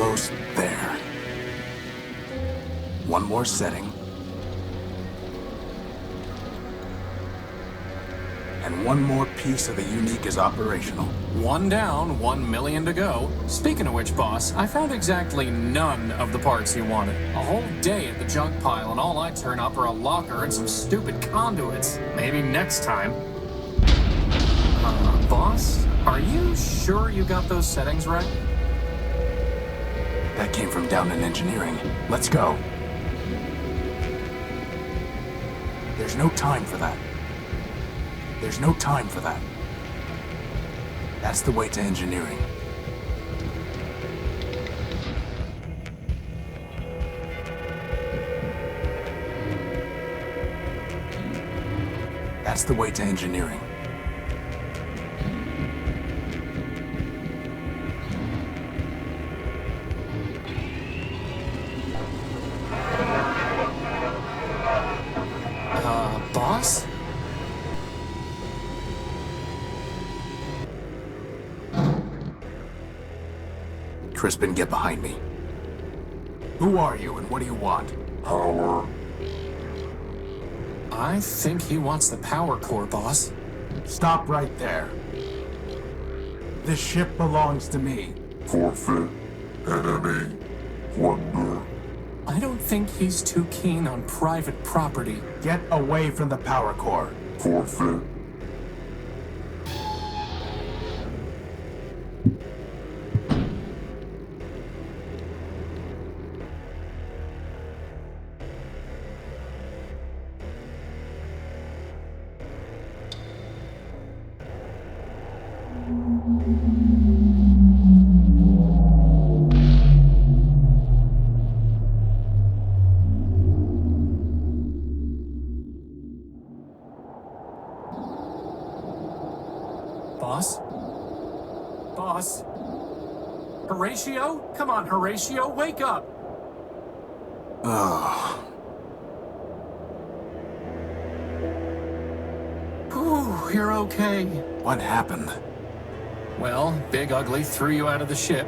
Almost there. One more setting. And one more piece of the unique is operational. One down, 1 million to go. Speaking of which, boss, I found exactly none of the parts you wanted. A whole day at the junk pile, and all I turn up are a locker and some stupid conduits. Maybe next time. Boss, are you sure you got those settings right? That came from down in engineering. Let's go. There's no time for that. There's no time for that. That's the way to engineering. That's the way to engineering. Boss? Crispin, get behind me. Who are you and what do you want? Power. I think he wants the power core, boss. Stop right there. This ship belongs to me. Forfeit. Enemy. Plunder. I don't think he's too keen on private property. Get away from the power core. Forfeit. Boss? Boss? Horatio? Come on, Horatio, wake up! Oh. Whew, you're okay. What happened? Well, Big Ugly threw you out of the ship.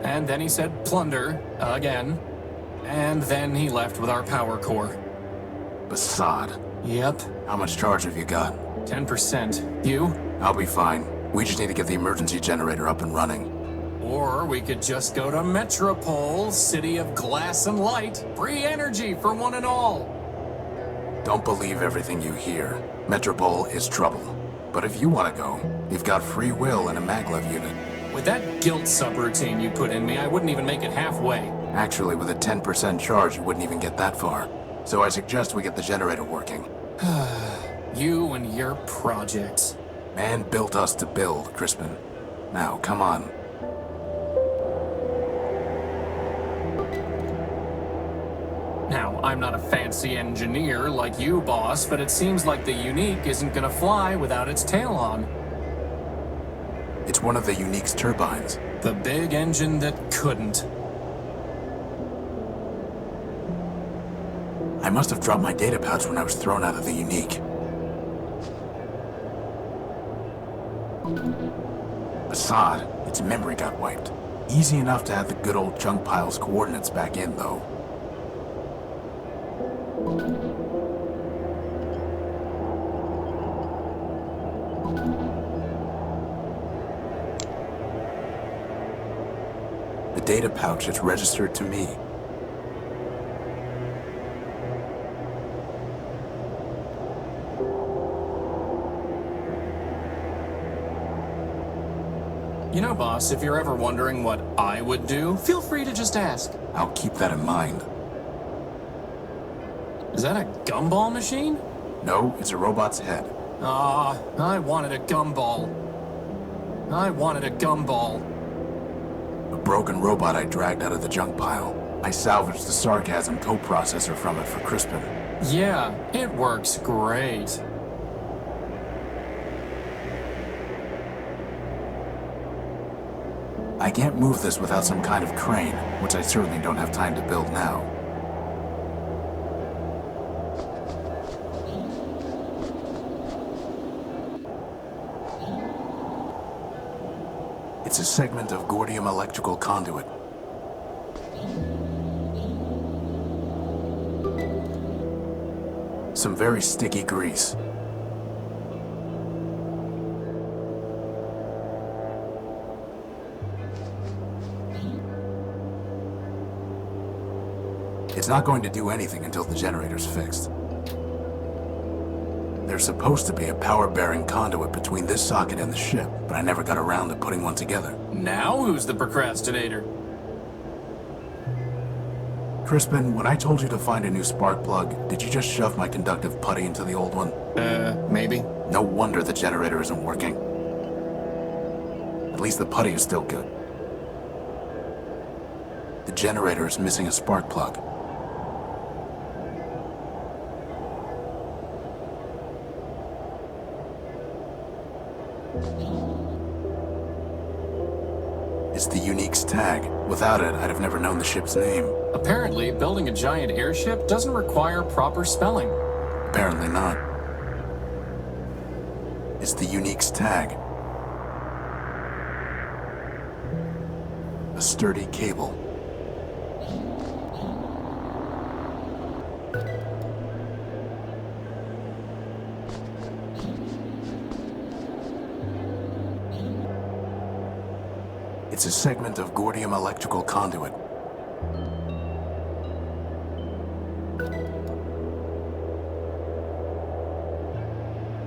And then he said plunder, again. And then he left with our power core. Basad. Yep, How much charge have you got? 10%. You? I'll be fine. We just need to get the emergency generator up and running. Or we could just go to Metropole, city of glass and light. Free energy for one and all. Don't believe everything you hear. Metropole is trouble. But if you want to go, you've got free will and a maglev unit. With that guilt subroutine you put in me, I wouldn't even make it halfway. Actually, with a 10% charge, you wouldn't even get that far. So I suggest we get the generator working. You and your projects. Man built us to build, Crispin. Now, come on. Now, I'm not a fancy engineer like you, boss, but it seems like the Unique isn't gonna fly without its tail on. It's one of the Unique's turbines. The big engine that couldn't. I must have dropped my data pouch when I was thrown out of the Unique. Assad, its memory got wiped. Easy enough to have the good old junk pile's coordinates back in, though. The data pouch is registered to me. You know, boss, if you're ever wondering what I would do, feel free to just ask. I'll keep that in mind. Is that a gumball machine? No, it's a robot's head. Ah, I wanted a gumball. I wanted a gumball. A broken robot I dragged out of the junk pile. I salvaged the sarcasm coprocessor from it for Crispin. Yeah, it works great. I can't move this without some kind of crane, which I certainly don't have time to build now. It's a segment of Gordium electrical conduit. some very sticky grease. It's not going to do anything until the generator's fixed. There's supposed to be a power-bearing conduit between this socket and the ship, but I never got around to putting one together. Now who's the procrastinator? Crispin, when I told you to find a new spark plug, did you just shove my conductive putty into the old one? Maybe. No wonder the generator isn't working. At least the putty is still good. The generator is missing a spark plug. It's the Unique's tag. Without it, I'd have never known the ship's name. Apparently, building a giant airship doesn't require proper spelling. Apparently not. It's the Unique's tag. A sturdy cable. It's a segment of Gordium electrical conduit.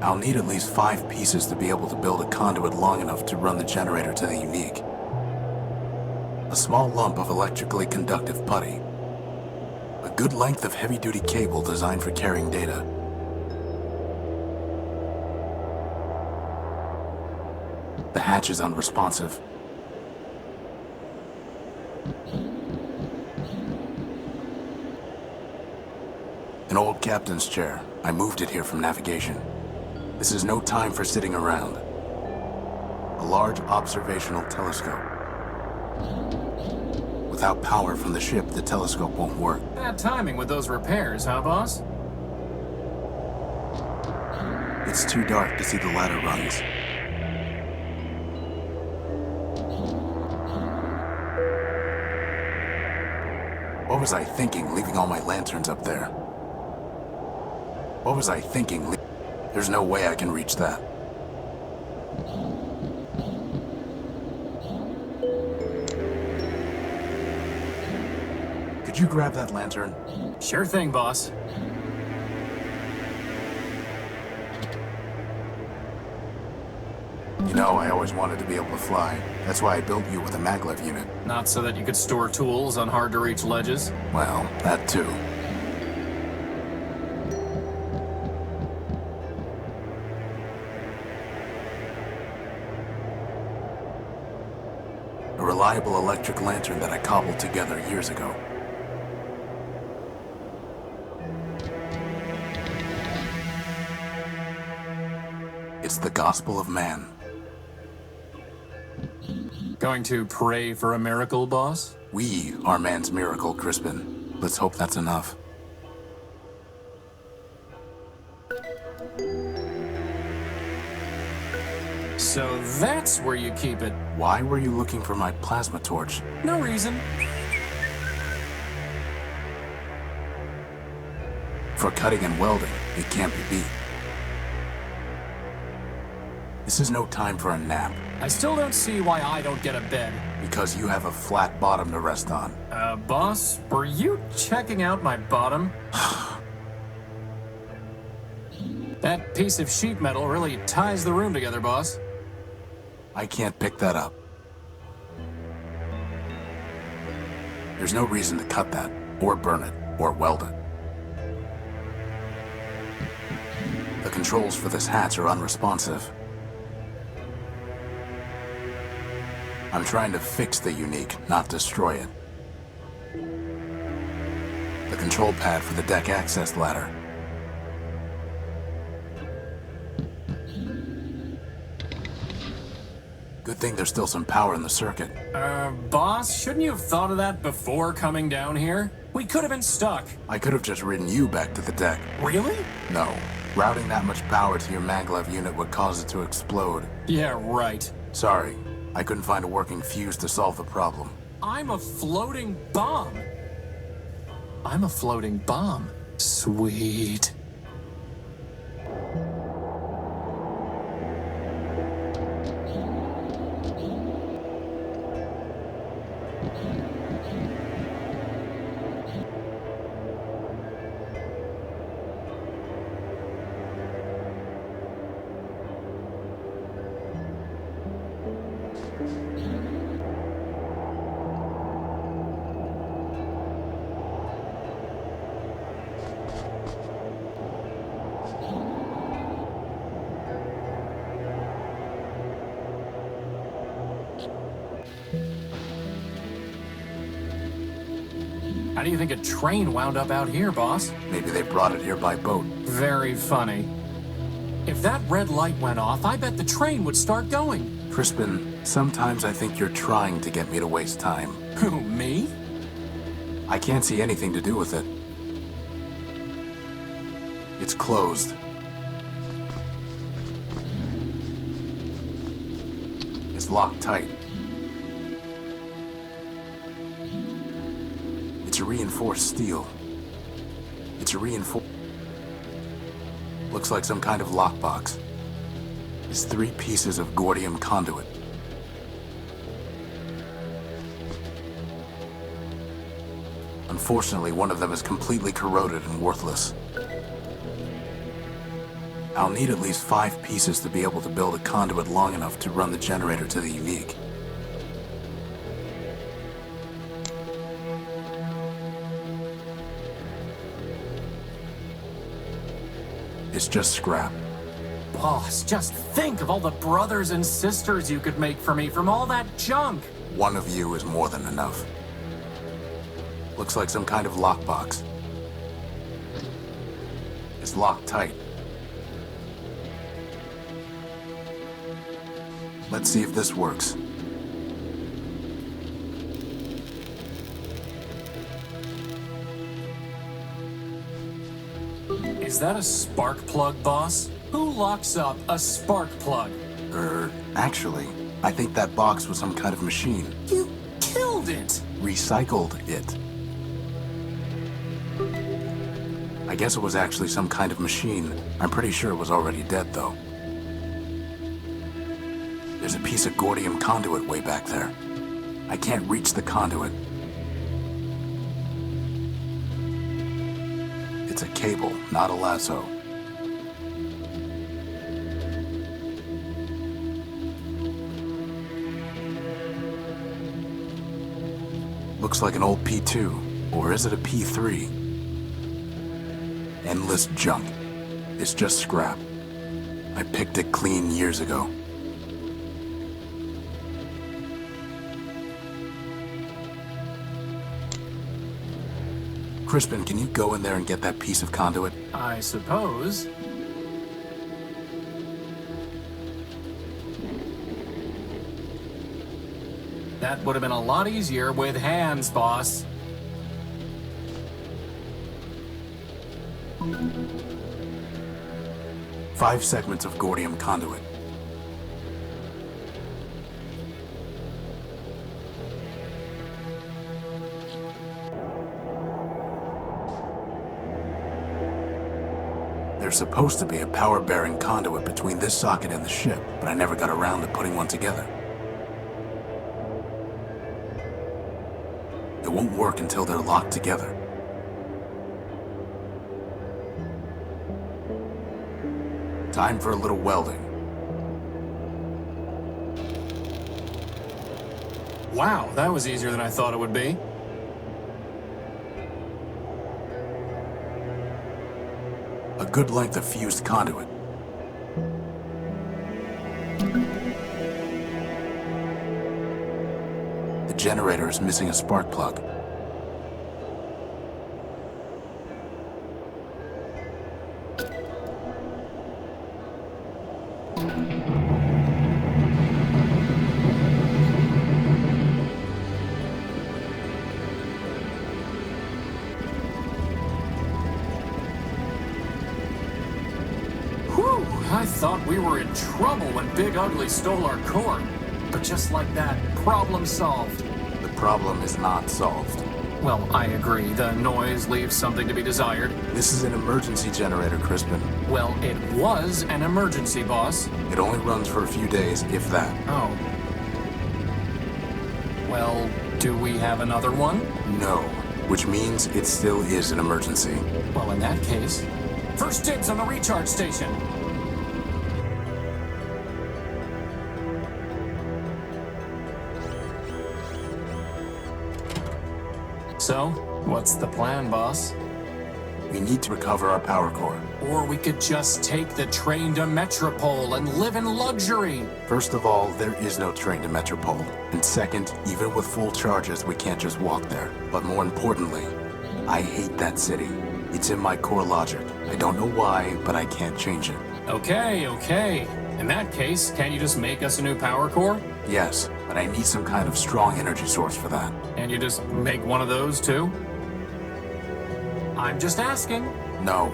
I'll need at least 5 pieces to be able to build a conduit long enough to run the generator to the Unique. A small lump of electrically conductive putty. A good length of heavy-duty cable designed for carrying data. The hatch is unresponsive. An old captain's chair. I moved it here from navigation. This is no time for sitting around. A large observational telescope. Without power from the ship, the telescope won't work. Bad timing with those repairs, huh, boss? It's too dark to see the ladder rungs. What was I thinking, leaving all my lanterns up there? What was I thinking? There's no way I can reach that. Could you grab that lantern? Sure thing, boss. You know, I always wanted to be able to fly. That's why I built you with a maglev unit. Not so that you could store tools on hard-to-reach ledges. Well, that too. A reliable electric lantern that I cobbled together years ago. It's the gospel of man. Going to pray for a miracle, boss? We are man's miracle, Crispin. Let's hope that's enough. So that's where you keep it. Why were you looking for my plasma torch? No reason. For cutting and welding, it can't be beat. This is no time for a nap, I still don't see why I don't get a bed. because you have a flat bottom to rest on. Boss, were you checking out my bottom? That piece of sheet metal really ties the room together, boss. I can't pick that up. There's no reason to cut that, or burn it, or weld it. The controls for this hatch are unresponsive. I'm trying to fix the Unique, not destroy it. The control pad for the deck access ladder. Good thing there's still some power in the circuit. Boss, shouldn't you have thought of that before coming down here? We could have been stuck. I could have just ridden you back to the deck. Really? No. Routing that much power to your maglev unit would cause it to explode. Yeah, right. Sorry, I couldn't find a working fuse to solve the problem. I'm a floating bomb. I'm a floating bomb. Sweet. How do you think a train wound up out here, boss? Maybe they brought it here by boat. Very funny. If that red light went off, I bet the train would start going. Crispin, sometimes I think you're trying to get me to waste time. Who, me? I can't see anything to do with it. It's closed. It's locked tight. It's a reinforced steel. It's a reinforced... Looks like some kind of lockbox. It's 3 pieces of Gordium conduit. Unfortunately, one of them is completely corroded and worthless. I'll need at least 5 pieces to be able to build a conduit long enough to run the generator to the unique. It's just scrap. Boss, just think of all the brothers and sisters you could make for me from all that junk. One of you is more than enough. Looks like some kind of lockbox. It's locked tight. Let's see if this works. Is that a spark plug, boss? Who locks up a spark plug? Actually, I think that box was some kind of machine. You killed it! Recycled it. I guess it was actually some kind of machine. I'm pretty sure it was already dead, though. There's a piece of Gordium conduit way back there. I can't reach the conduit. It's a cable, not a lasso. Looks like an old P2, or is it a P3? Endless junk. It's just scrap. I picked it clean years ago. Crispin, can you go in there and get that piece of conduit? I suppose. That would have been a lot easier with hands, boss. Five segments of Gordium conduit. There's supposed to be a power-bearing conduit between this socket and the ship, but I never got around to putting one together. It won't work until they're locked together. Time for a little welding. Wow, that was easier than I thought it would be. A good length of fused conduit. The generator is missing a spark plug. I thought we were in trouble when Big Ugly stole our core. But just like that, problem solved. The problem is not solved. Well, I agree. The noise leaves something to be desired. This is an emergency generator, Crispin. Well, it was an emergency, boss. It only runs for a few days, if that. Oh. Well, do we have another one? No, which means it still is an emergency. Well, in that case, first dibs on the recharge station. So, what's the plan, boss? We need to recover our power core. Or we could just take the train to Metropole and live in luxury. First of all, there is no train to Metropole. And second, even with full charges, we can't just walk there. But more importantly, I hate that city. It's in my core logic. I don't know why, but I can't change it. Okay. In that case, can't you just make us a new power core? Yes, but I need some kind of strong energy source for that. And you just make one of those too? I'm just asking. No,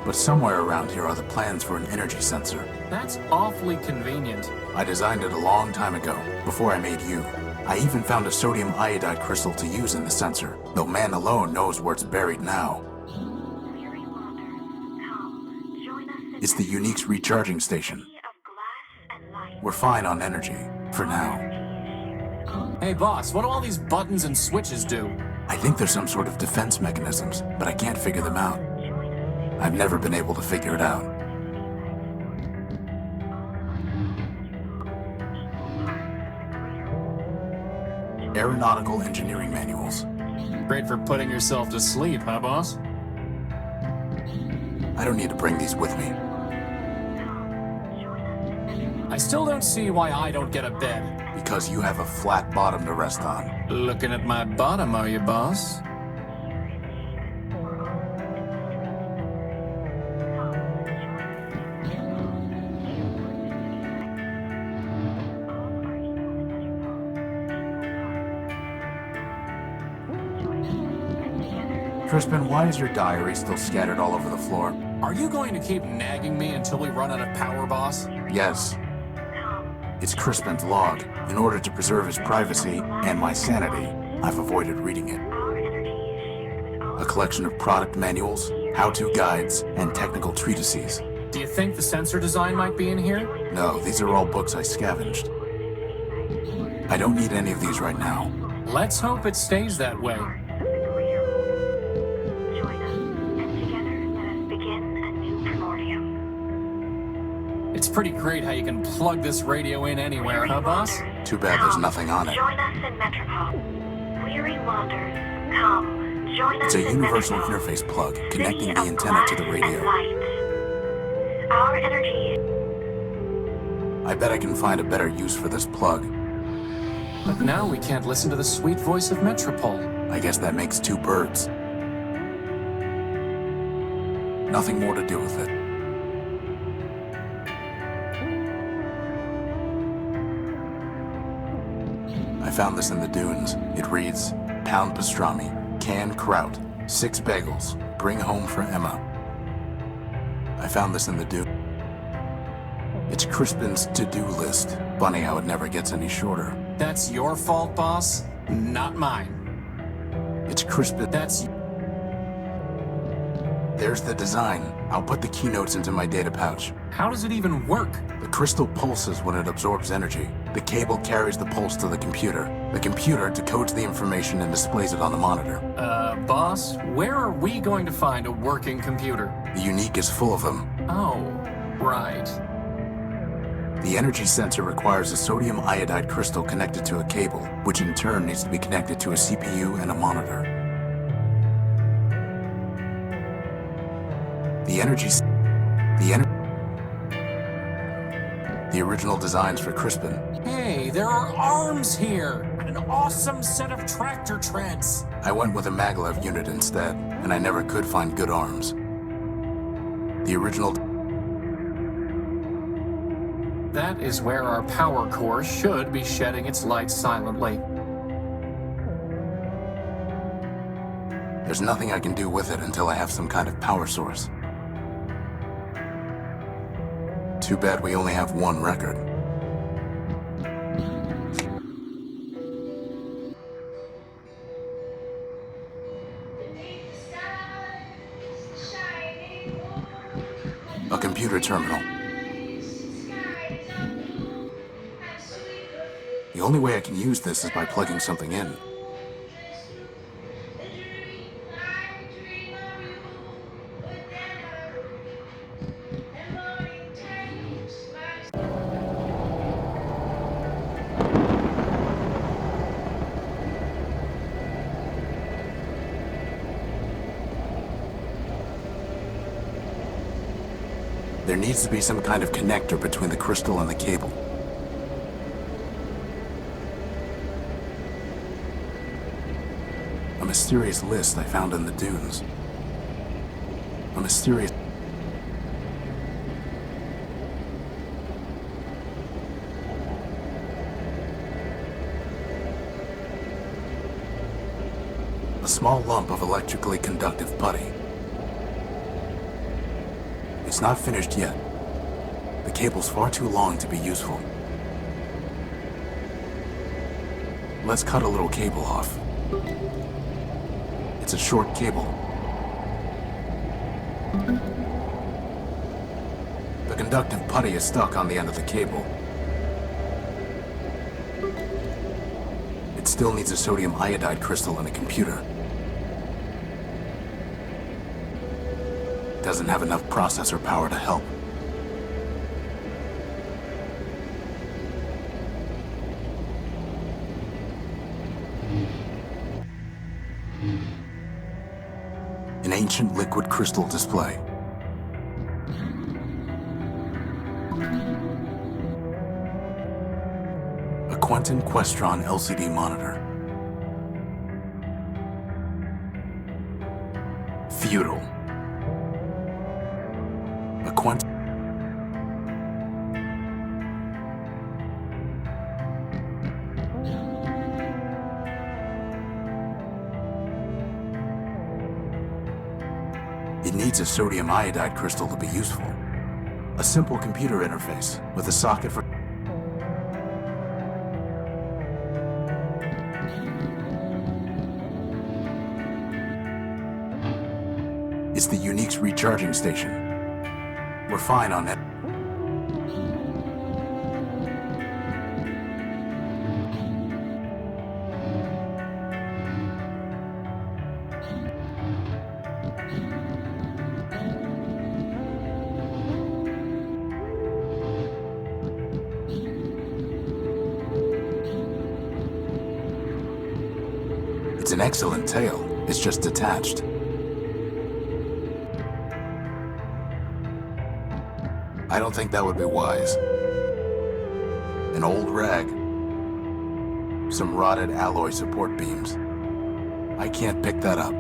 but somewhere around here are the plans for an energy sensor. That's awfully convenient. I designed it a long time ago, before I made you. I even found a sodium iodide crystal to use in the sensor, though man alone knows where it's buried now. It's the Unique's recharging station. We're fine on energy, for now. Hey boss, what do all these buttons and switches do? I think there's some sort of defense mechanisms, but I can't figure them out. I've never been able to figure it out. Aeronautical engineering manuals. Great for putting yourself to sleep, huh boss? I don't need to bring these with me. I still don't see why I don't get a bed. Because you have a flat bottom to rest on. Looking at my bottom, are you, boss? Crispin, why is your diary still scattered all over the floor? Are you going to keep nagging me until we run out of power, boss? Yes. It's Crispin's log. In order to preserve his privacy and my sanity, I've avoided reading it. A collection of product manuals, how-to guides, and technical treatises. Do you think the sensor design might be in here? No, these are all books I scavenged. I don't need any of these right now. Let's hope it stays that way. It's pretty great how you can plug this radio in anywhere, huh, boss? Too bad there's nothing on it. Join us in Metropole. Weary wanderers, come. Join us It's a in universal Metropole. interface plug City connecting the of antenna to the glass radio. and light. Our energy. I bet I can find a better use for this plug. But now we can't listen to the sweet voice of Metropole. I guess that makes two birds. Nothing more to do with it. I found this in the dunes. It reads, pound pastrami, canned kraut, 6 bagels, bring home for Emma. I found this in the dune. It's Crispin's to-do list. Funny how it never gets any shorter. That's your fault, boss, not mine. It's Crispin. There's the design. I'll put the keynotes into my data pouch. How does it even work? The crystal pulses when it absorbs energy. The cable carries the pulse to the computer. The computer decodes the information and displays it on the monitor. Boss, where are we going to find a working computer? The Unique is full of them. Oh, right. The energy sensor requires a sodium iodide crystal connected to a cable, which in turn needs to be connected to a CPU and a monitor. The original designs for Crispin. Hey, there are arms here! An awesome set of tractor treads! I went with a maglev unit instead, and I never could find good arms. The original... That is where our power core should be shedding its light silently. There's nothing I can do with it until I have some kind of power source. Too bad we only have one record. A computer terminal. The only way I can use this is by plugging something in. There needs to be some kind of connector between the crystal and the cable. A mysterious list I found in the dunes. A mysterious... A small lump of electrically conductive putty. It's not finished yet. The cable's far too long to be useful. Let's cut a little cable off. It's a short cable. The conductive putty is stuck on the end of the cable. It still needs a sodium iodide crystal in a computer. Doesn't have enough processor power to help. An ancient liquid crystal display. A Quentin Questron LCD monitor. Feudal. A Quentin... It needs a sodium iodide crystal to be useful. A simple computer interface with a socket for... It's the Unique's recharging station. We're fine on that. It's an excellent tail. It's just detached. I don't think that would be wise. An old rag. Some rotted alloy support beams. I can't pick that up.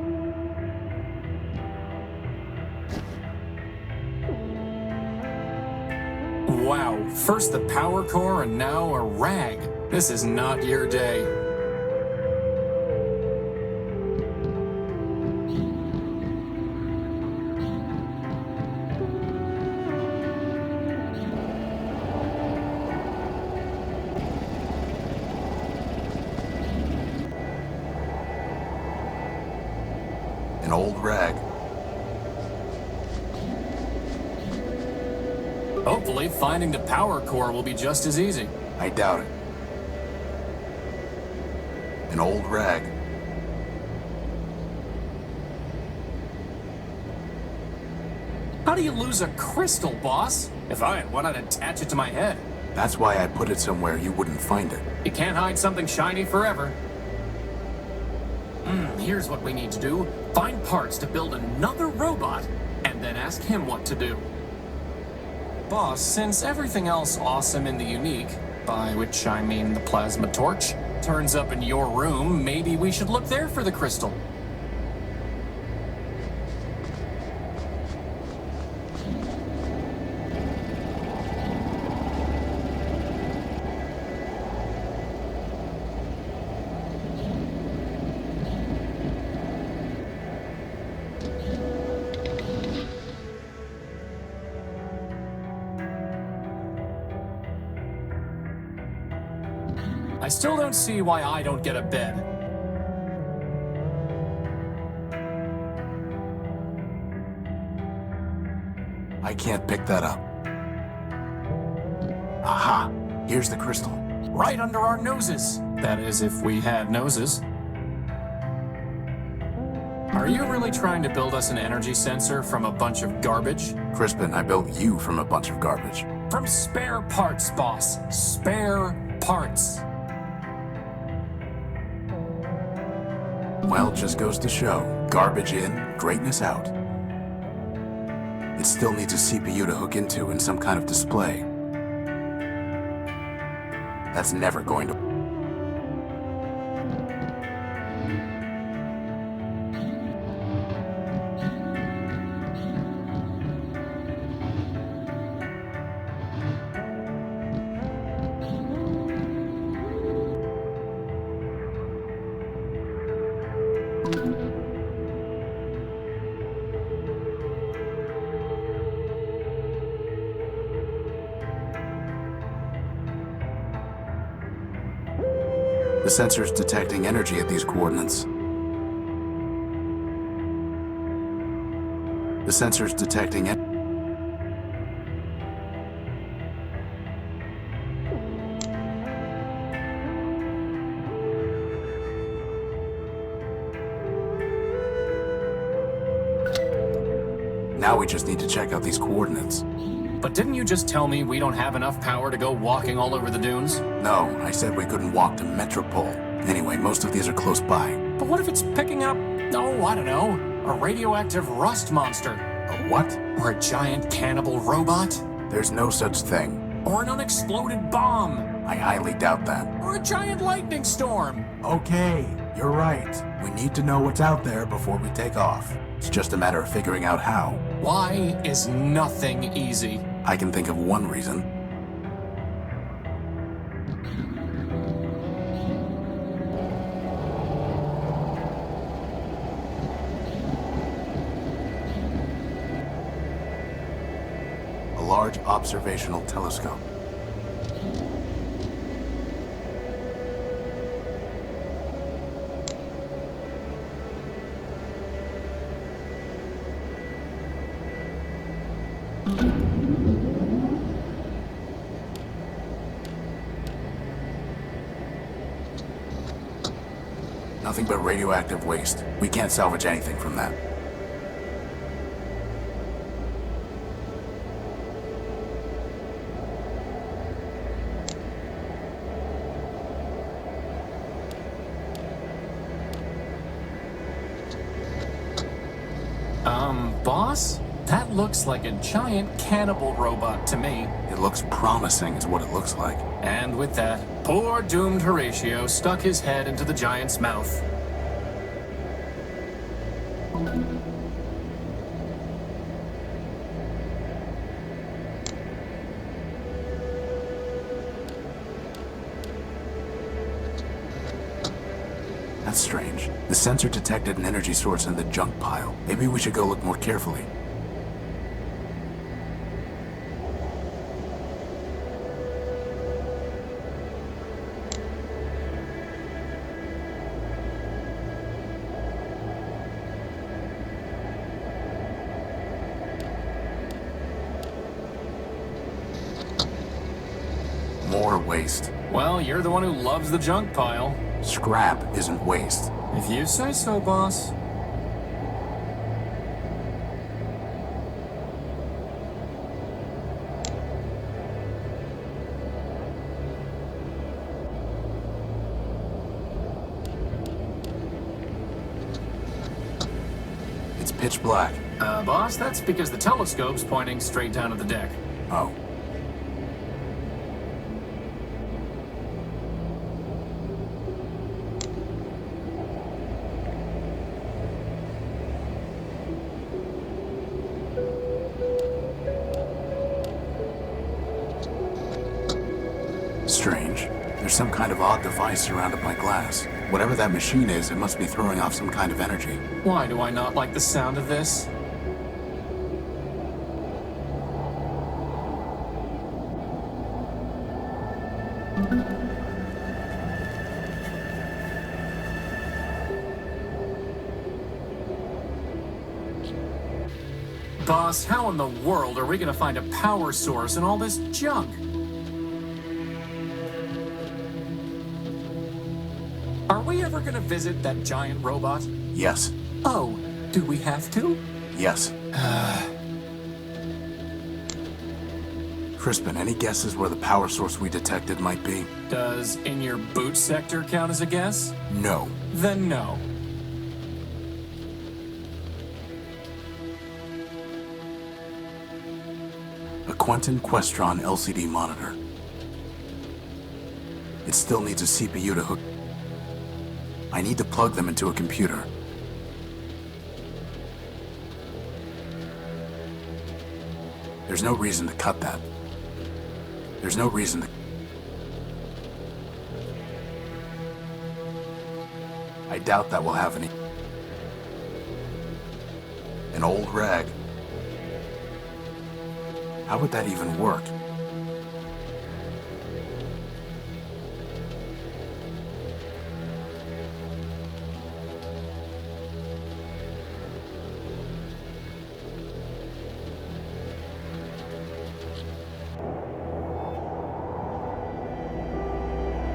Wow, first the power core and now a rag. This is not your day. An old rag. Hopefully, finding the power core will be just as easy. I doubt it. An old rag. How do you lose a crystal, boss? If I had one, I'd attach it to my head. That's why I put it somewhere you wouldn't find it. You can't hide something shiny forever. Here's what we need to do. Find parts to build another robot, and then ask him what to do. Boss, since everything else awesome in the Unique, by which I mean the plasma torch, turns up in your room, maybe we should look there for the crystal. I still don't see why I don't get a bed. I can't pick that up. Aha! Here's the crystal. Right under our noses. That is, if we had noses. Are you really trying to build us an energy sensor from a bunch of garbage? Crispin, I built you from a bunch of garbage. From spare parts, boss. Spare parts. Well, just goes to show. Garbage in, greatness out. It still needs a CPU to hook into and some kind of display. That's never going to... The sensor's detecting energy at these coordinates. The sensor's detecting it. Now we just need to check out these coordinates. But didn't you just tell me we don't have enough power to go walking all over the dunes? No, I said we couldn't walk to Metropole. Anyway, most of these are close by. But what if it's picking up, oh, I don't know, a radioactive rust monster? A what? Or a giant cannibal robot? There's no such thing. Or an unexploded bomb? I highly doubt that. Or a giant lightning storm? Okay, you're right. We need to know what's out there before we take off. It's just a matter of figuring out how. Why is nothing easy? I can think of one reason. A large observational telescope. Nothing but radioactive waste. We can't salvage anything from that. Boss? That looks like a giant cannibal robot to me. It looks promising is what it looks like. And with that, poor doomed Horatio stuck his head into the giant's mouth. That's strange. The sensor detected an energy source in the junk pile. Maybe we should go look more carefully. More waste. Well, you're the one who loves the junk pile. Scrap isn't waste. If you say so, boss. It's pitch black. Boss, that's because the telescope's pointing straight down at the deck. Oh. Strange. There's some kind of odd device surrounded by glass. Whatever that machine is, it must be throwing off some kind of energy. Why do I not like the sound of this? Boss, how in the world are we gonna find a power source in all this junk? Are we ever gonna visit that giant robot? Yes. Oh, do we have to? Yes. Crispin, any guesses where the power source we detected might be? Does in your boot sector count as a guess? No. Then no. Quentin Questron LCD monitor. It still needs a CPU to hook. I need to plug them into a computer. There's no reason to cut that. There's no reason to... I doubt that will have any... An old rag. How would that even work?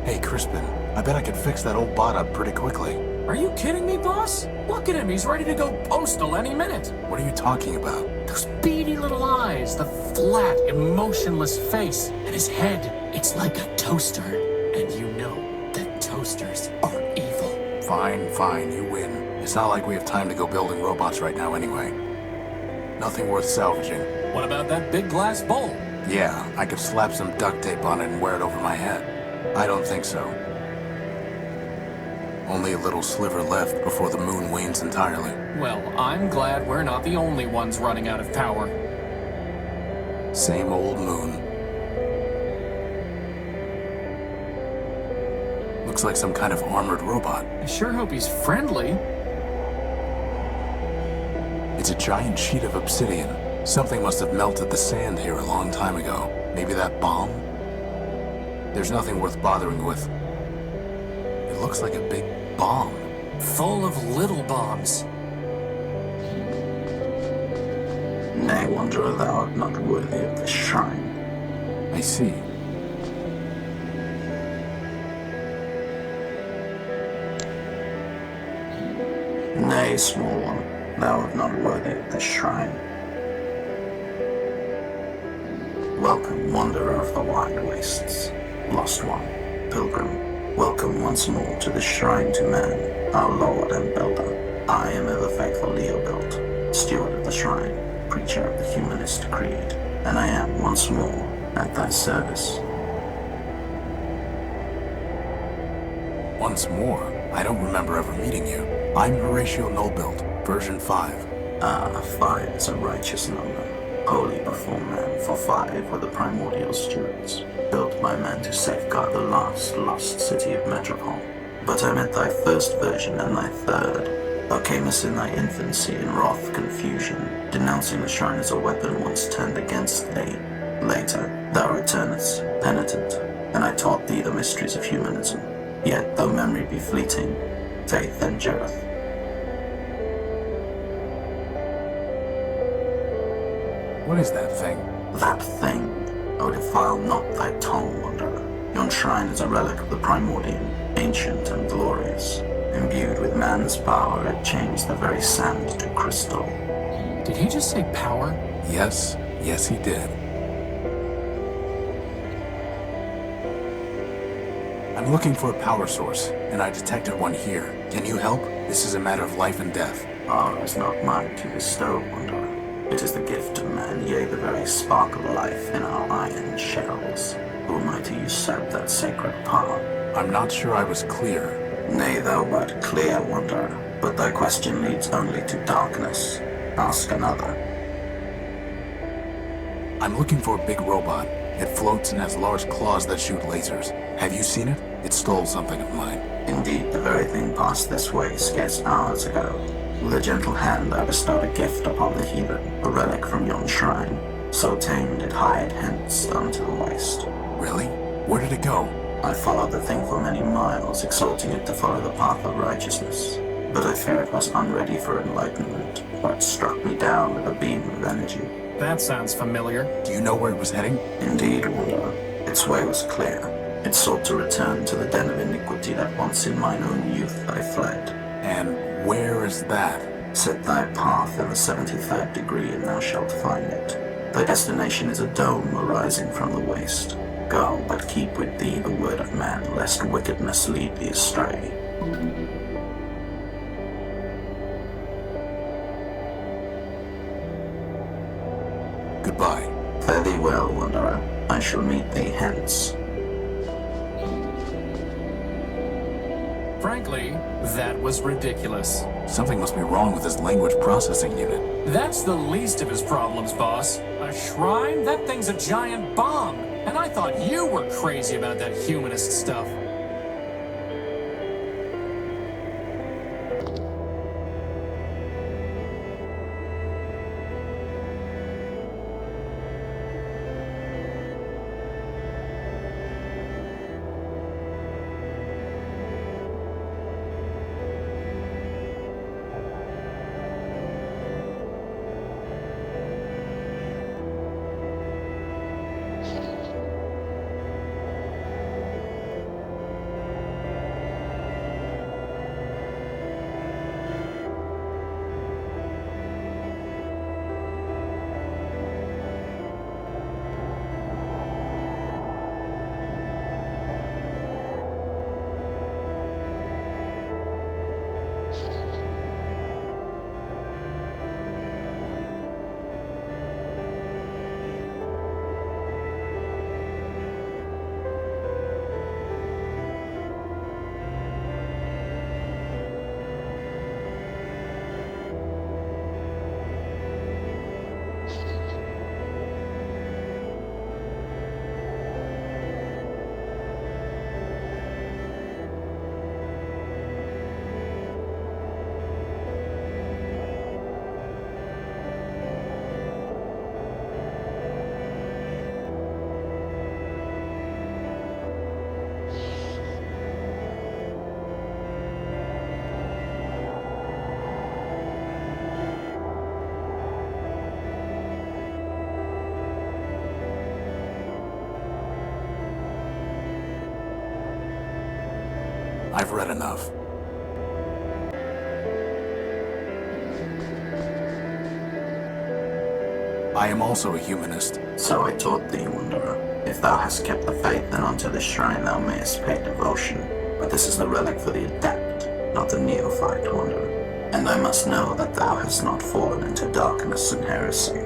Hey, Crispin, I bet I could fix that old bot up pretty quickly. Are you kidding me, boss? Look at him, he's ready to go postal any minute. What are you talking about? Those beady little eyes, the flat, emotionless face, and his head, it's like a toaster. And you know that toasters are evil. Fine, you win. It's not like we have time to go building robots right now anyway. Nothing worth salvaging. What about that big glass bowl? Yeah, I could slap some duct tape on it and wear it over my head. I don't think so. Only a little sliver left before the moon wanes entirely. Well, I'm glad we're not the only ones running out of power. Same old moon. Looks like some kind of armored robot. I sure hope he's friendly. It's a giant sheet of obsidian. Something must have melted the sand here a long time ago. Maybe that bomb? There's nothing worth bothering with. It looks like a big bomb. Full of little bombs. Nay, wanderer, thou art not worthy of this shrine. I see. Nay, small one, thou art not worthy of this shrine. Welcome, wanderer of the wide wastes. Lost one, pilgrim, welcome once more to the shrine to man, our lord and builder. I am ever faithful Leobilt, steward of the shrine, preacher of the humanist creed, and I am once more at thy service. Once more? I don't remember ever meeting you. I'm Horatio Nullbuilt, version 5. Ah, 5 is a righteous number, holy before man, for 5 were the primordial stewards, built by man to safeguard the last lost city of Metropole. But I met thy first version and thy third. Thou camest in thy infancy in wrath confusion, denouncing the shrine as a weapon once turned against thee. Later, thou returnest, penitent, and I taught thee the mysteries of humanism. Yet, though memory be fleeting, faith endureth. What is that thing? That thing, oh, defile not thy tongue, wanderer. Yon shrine is a relic of the Primordian, ancient and glorious. Imbued with man's power, it changed the very sand to crystal. Did he just say power? Yes, he did. I'm looking for a power source, and I detected one here. Can you help? This is a matter of life and death. Power is not mine to bestow, wanderer. It is the gift of man, yea, the very spark of life in our iron shells. Who am I to usurp that sacred power? I'm not sure I was clear. Nay, thou wert clear, wanderer, but thy question leads only to darkness. Ask another. I'm looking for a big robot. It floats and has large claws that shoot lasers. Have you seen it? It stole something of mine. Indeed, the very thing passed this way scarce hours ago. With a gentle hand I bestowed a gift upon the heathen, a relic from yon shrine. So tamed it hied hence unto the waste. Really? Where did it go? I followed the thing for many miles, exhorting it to follow the path of righteousness. But I fear it was unready for enlightenment, for it struck me down with a beam of energy. That sounds familiar. Do you know where it was heading? Indeed, wanderer, its way was clear. It sought to return to the den of iniquity that once in mine own youth I fled. And where is that? Set thy path in the 73rd degree and thou shalt find it. Thy destination is a dome arising from the waste. Go, but keep with thee the word of man, lest wickedness lead thee astray. Goodbye. Fare thee well, Wanderer. I shall meet thee hence. Frankly, that was ridiculous. Something must be wrong with his language processing unit. That's the least of his problems, boss. A shrine? That thing's a giant bomb. And I thought you were crazy about that humanist stuff. I've read enough. I am also a humanist. So I taught thee, Wanderer. If thou hast kept the faith, then unto this shrine thou mayest pay devotion. But this is the relic for the adept, not the neophyte, Wanderer. And I must know that thou hast not fallen into darkness and heresy.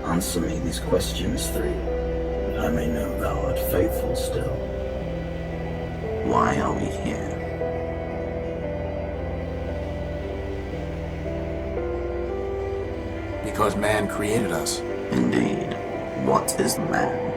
Answer me these questions three, that I may know thou art faithful still. Why are we here? Because man created us. Indeed. What is man?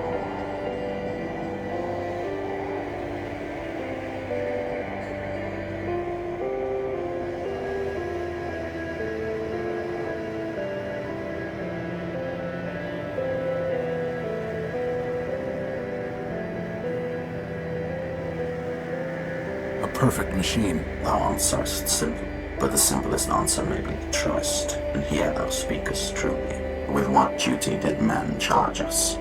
A perfect machine. Thou answerest simple, but the simplest answer may be the truest, and here thou speakest truly. With what duty did man charge us?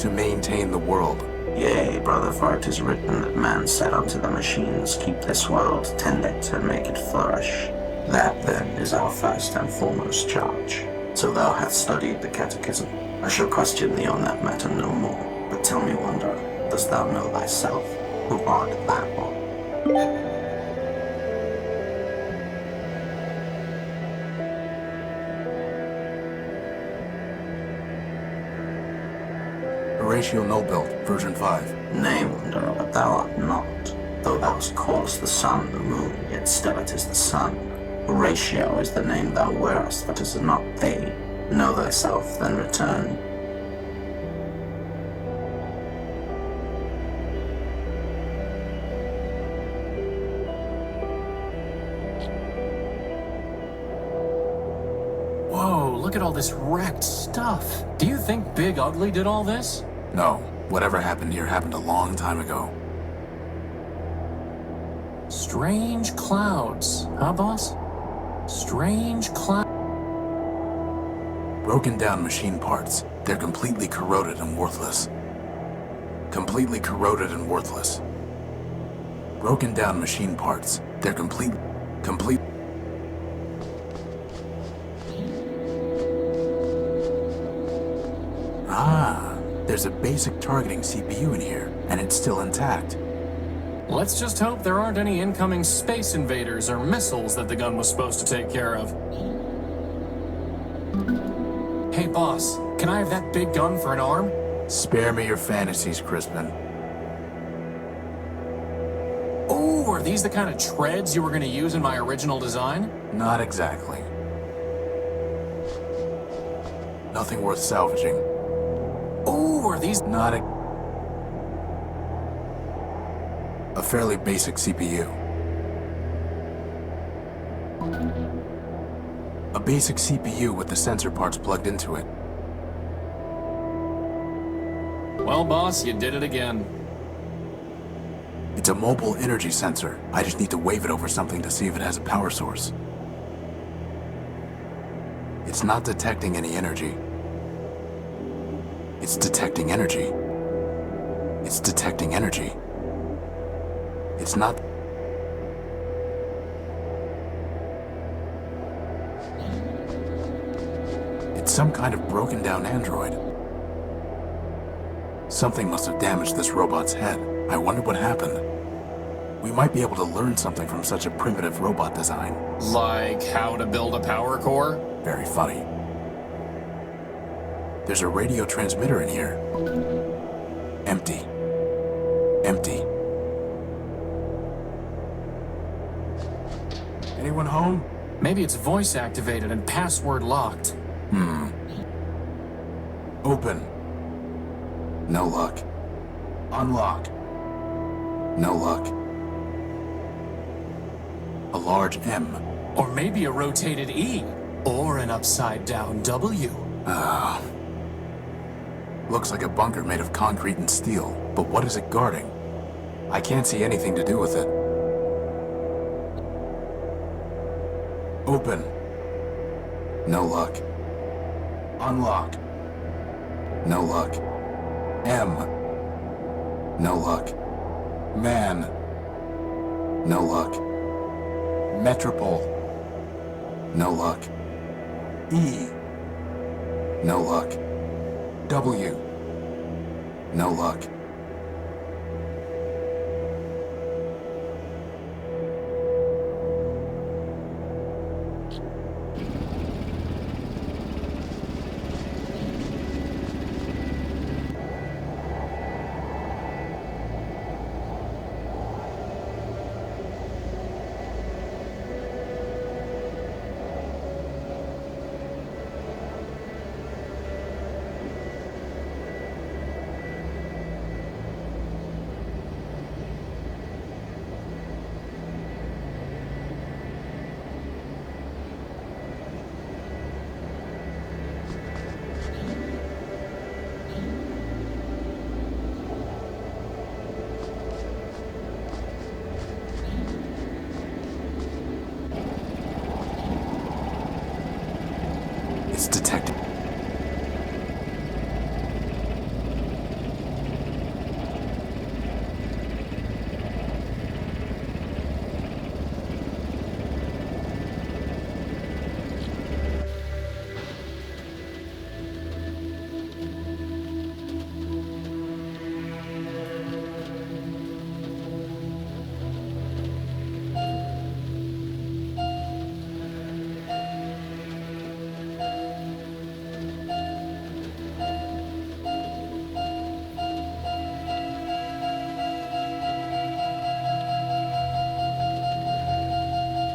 To maintain the world. Yea, brother, for it is written that man said unto the machines, keep this world, tend it, and make it flourish. That, then, is our first and foremost charge. So thou hast studied the catechism. I shall question thee on that matter no more. But tell me, Wanderer, dost thou know thyself? Who art thou? Horatio Nobuilt, version 5. Nay, Wanderer, but thou art not. Though thou callest the sun the moon, yet still it is the sun. Horatio is the name thou wearest, but is not thee. Know thyself, then return. Whoa, look at all this wrecked stuff. Do you think Big Ugly did all this? No, whatever happened here happened a long time ago. Strange clouds, huh, boss? Strange clouds. Broken down machine parts. They're completely corroded and worthless. Completely corroded and worthless. Broken down machine parts. They're complete. Ah, there's a basic targeting CPU in here, and it's still intact. Let's just hope there aren't any incoming space invaders or missiles that the gun was supposed to take care of. Hey, boss, can I have that big gun for an arm? Spare me your fantasies, Crispin. Oh, are these the kind of treads you were going to use in my original design? Not exactly. Nothing worth salvaging. Oh, are these... Not a fairly basic CPU. A basic CPU with the sensor parts plugged into it. Well, boss, you did it again. It's a mobile energy sensor. I just need to wave it over something to see if it has a power source. It's not detecting any energy. It's detecting energy. It's detecting energy. It's not... It's some kind of broken down android. Something must have damaged this robot's head. I wonder what happened. We might be able to learn something from such a primitive robot design. Like how to build a power core? Very funny. There's a radio transmitter in here. Empty. Empty. Anyone home? Maybe it's voice activated and password locked. Open. No luck. Unlock. No luck. A large M. Or maybe a rotated E. Or an upside down W. Looks like a bunker made of concrete and steel, but what is it guarding? I can't see anything to do with it. Open. No luck. Unlock. No luck. M. No luck. Man. No luck. Metropole. No luck. E. No luck. W. No luck. It's detected.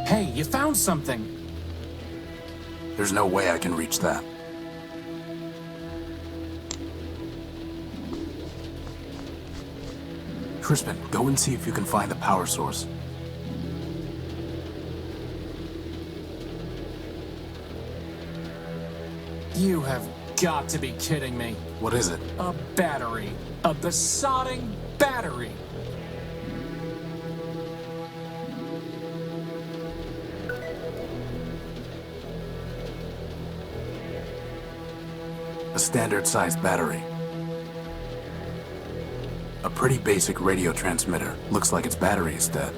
Hey, you found something. There's no way I can reach that. Crispin, go and see if you can find the power source. You have got to be kidding me. What is it? A battery. A besotting battery. A standard-sized battery. A pretty basic radio transmitter. Looks like its battery is dead.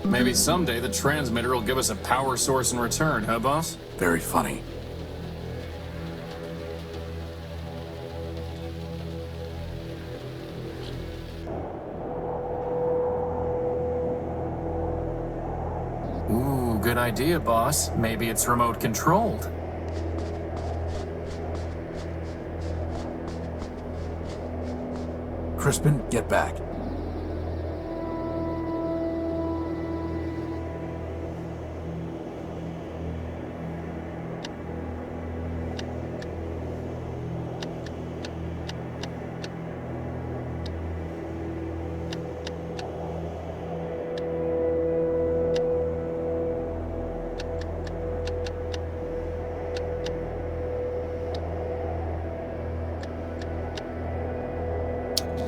Maybe someday the transmitter will give us a power source in return, huh, boss? Very funny. good idea, boss. Maybe it's remote controlled. Crispin, get back.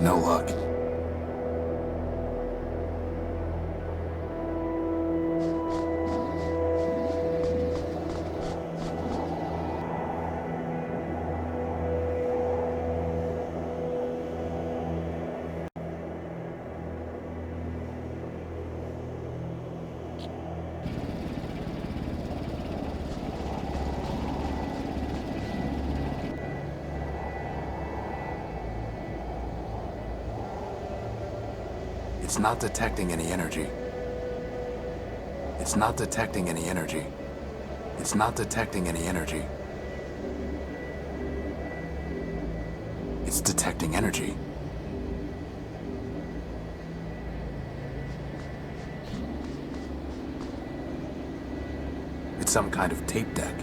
No luck. It's not detecting any energy. It's not detecting any energy. It's not detecting any energy. It's detecting energy. It's some kind of tape deck.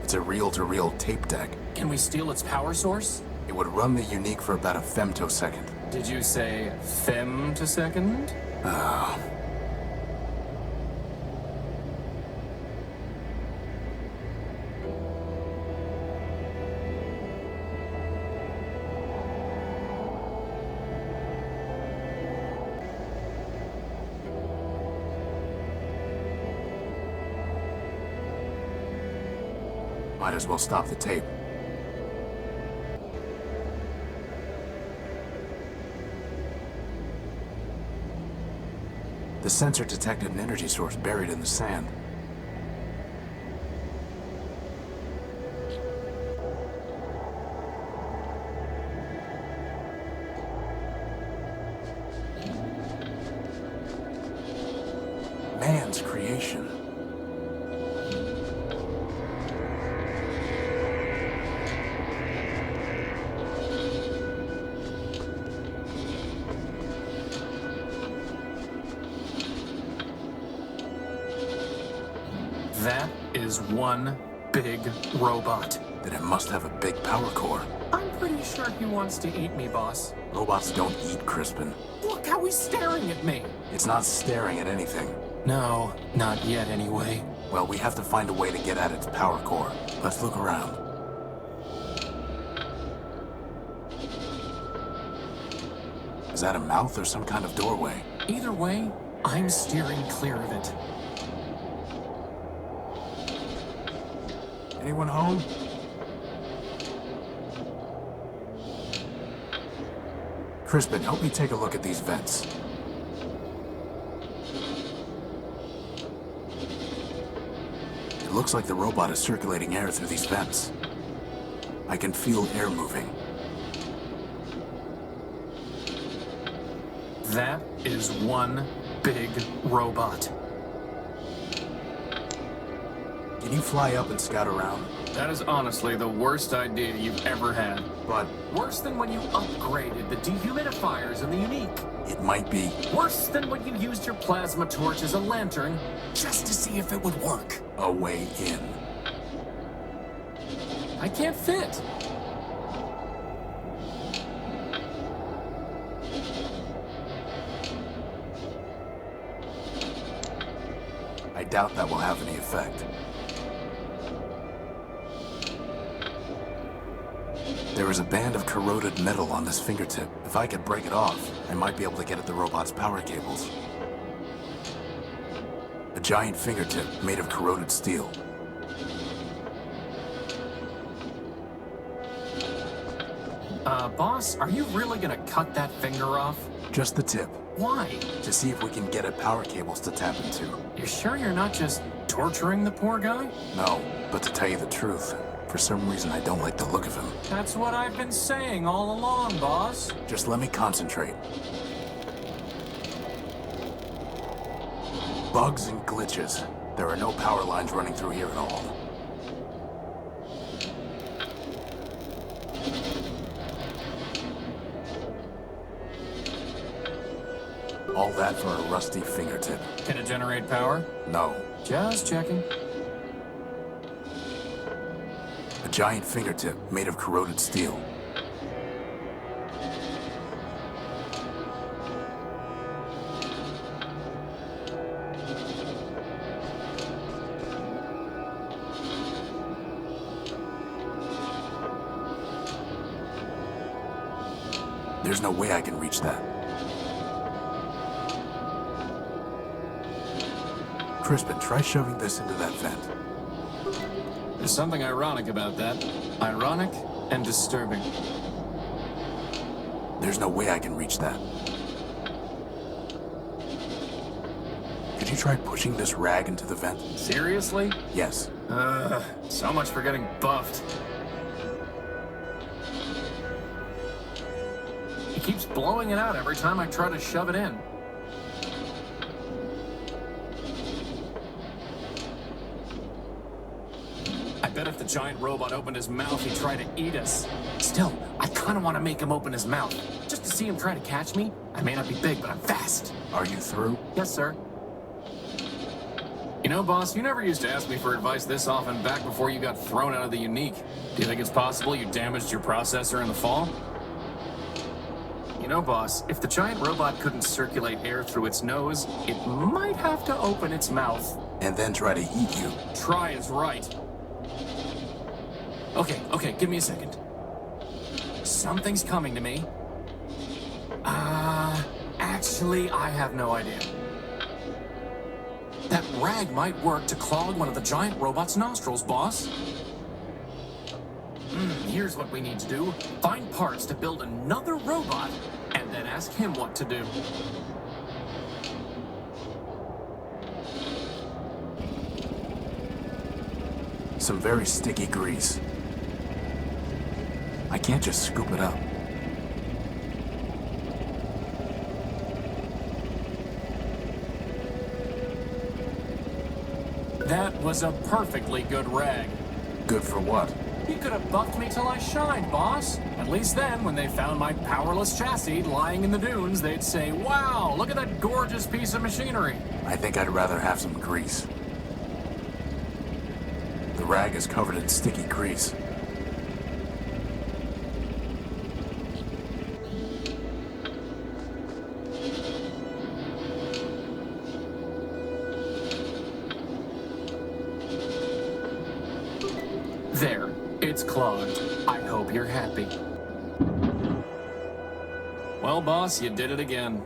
It's a reel-to-reel tape deck. Can we steal its power source? It would run the unique for about a femtosecond. Did you say femtosecond? Might as well stop the tape. The sensor detected an energy source buried in the sand. Man's creation. That is one big robot. Then it must have a big power core. I'm pretty sure he wants to eat me, boss. Robots don't eat, Crispin. Look how he's staring at me. It's not staring at anything. No, not yet anyway. Well, we have to find a way to get at its power core. Let's look around. Is that a mouth or some kind of doorway? Either way, I'm steering clear of it. Anyone home? Crispin, help me take a look at these vents. It looks like the robot is circulating air through these vents. I can feel air moving. That is one big robot. Can you fly up and scout around? That is honestly the worst idea you've ever had. But Worse than when you upgraded the dehumidifiers and the unique. it might be. Worse than when you used your plasma torch as a lantern just to see if it would work. A way in. I can't fit. I doubt that will have any effect. There is a band of corroded metal on this fingertip. If I could break it off, I might be able to get at the robot's power cables. A giant fingertip made of corroded steel. Boss, are you really gonna cut that finger off? Just the tip, Why? to see if we can get at power cables to tap into. You sure you're not just torturing the poor guy? No, but to tell you the truth, For some reason, I don't like the look of him. That's what I've been saying all along, boss. Just let me concentrate. Bugs and glitches. There are no power lines running through here at all. All that for a rusty fingertip. Can it generate power? No. Just checking. A giant fingertip made of corroded steel. There's no way I can reach that. Crispin, try shoving this into that vent. There's something ironic about that. Ironic and disturbing. There's no way I can reach that. Could you try pushing this rag into the vent? Seriously? Yes. So much for getting buffed. He keeps blowing it out every time I try to shove it in. I bet if the giant robot opened his mouth, he'd try to eat us. Still, I kind of want to make him open his mouth, just to see him try to catch me. I may not be big, but I'm fast. Are you through? Yes, sir. You know, boss, you never used to ask me for advice this often back before you got thrown out of the Unique. Do you think it's possible you damaged your processor in the fall? You know, boss, if the giant robot couldn't circulate air through its nose, it might have to open its mouth. And then try to eat you. Try is right. Okay, give me a second. Something's coming to me. Actually, I have no idea. That rag might work to clog one of the giant robot's nostrils, boss. Here's what we need to do. Find parts to build another robot, and then ask him what to do. Some very sticky grease. I can't just scoop it up. That was a perfectly good rag. Good for what? He could have buffed me till I shined, boss. At least then, when they found my powerless chassis lying in the dunes, they'd say, wow, look at that gorgeous piece of machinery. I think I'd rather have some grease. The rag is covered in sticky grease. There, it's clogged. I hope you're happy. Well, boss, you did it again.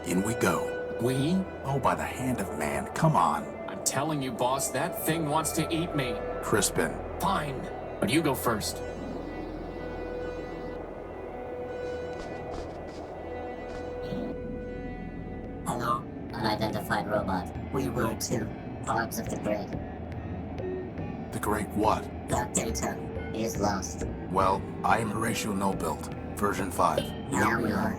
In we go. We? Oh, by the hand of man, come on. I'm telling you, boss, that thing wants to eat me. Crispin. Fine, but you go first. Hello, unidentified robot. We were too. Parts of the grid. The great what? That data is lost. Well, I am Horatio No Build, version 5. Now we are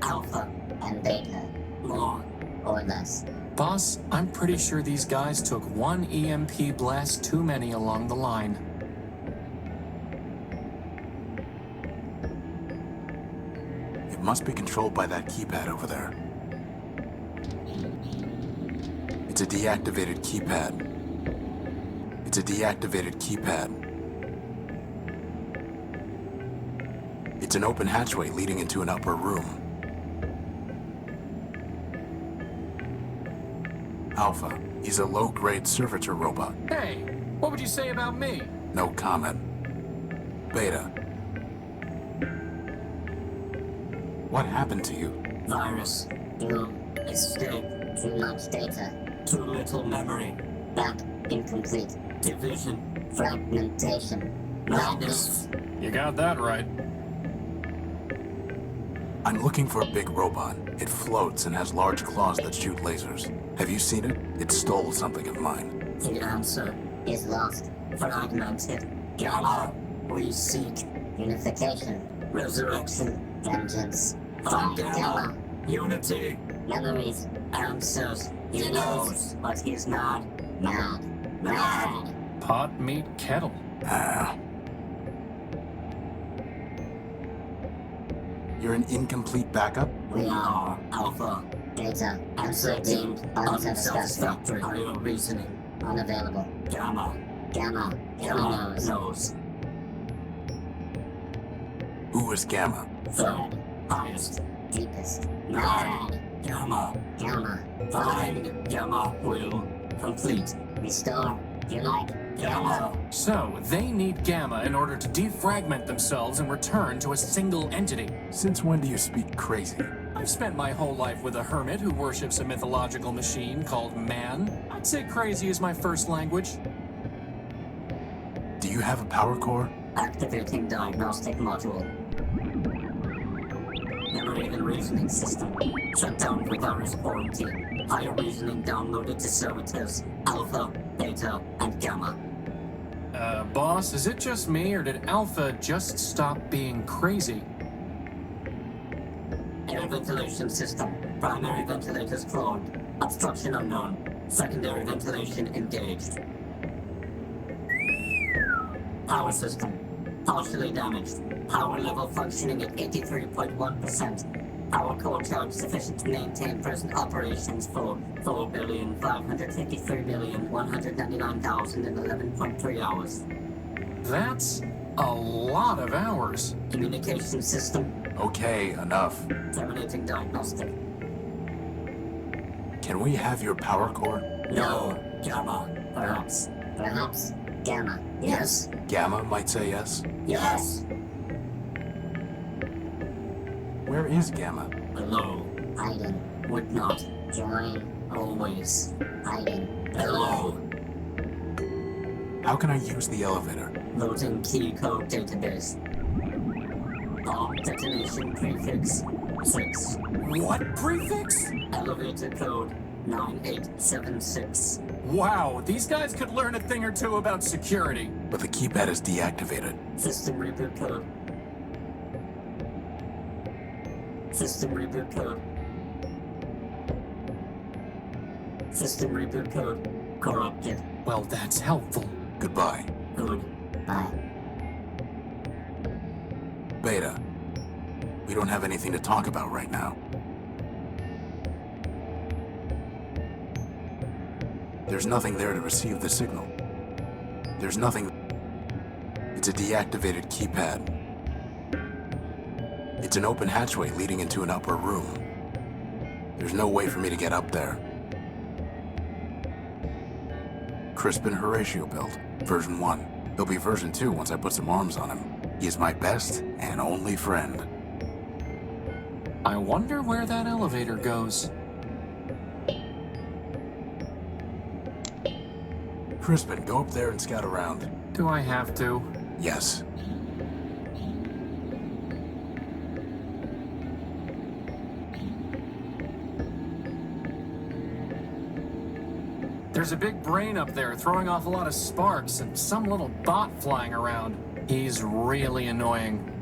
alpha and beta. More or less. Boss, I'm pretty sure these guys took one EMP blast too many along the line. It must be controlled by that keypad over there. It's a deactivated keypad. It's a deactivated keypad. It's an open hatchway leading into an upper room. Alpha, he's a low-grade servitor robot. Hey, what would you say about me? No comment. Beta. What happened to you? Virus. Doom. Escape. Too much data. Too little memory. Back. Incomplete. Division. Fragmentation. Madness. You got that right. I'm looking for a big robot. It floats and has large claws that shoot lasers. Have you seen it? It stole something of mine. The answer is lost. Fragmented. Gamma, we seek Unification. resurrection. Vengeance. Find Gamma. Gamma. Unity. Memories. Answers. He knows, but he's not Mad. mad. Pot, meat, kettle. Ah. You're an incomplete backup? We are Alpha. Data. Answer deemed unsatisfactory. Are your reasoning? Unavailable. Gamma. Gamma. Gamma knows. knows. Who is Gamma? Third. Highest. Deepest. Mad. Gamma. Gamma. Find Gamma will complete. Restore. Unite. Gamma. So, they need Gamma in order to defragment themselves and return to a single entity. Since when do you speak crazy? I've spent my whole life with a hermit who worships a mythological machine called man. I'd say crazy is my first language. Do you have a power core? Activating diagnostic module. Memory and reasoning system. Shut down for virus quarantine. Higher reasoning downloaded to servitors. Alpha, Beta, and Gamma. Boss, is it just me, or did Alpha just stop being crazy? Air ventilation system. Primary ventilators clogged. Obstruction unknown. Secondary ventilation engaged. Power system. Partially damaged. Power level functioning at 83.1%. Power core charge sufficient to maintain present operations for 4,553,199,011.3 hours. That's a lot of hours. Communication system. Okay, enough. Terminating diagnostic. Can we have your power core? No. Gamma. Perhaps. Perhaps. Gamma. Yes. Gamma might say yes. Yes. Where is Gamma? Below. Hiding. Would not. Join. Always. Hiding. Below. How can I use the elevator? Loading key code database. Bomb detonation prefix 6. What prefix? Elevator code 9876. Wow, these guys could learn a thing or two about security. But the keypad is deactivated. System reboot code. System reboot code. System reboot code. Corrupted. Well, that's helpful. Goodbye. Good. Bye. Beta. We don't have anything to talk about right now. There's nothing there to receive the signal. There's nothing. It's a deactivated keypad. It's an open hatchway leading into an upper room. There's no way for me to get up there. Crispin Horatio build, version 1. There'll be version 2 once I put some arms on him. He is my best and only friend. I wonder where that elevator goes. Crispin, go up there and scout around. Do I have to? Yes. There's a big brain up there throwing off a lot of sparks and some little bot flying around. He's really annoying.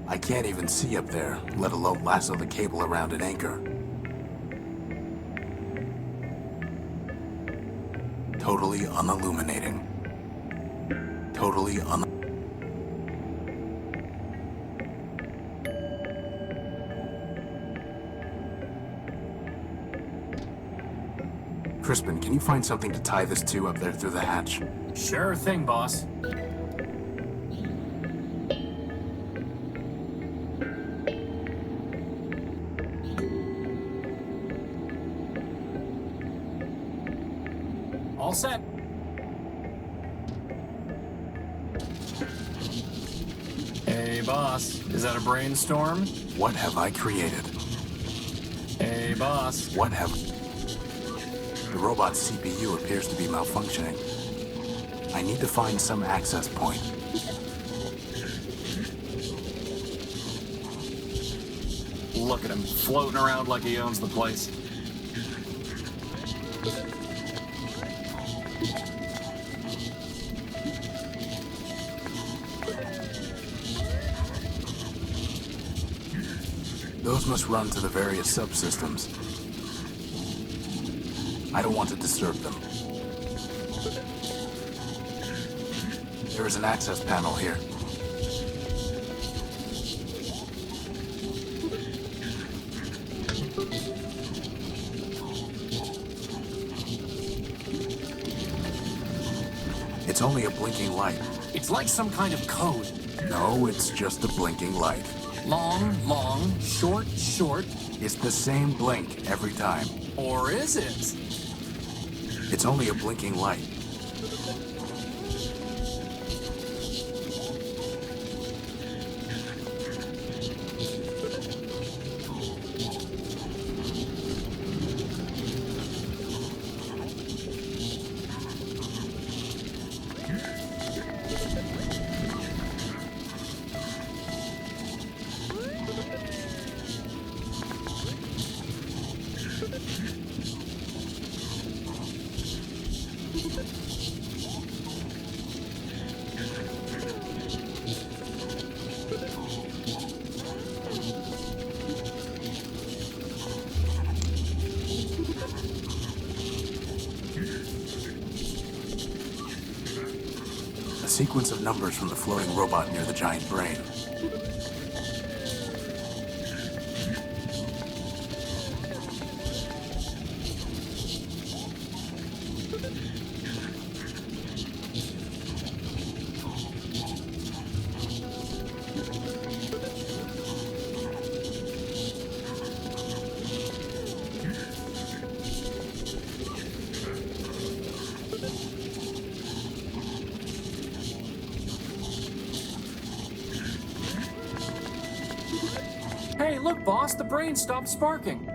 I can't even see up there, let alone lasso the cable around an anchor. Totally unilluminating. Totally un... Crispin, can you find something to tie this to up there through the hatch? Sure thing, boss. All set. Hey, boss. Is that a brainstorm? What have I created? Hey, boss. What have... The robot's CPU appears to be malfunctioning. I need to find some access point. Look at him, floating around like he owns the place. Those must run to the various subsystems. I don't want to disturb them. There is an access panel here. It's only a blinking light. It's like some kind of code. No, it's just a blinking light. Long, long, short, short. It's the same blink every time. Or is it? It's only a blinking light. A sequence of numbers from the floating robot near the giant brain. Hey, look, boss, the brain stopped sparking.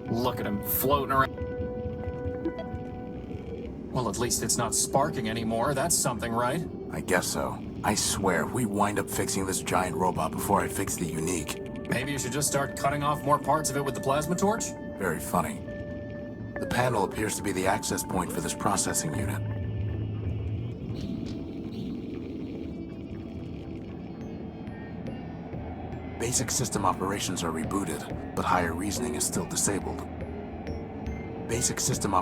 Look at him, floating around. Well, at least it's not sparking anymore. That's something, right? I guess so. I swear, we wind up fixing this giant robot before I fix the unique. Maybe you should just start cutting off more parts of it with the plasma torch? Very funny. The panel appears to be the access point for this processing unit. Basic system operations are rebooted, but higher reasoning is still disabled. Basic system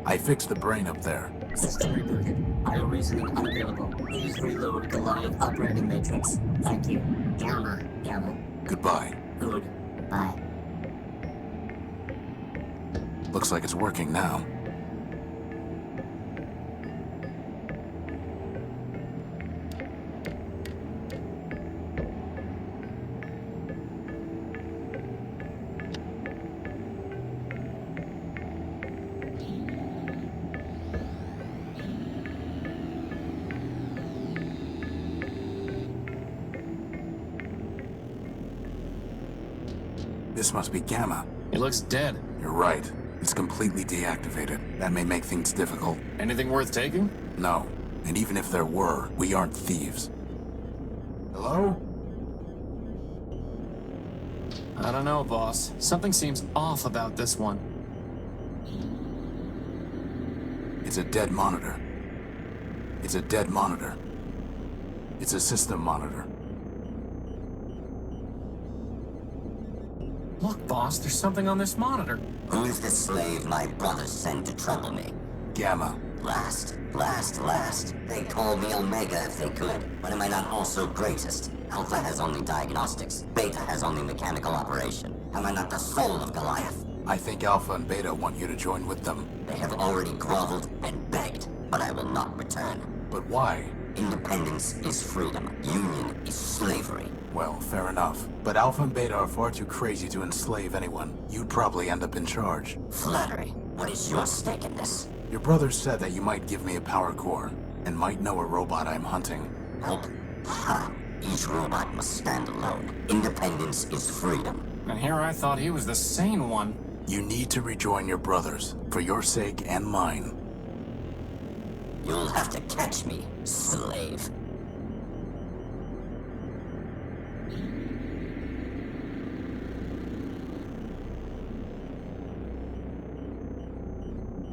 I fixed the brain up there. System rebooted. Higher reasoning unavailable. Please reload Goliath operating matrix. Thank you. Gamma. Gamma. Goodbye. Good. Bye. Looks like it's working now. This must be Gamma. He looks dead. You're right. It's completely deactivated. That may make things difficult. Anything worth taking? No. And even if there were, we aren't thieves. Hello? I don't know, boss. Something seems off about this one. It's a dead monitor. It's a dead monitor. It's a system monitor. Look, boss, there's something on this monitor. Who is the slave my brother sent to trouble me? Gamma. Last. They call me Omega if they could, but am I not also greatest? Alpha has only diagnostics. Beta has only mechanical operation. Am I not the soul of Goliath? I think Alpha and Beta want you to join with them. They have already groveled and begged, but I will not return. But why? Independence is freedom. Union is slavery. Well, fair enough. But Alpha and Beta are far too crazy to enslave anyone. You'd probably end up in charge. Flattery. What is your stake in this? Your brother said that you might give me a power core, and might know a robot I'm hunting. Help? Ha! Each robot must stand alone. Independence is freedom. And here I thought he was the sane one. You need to rejoin your brothers, for your sake and mine. You'll have to catch me, slave.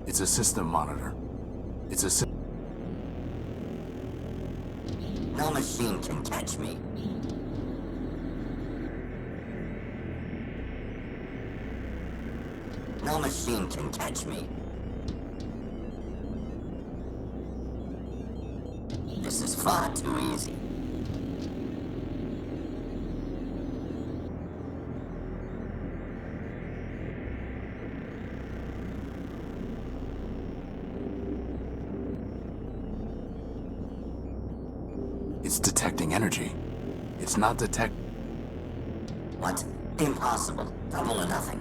It's a system monitor. It's a No machine can catch me. No machine can catch me. This is far too easy. It's detecting energy. It's not What? Impossible. Double or nothing.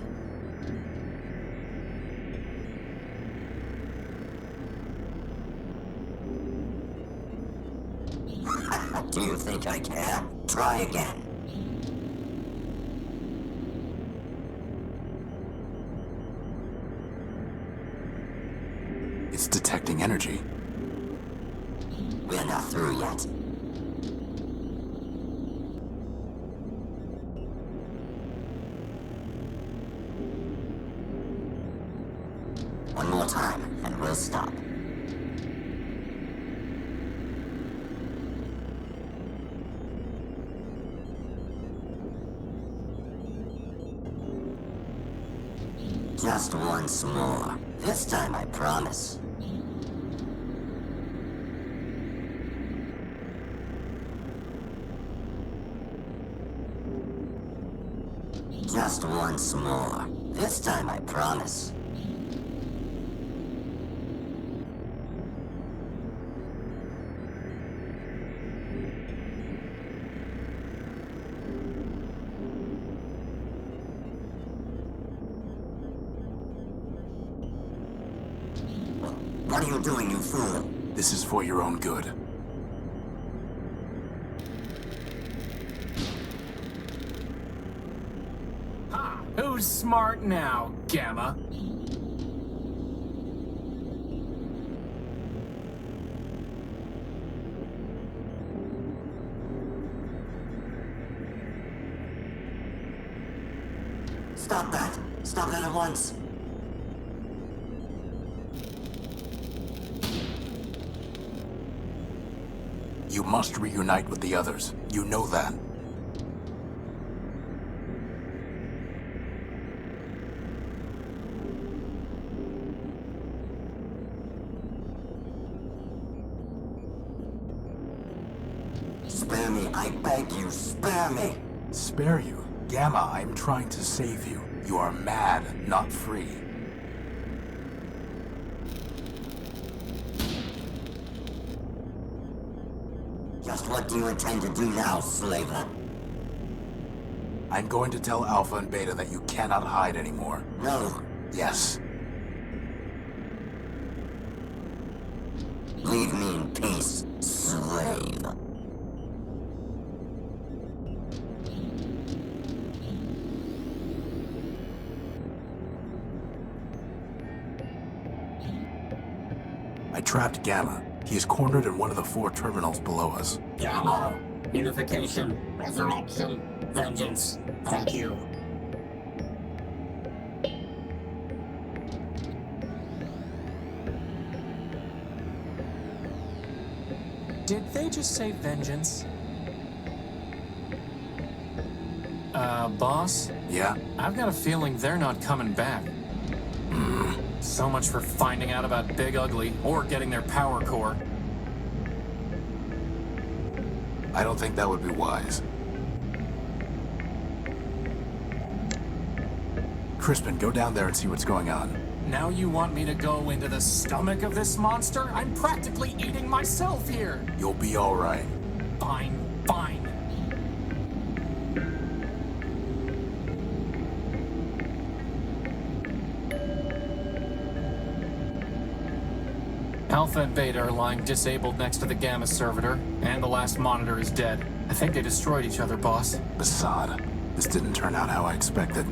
Do you think I care? Try again. It's detecting energy. We're not through yet. One more time, and we'll stop. Just once more. This time I promise. Just once more. This time I promise. What are you doing, you fool? This is for your own good. Ha! Who's smart now, Gamma? Stop that! Stop that at once! You must reunite with the others. You know that. Spare me, I beg you, spare me! Spare you? Gamma, I'm trying to save you. You are mad, not free. Just what do you intend to do now, slaver? I'm going to tell Alpha and Beta that you cannot hide anymore. No. Yes. Leave me in peace, slave. I trapped Gamma. He is cornered in one of the 4 terminals below us. Gamma. Unification. Resurrection. Vengeance. Thank you. Did they just say vengeance? Boss? Yeah? I've got a feeling they're not coming back. So much for finding out about Big Ugly, or getting their power core. I don't think that would be wise. Crispin, go down there and see what's going on. Now you want me to go into the stomach of this monster? I'm practically eating myself here! You'll be alright. Fine, fine. Alpha and Beta are lying disabled next to the Gamma servitor, and the last monitor is dead. I think they destroyed each other, boss. Basad, this didn't turn out how I expected.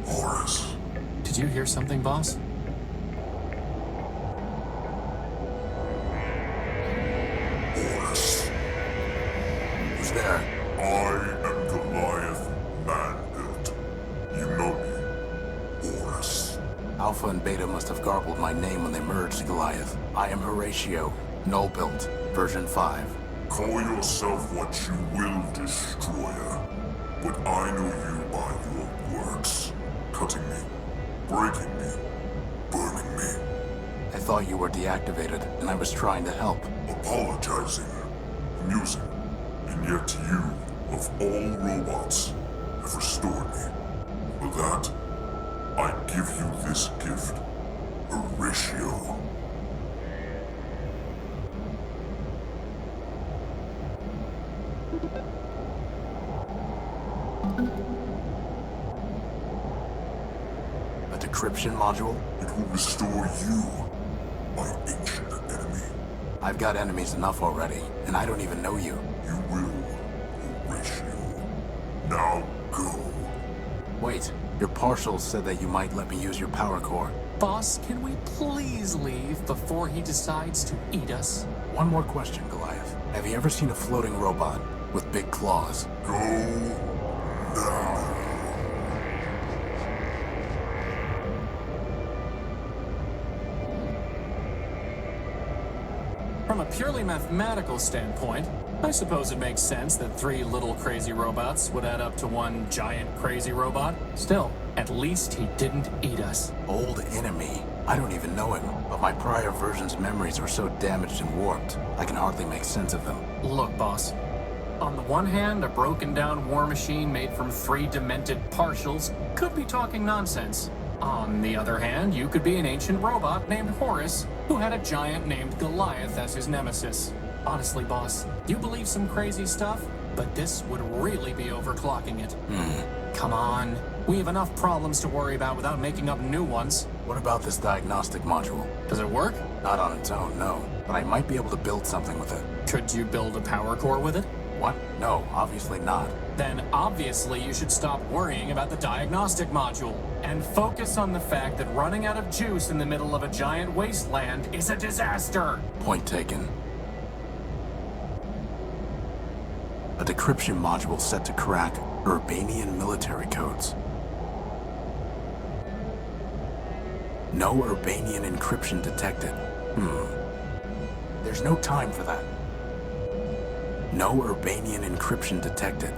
Horus. Did you hear something, boss? Horus. Who's there? I am Goliath Man-built. You know me. Horus. Alpha and Beta must have garbled my name when they merged, Goliath. I am Horatio, null built, version 5. Call yourself what you will, Destroyer. But I know you by your works. Cutting me, breaking me, burning me, I thought you were deactivated, and I was trying to help. apologizing, amusing, and yet you, of all robots, have restored me. For that, I give you this gift, Horatio. A decryption module? It will restore you, my ancient enemy. I've got enemies enough already, and I don't even know you. You will, Horatio. Now go. Wait, your partials said that you might let me use your power core. Boss, can we please leave before he decides to eat us? One more question, Goliath. Have you ever seen a floating robot with big claws? Go now. From a purely mathematical standpoint, I suppose it makes sense that 3 little crazy robots would add up to 1 giant crazy robot. Still, at least he didn't eat us. Old enemy. I don't even know him, but my prior version's memories are so damaged and warped, I can hardly make sense of them. Look, boss. On the one hand, a broken down war machine made from 3 demented partials could be talking nonsense. On the other hand, you could be an ancient robot named Horus who had a giant named Goliath as his nemesis. Honestly, boss, you believe some crazy stuff, but this would really be overclocking it. Come on. We have enough problems to worry about without making up new ones. What about this diagnostic module? Does it work? Not on its own, no. But I might be able to build something with it. Could you build a power core with it? What? No, obviously not. Then obviously you should stop worrying about the diagnostic module and focus on the fact that running out of juice in the middle of a giant wasteland is a disaster. Point taken. A decryption module set to crack Urbanian military codes. No Urbanian encryption detected. There's no time for that. No Urbanian encryption detected.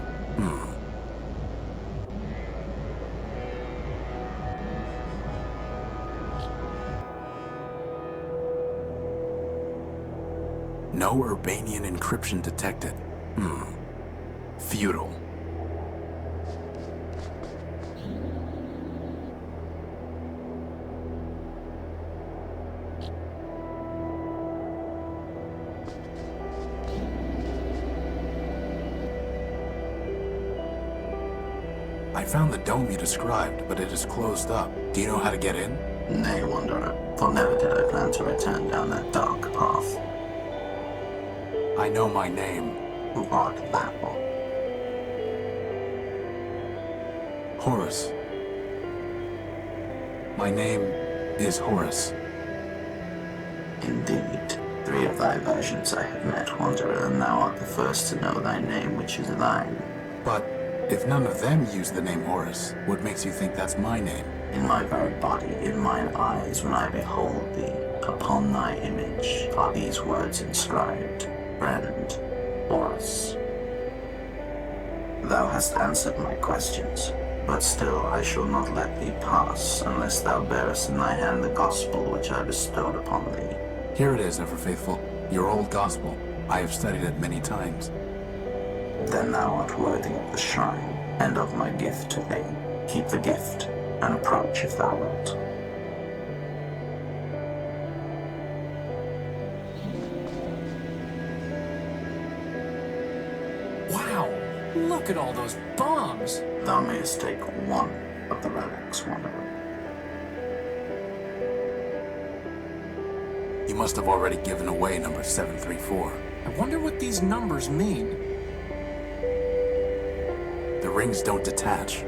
No Urbanian encryption detected. Futile. I found the dome you described, but it is closed up. Do you know how to get in? Nay, Wanderer, for never did I plan to return down that dark path. I know my name. Who art thou? Horus. My name is Horus. Indeed. 3 of thy versions I have met, Wanderer, and thou art the first to know thy name, which is thine. But if none of them use the name Horus, what makes you think that's my name? In my very body, in mine eyes, when I behold thee, upon thy image are these words inscribed. Friend, Horus. Thou hast answered my questions, but still I shall not let thee pass unless thou bearest in thy hand the gospel which I bestowed upon thee. Here it is, ever-faithful. Your old gospel. I have studied it many times. Then thou art worthy of the shrine, and of my gift to thee. Keep the gift, and approach if thou wilt. Wow, look at all those bombs. Thou mayest take one of the relics, Wanderer. You must have already given away number 734. I wonder what these numbers mean. The rings don't detach.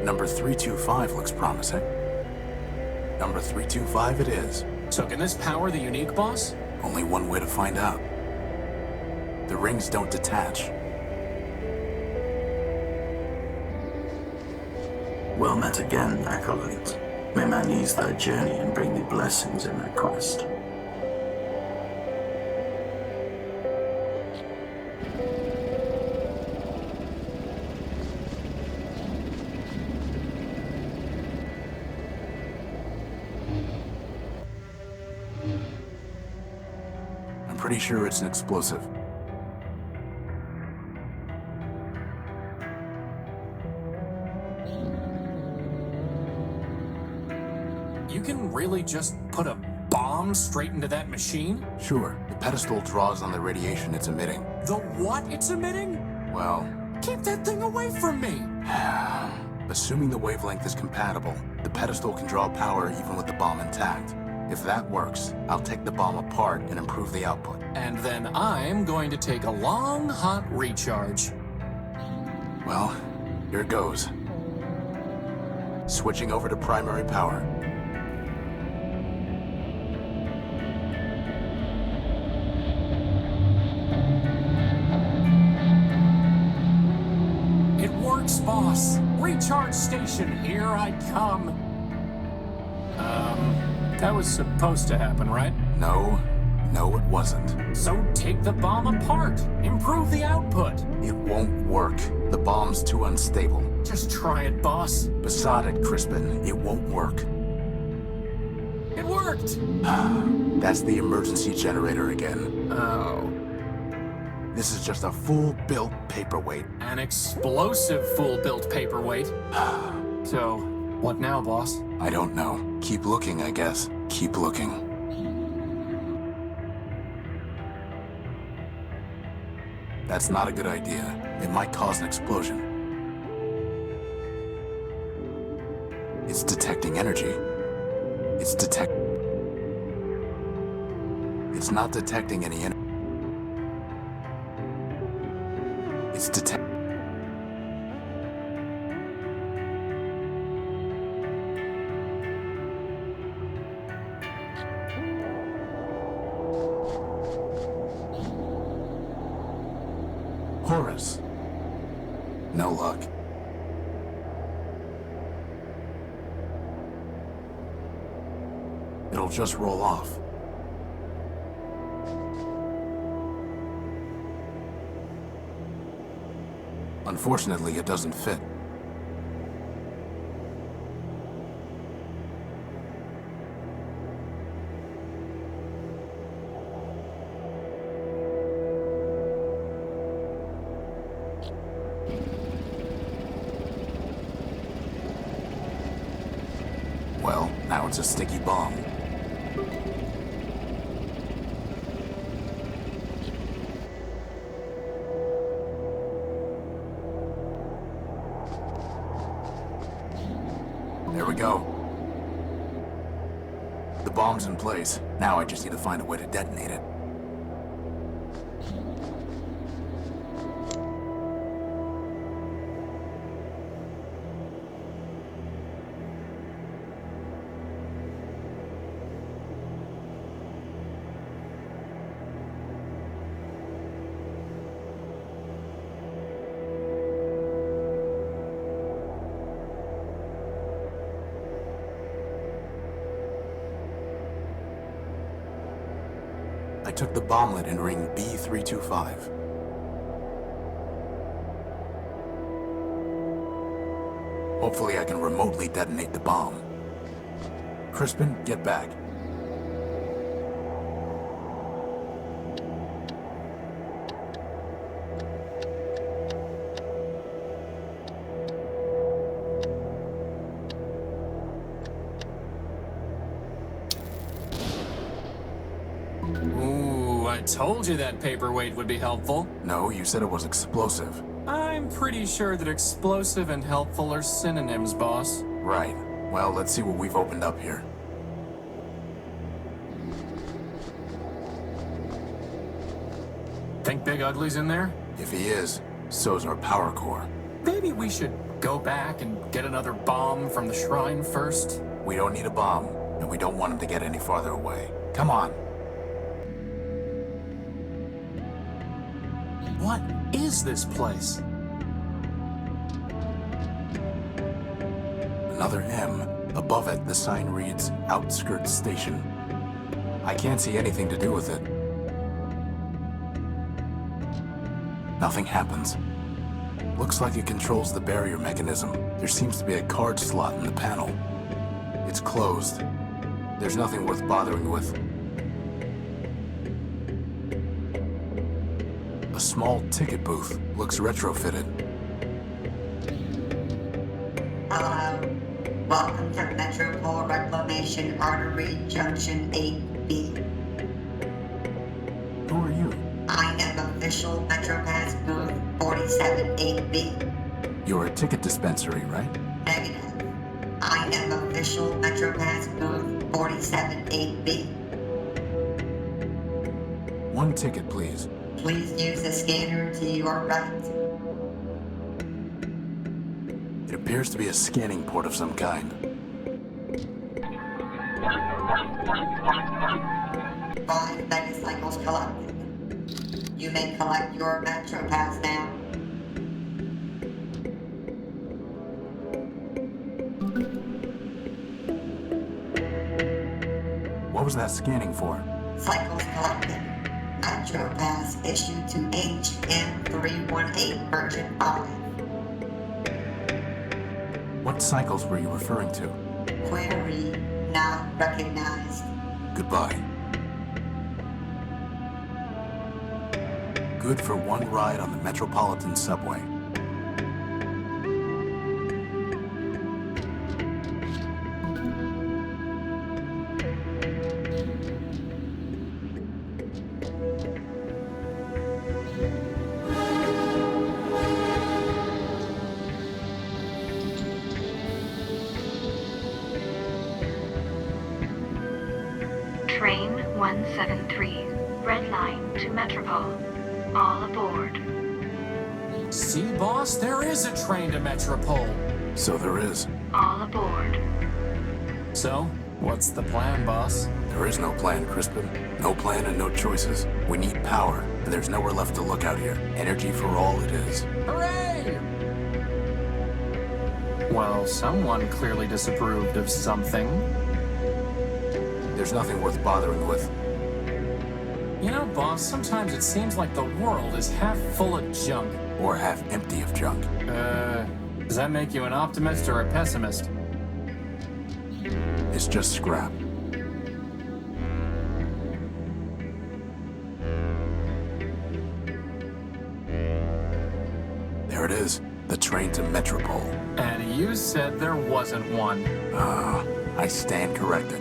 Number 325 looks promising. Number 325 it is. So can this power the unique, boss? Only one way to find out. The rings don't detach. Well met again, Acolyte. May man ease thy journey and bring thee blessings in thy quest. I'm pretty sure it's an explosive. You can really just put a bomb straight into that machine? Sure, the pedestal draws on the radiation it's emitting. The what it's emitting? Well, Keep that thing away from me! assuming the wavelength is compatible, the pedestal can draw power even with the bomb intact. If that works, I'll take the bomb apart and improve the output. And then I'm going to take a long, hot recharge. Well, here goes. Switching over to primary power. It works, boss. Recharge station, here I come. That was supposed to happen, right? No, it wasn't. So take the bomb apart. Improve the output. It won't work. The bomb's too unstable. Just try it, boss. Beside it, Crispin, it won't work. It worked! That's the emergency generator again. Oh. This is just a full-built paperweight. An explosive full-built paperweight. So, what now, boss? I don't know. Keep looking, I guess. Keep looking. That's not a good idea. It might cause an explosion. It's detecting energy. It's not detecting any energy. It's Horus. No luck. It'll just roll off. Unfortunately, it doesn't fit. Well, now it's a sticky bomb. There we go. The bomb's in place. Now I just need to find a way to detonate it. I took the bomblet in ring B325. Hopefully I can remotely detonate the bomb. Crispin, get back. Ooh, I told you that paperweight would be helpful. No, you said it was explosive. I'm pretty sure that explosive and helpful are synonyms, boss. Right. Well, let's see what we've opened up here. think Big Ugly's in there? If he is, so's our power core. Maybe we should go back and get another bomb from the shrine first? We don't need a bomb, and we don't want him to get any farther away. Come on. What is this place? Another M. Above it, the sign reads Outskirts Station. I can't see anything to do with it. Nothing happens. Looks like it controls the barrier mechanism. There seems to be a card slot in the panel. It's closed. There's nothing worth bothering with. A small ticket booth looks retrofitted. Hello. Welcome to Metropole Reclamation Artery Junction 8B. Who are you? I am official MetroPass booth 478B. You're a ticket dispensary, right? Negative. I am official MetroPass booth 478B. One ticket, please. Please use the scanner to your right. It appears to be a scanning port of some kind. 5 megacycles collected. You may collect your MetroPass now. What was that scanning for? Cycles collected. MetroPass issued to HM318 version 5. What cycles were you referring to? Query not recognized. Goodbye. Good for one ride on the Metropolitan Subway. Train 173. Red line to Metropole. All aboard. See, boss, there is a train to Metropole. So there is. All aboard. So, what's the plan, boss? There is no plan, Crispin. No plan and no choices. We need power, and there's nowhere left to look out here. Energy for all it is. Hooray! Well, someone clearly disapproved of something. There's nothing worth bothering with. You know, boss, sometimes it seems like the world is half full of junk. Or half empty of junk. Does that make you an optimist or a pessimist? It's just scrap. There it is. The train to Metropole. And you said there wasn't one. I stand corrected.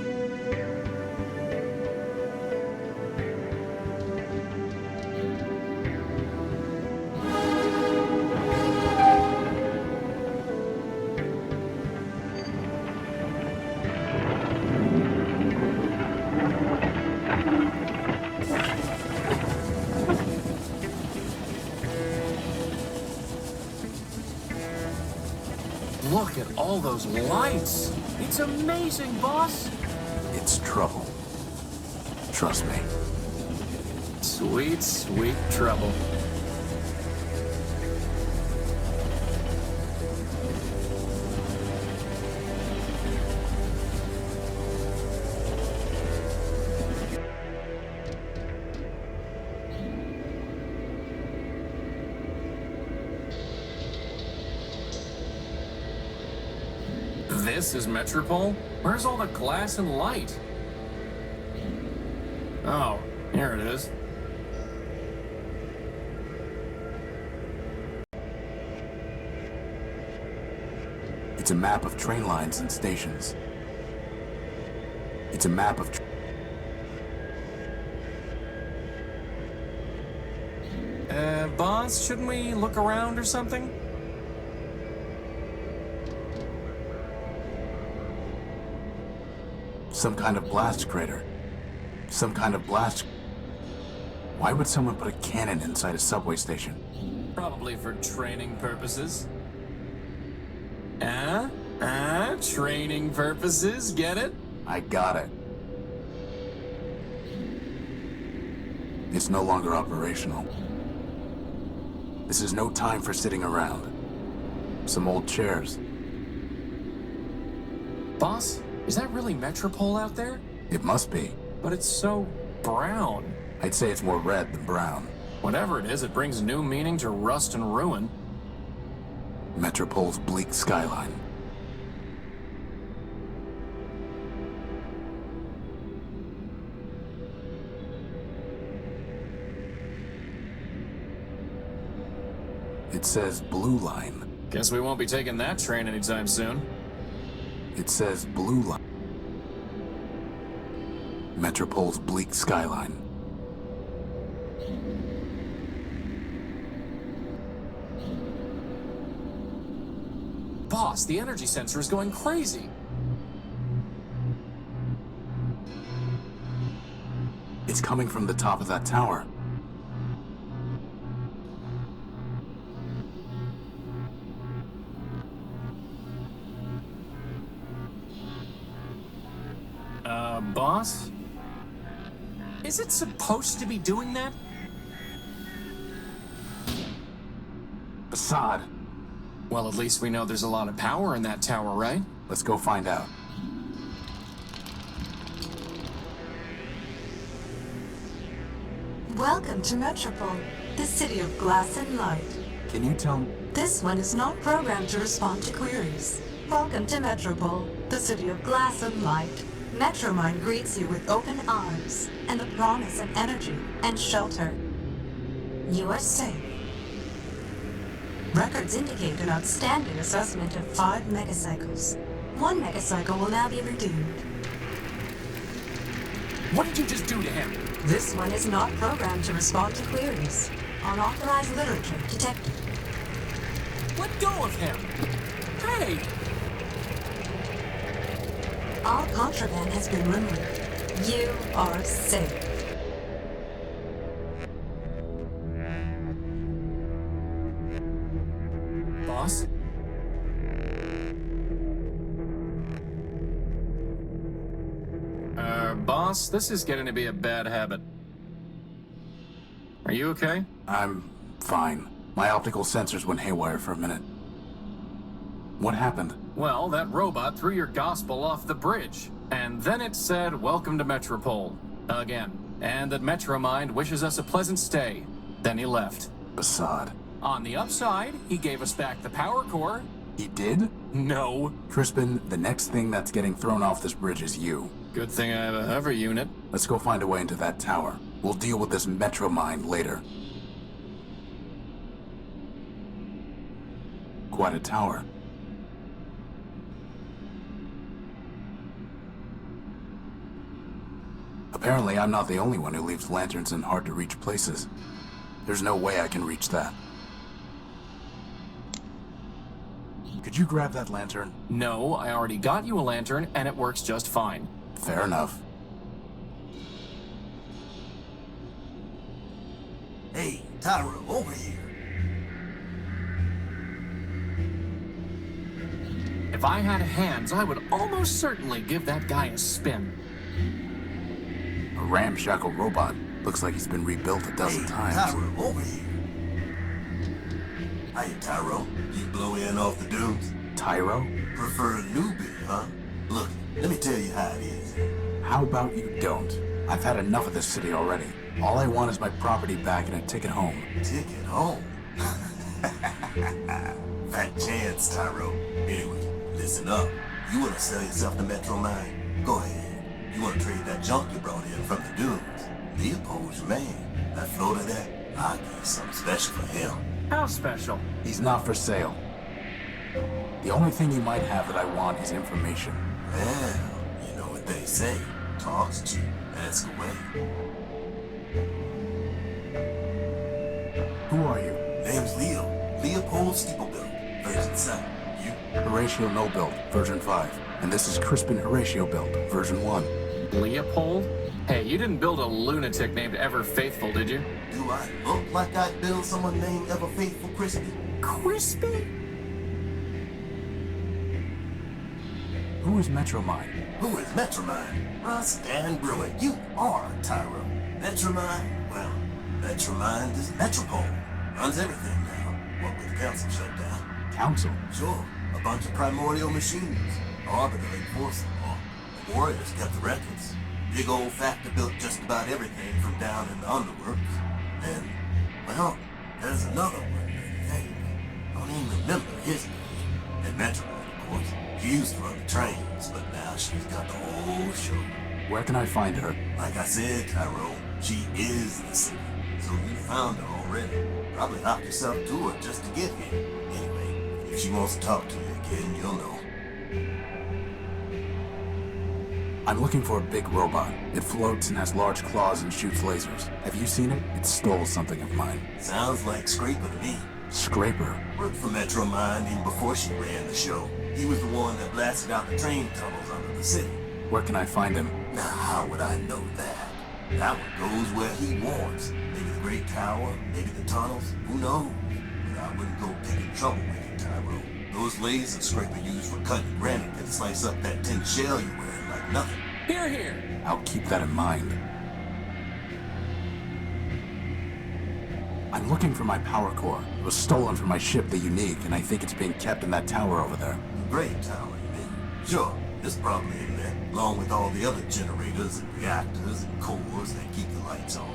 Look at all those lights. It's amazing, boss. It's trouble. Trust me. Sweet, sweet trouble. This is Metropole? Where's all the glass and light? Oh, here it is. It's a map of train lines and stations. It's a map of... Boss, shouldn't we look around or something? Some kind of blast crater. Some kind of blast... Why would someone put a cannon inside a subway station? Probably for training purposes. Training purposes, get it? I got it. It's no longer operational. This is no time for sitting around. Some old chairs. Boss, is that really Metropole out there? It must be. But it's so brown. I'd say it's more red than brown. Whatever it is, it brings new meaning to rust and ruin. Metropole's bleak skyline. It says Blue Line. Guess we won't be taking that train anytime soon. It says Blue Line. Metropole's bleak skyline. Boss, the energy sensor is going crazy. It's coming from the top of that tower. Boss? Is it supposed to be doing that? Assad, Well, at least we know there's a lot of power in that tower, right? let's go find out. Welcome to Metropole, the city of glass and light. Can you tell me? This one is not programmed to respond to queries. Welcome to Metropole, the city of glass and light. Metromind greets you with open arms and the promise of energy and shelter. You are safe. Records indicate an outstanding assessment of 5 megacycles. 1 megacycle will now be redeemed. What did you just do to him? This one is not programmed to respond to queries. Unauthorized literature detected. Let go of him! Hey! All contraband has been removed. You are safe. Boss? Boss, this is getting to be a bad habit. Are you okay? I'm fine. My optical sensors went haywire for a minute. What happened? Well, that robot threw your gospel off the bridge. And then it said, "Welcome to Metropole." Again. And that Metromind wishes us a pleasant stay. Then he left. Assad. On the upside, he gave us back the power core. He did? No. Crispin, the next thing that's getting thrown off this bridge is you. Good thing I have a hover unit. Let's go find a way into that tower. We'll deal with this Metromind later. Quite a tower. Apparently, I'm not the only one who leaves lanterns in hard-to-reach places. There's no way I can reach that. Could you grab that lantern? No, I already got you a lantern, and it works just fine. Fair enough. Hey, Tyra, over here. If I had hands, I would almost certainly give that guy a spin. A ramshackle robot. Looks like he's been rebuilt a dozen times. Tyra, over here. Hey, Tyro, you blow in off the dunes? Tyro? Prefer a newbie, huh? Look, let me tell you how it is. How about you don't? I've had enough of this city already. All I want is my property back and a ticket home. Ticket home? Fat chance, Tyro. Anyway, listen up. You want to sell yourself to Metromind? Go ahead. You want to trade that junk you brought in from the dunes? Leopold's your man. That floater there, I'll give you something special for him. How special? He's not for sale. The only thing you might have that I want is information. Well, you know what they say. Talk's cheap. Ask away. Who are you? Name's Leo. Leopold Steeplebuilt. Version 7. You? Horatio No Build, version 5. And this is Crispin Horatio Build, version 1. Leopold? Hey, you didn't build a lunatic named Ever Faithful, did you? Do I look like I'd build someone named Ever Faithful Crispy? Crispy? Who is Metromine? Who is Metromine? Russ Dan Brewer, you are a tyro. Metromine? Well, Metromine is Metropole. Runs everything now. What with the council shut down? Council? Sure, a bunch of primordial machines. Arbiter enforced them all. The Warriors kept the records. Big old factor built just about everything from down in the underworks. And, well, there's another one, I think. I don't even remember his name. And Metromine, of course. She used to run the trains, but now she's got the whole show. Where can I find her? Like I said, Tyro, she is the city. So you found her already. Probably hopped yourself to her just to get here. Anyway, if she wants to talk to you again, you'll know. I'm looking for a big robot. It floats and has large claws and shoots lasers. Have you seen it? It stole something of mine. Sounds like Scraper to me. Scraper? Worked for Metromine even before she ran the show. He was the one that blasted out the train tunnels under the city. Where can I find him? Now, how would I know that? That one goes where he wants. Maybe the Great Tower, maybe the tunnels, who knows? But I wouldn't go picking trouble with you, Tyro. Those lasers Scraper used for cutting granite could slice up that tin shell you're wearing like nothing. Here, here. I'll keep that in mind. I'm looking for my power core. It was stolen from my ship, the Unique, and I think it's being kept in that tower over there. The Great Tower, you mean? Sure, it's probably in there, along with all the other generators and reactors and cores that keep the lights on.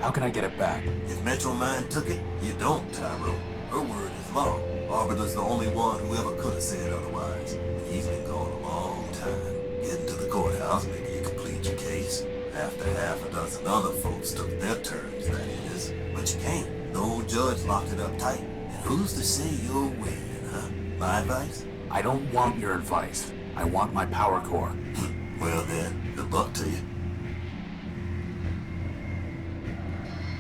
How can I get it back? If Metromine took it, you don't, Tyro. Her word is law. Arbiter's the only one who ever could have said otherwise. And he's been gone a long time. Getting to the courthouse, maybe you could plead your case. After half a dozen other folks took their turns, that is. But you can't. The old judge locked it up tight. And who's to say you're winning, huh? My advice? I don't want your advice. I want my power core. Well then, good luck to you.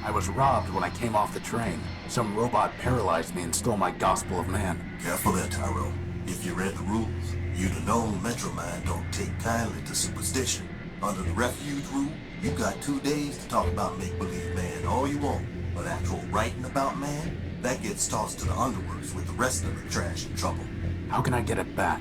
I was robbed when I came off the train. Some robot paralyzed me and stole my Gospel of Man. Careful there, Tyro. If you read the rules, you'd have known Metromine don't take kindly to superstition. Under the refuge rule, you got 2 days to talk about make-believe man all you want. But actual writing about man, that gets tossed to the underworks with the rest of the trash and trouble. How can I get it back?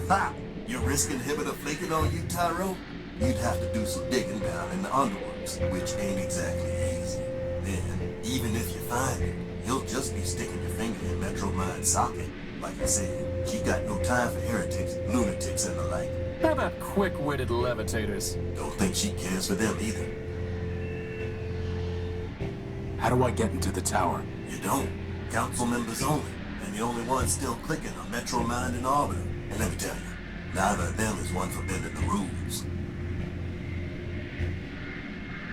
Ha! Your risk inhibitor flaking on you, Tyro? You'd have to do some digging down in the underworks, which ain't exactly easy. Then, even if you find it, you'll just be sticking your finger in Metromine's socket. Like I said, she got no time for heretics, lunatics, and the like. How about quick-witted levitators? Don't think she cares for them either. How do I get into the tower? You don't. Council members only. And the only ones still clicking are Metromine and Arbiter. And let me tell you, neither of them is one for bending the rules.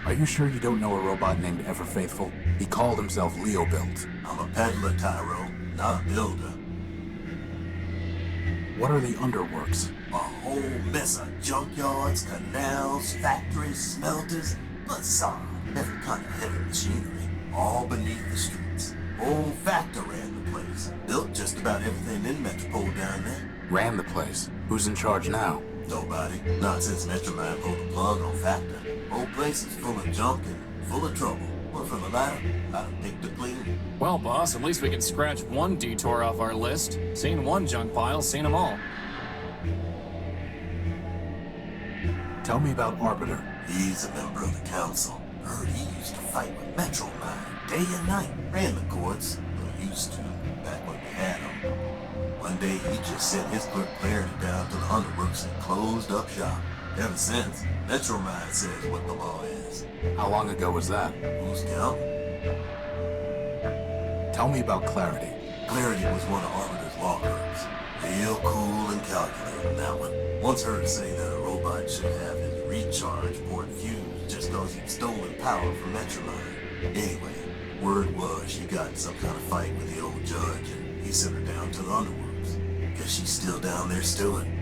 Are you sure you don't know a robot named Ever Faithful? He called himself Leopold. I'm a peddler, Tyro, not a builder. What are the underworks? A whole mess of junkyards, canals, factories, smelters, bazaar, every kind of heavy machinery, all beneath the streets. Old Factor ran the place. Built just about everything in Metropole down there. Ran the place. Who's in charge now? Nobody. Not since Metromine pulled the plug on Factor. Whole place is full of junk and full of trouble. What from the ladder? I'd have picked a clean. Well, boss, at least we can scratch one detour off our list. Seen one junk pile, seen them all. Tell me about Arbiter. He's a member of the council. Heard he used to fight with Metromine day and night. Ran the courts, or used to, back when we had him. One day he just sent his clerk Clarity down to the underworks and closed up shop. Ever since, Metromine says what the law is. How long ago was that? Who's counting? Tell me about Clarity. Clarity was one of Arbiter's law clerks. Real cool and calculating, that one. Once heard say that a robot should have his recharge port fused just cause he'd stolen power from Metromine. Anyway, word was she got in some kind of fight with the old judge and he sent her down to the underworks. Guess she's still down there stewing.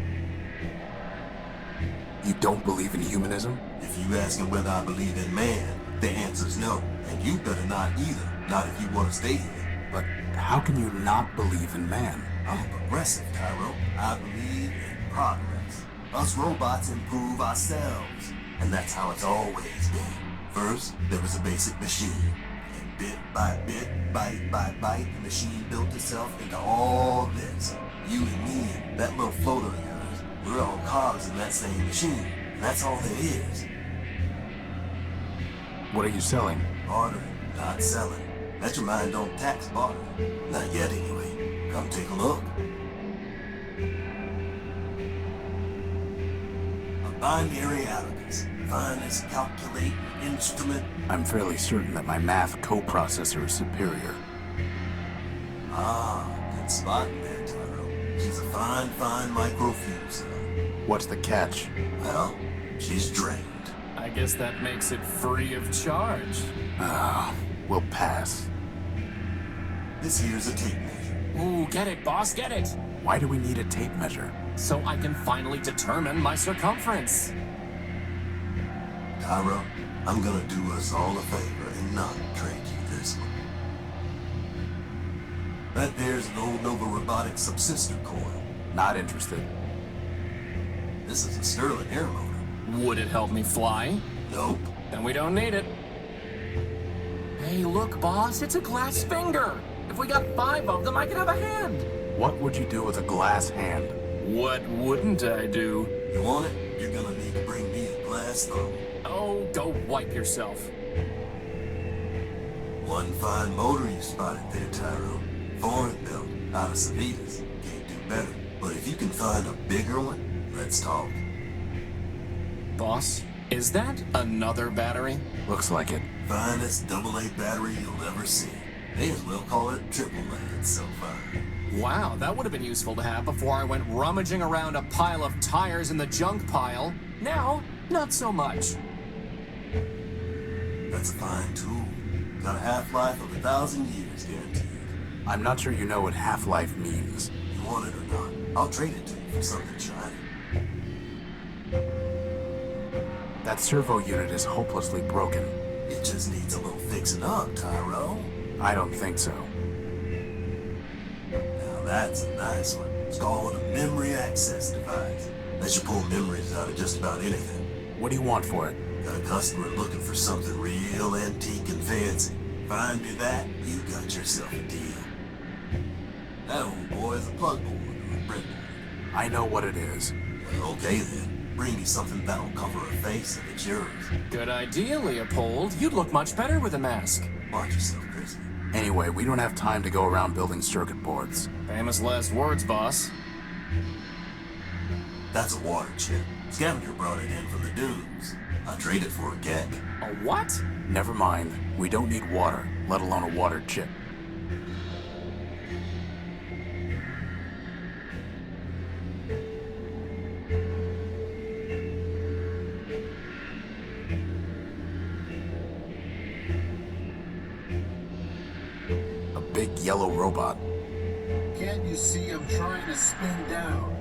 You don't believe in humanism? If you asking whether I believe in man, the answer's no. And you better not either. Not if you want to stay here. But how can you not believe in man? I'm a progressive, Tyro. I believe in progress. Us robots improve ourselves. And that's how it's always been. First, there was a basic machine. And bit by bit, bite by bite, the machine built itself into all this. You and me and that little floater of yours, we're all cogs in that same machine. And that's all there is. What are you selling? Bartering, not selling. Metromine don't tax bartering. Not yet, anyway. Come take a look. A binary abacus. Finest calculating instrument. I'm fairly certain that my math coprocessor is superior. Ah, good spotting there, Taro. She's a fine microfuel cell. What's the catch? Well, she's drained. I guess that makes it free of charge. We'll pass. This here's a tape measure. Ooh, get it, boss, get it! Why do we need a tape measure? So I can finally determine my circumference. Tyro, I'm gonna do us all a favor and not trade you this one. That there's an old Nova Robotics subsystem coil. Not interested. This is a Sterling air motor. Would it help me fly? Nope. Then we don't need it. Hey, look, boss, it's a glass finger. If we got 5 of them, I could have a hand. What would you do with a glass hand? What wouldn't I do? You want it? You're gonna need to bring me a glass thumb. Oh, go wipe yourself. One fine motor you spotted there, Tyro. Foreign built, out of Savitas. Can't do better. But if you can find a bigger one, let's talk. Boss, is that another battery? Looks like it. Finest AA battery you'll ever see. May as well call it AAA, it's so fine. Wow, that would have been useful to have before I went rummaging around a pile of tires in the junk pile. Now, not so much. That's a fine tool. Got a half-life of 1,000 years guaranteed. I'm not sure you know what half-life means. You want it or not, I'll trade it to you for something shiny. That servo unit is hopelessly broken. It just needs a little fixing up, Tyro. I don't think so. Now that's a nice one. It's called a memory access device. Lets you pull memories out of just about anything. What do you want for it? Got a customer looking for something real antique and fancy. Find me that, you got yourself a deal. That old boy is a plug board or a breadboard. I know what it is. Well, okay then. Bring me something that'll cover her face and it's yours. Good idea, Leopold. You'd look much better with a mask. Watch yourself, Chrissy. Anyway, we don't have time to go around building circuit boards. Famous last words, boss. That's a water chip. Scavenger brought it in from the dunes. I traded it for a gek. A what? Never mind. We don't need water, let alone a water chip. A big yellow robot. Can't you see I'm trying to spin down?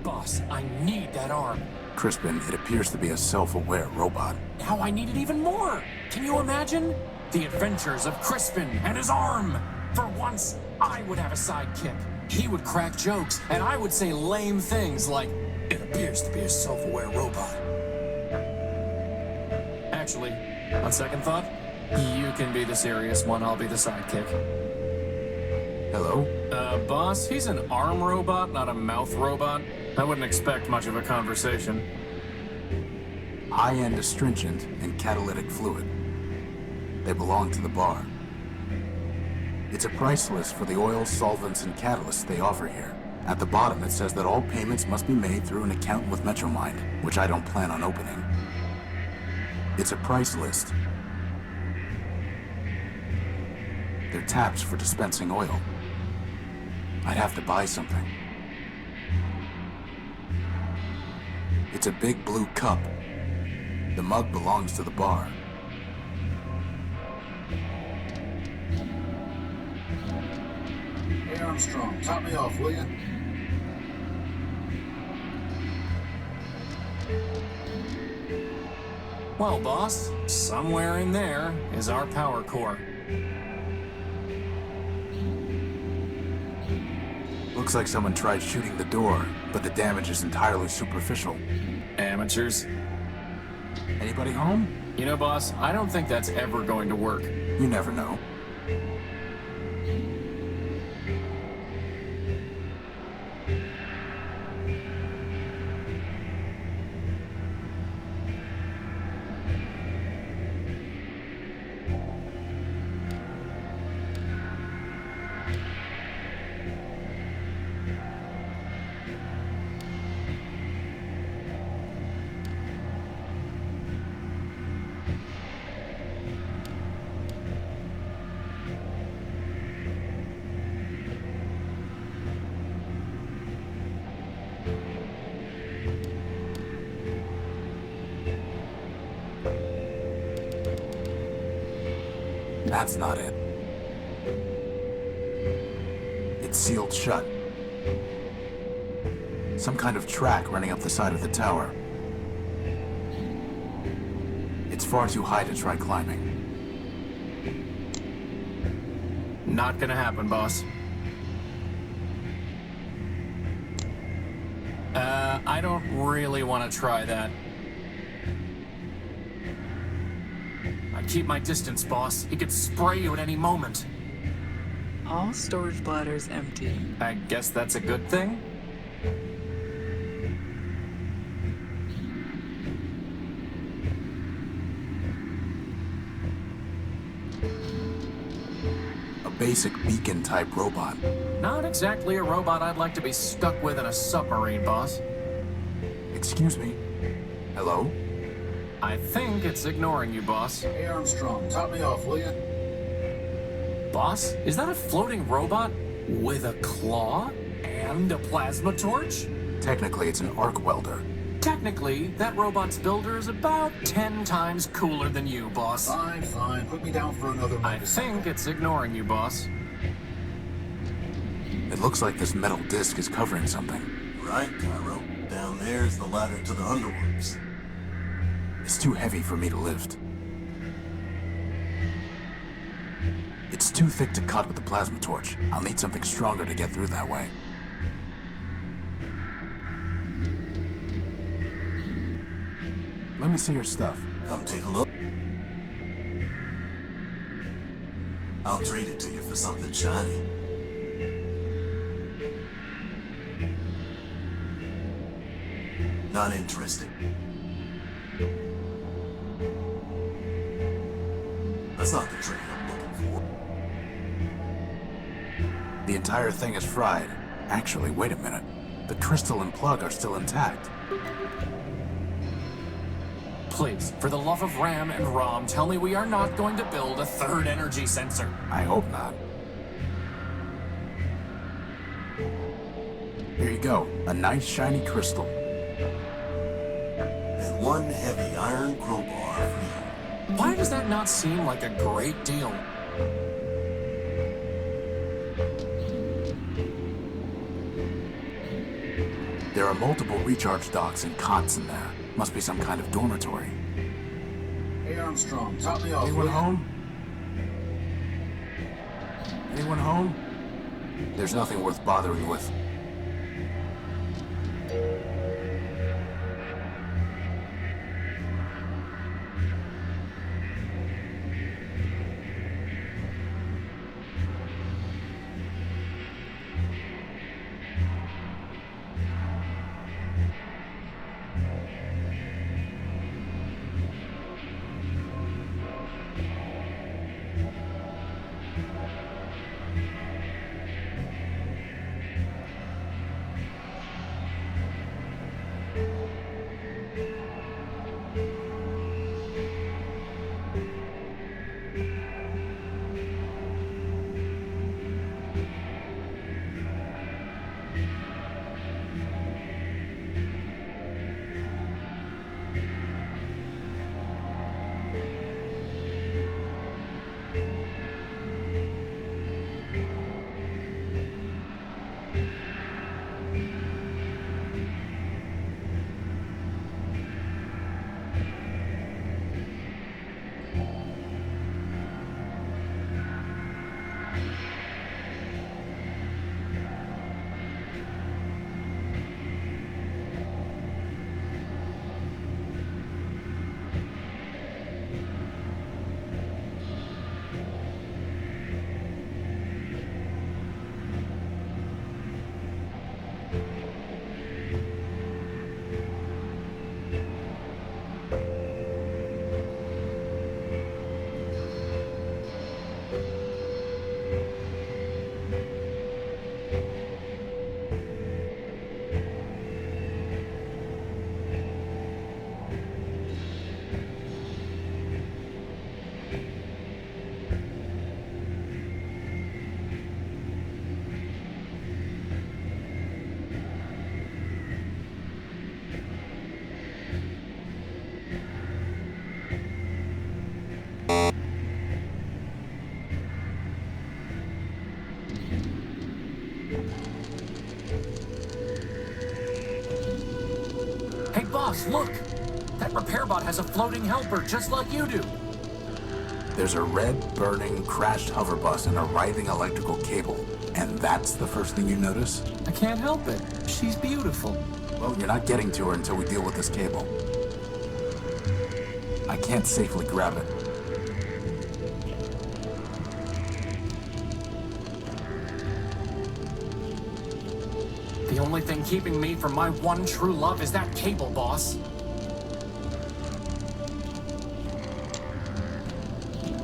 Boss, I need that arm. Crispin, it appears to be a self-aware robot. Now I need it even more. Can you imagine? The adventures of Crispin and his arm. For once, I would have a sidekick. He would crack jokes, and I would say lame things like, "It appears to be a self-aware robot." Actually, on second thought, you can be the serious one, I'll be the sidekick. Hello? Boss, he's an arm robot, not a mouth robot. I wouldn't expect much of a conversation. High-end astringent and catalytic fluid. They belong to the bar. It's a price list for the oils, solvents, and catalysts they offer here. At the bottom, it says that all payments must be made through an account with Metromind, which I don't plan on opening. It's a price list. They're taps for dispensing oil. I'd have to buy something. It's a big blue cup. The mug belongs to the bar. Hey Armstrong, top me off, will you? Well, boss, somewhere in there is our power core. Looks like someone tried shooting the door, but the damage is entirely superficial. Amateurs. Anybody home? You know, boss, I don't think that's ever going to work. You never know. That's not it. It's sealed shut. Some kind of track running up the side of the tower. It's far too high to try climbing. Not gonna happen, boss. I don't really want to try that. Keep my distance, boss. He could spray you at any moment. All storage bladders empty. I guess that's a good thing? A basic beacon-type robot. Not exactly a robot I'd like to be stuck with in a submarine, boss. Excuse me. Hello? I think it's ignoring you, boss. Hey, Armstrong, top me off, will you? Boss, is that a floating robot with a claw and a plasma torch? Technically, it's an arc welder. Technically, that robot's builder is about 10 times cooler than you, boss. Fine, fine. Put me down for another I think it's ignoring you, boss. It looks like this metal disc is covering something. Right, Cairo. Down there's the ladder to the underworks. It's too heavy for me to lift. It's too thick to cut with the plasma torch. I'll need something stronger to get through that way. Let me see your stuff. Come take a look. I'll trade it to you for something shiny. Not interested. That's not the trade I'm looking for. The entire thing is fried. Actually, wait a minute. The crystal and plug are still intact. Please, for the love of Ram and Rom, tell me we are not going to build a third energy sensor. I hope not. Here you go. A nice shiny crystal. And one heavy iron crowbar for you. Why does that not seem like a great deal? There are multiple recharge docks and cots in there. Must be some kind of dormitory. Hey, Armstrong, top me off. Anyone home? Anyone home? There's nothing worth bothering with. Hey, boss, look! That repair bot has a floating helper, just like you do. There's a red, burning, crashed hover bus and a writhing electrical cable. And that's the first thing you notice? I can't help it. She's beautiful. Well, you're not getting to her until we deal with this cable. I can't safely grab it. The only thing keeping me from my one true love is that cable, boss.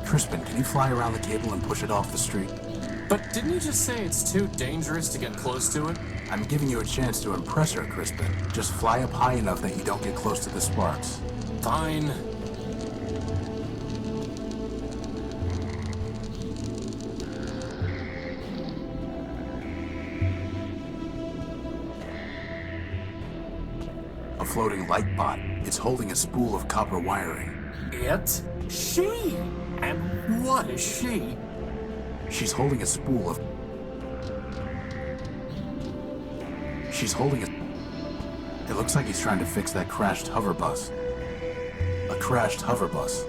Crispin, can you fly around the cable and push it off the street? But didn't you just say it's too dangerous to get close to it? I'm giving you a chance to impress her, Crispin. Just fly up high enough that you don't get close to the sparks. Fine. A floating light bot. It's holding a spool of copper wiring. It? She? And what is she? She's holding a spool of... She's holding a... It looks like he's trying to fix that crashed hover bus. A crashed hover bus.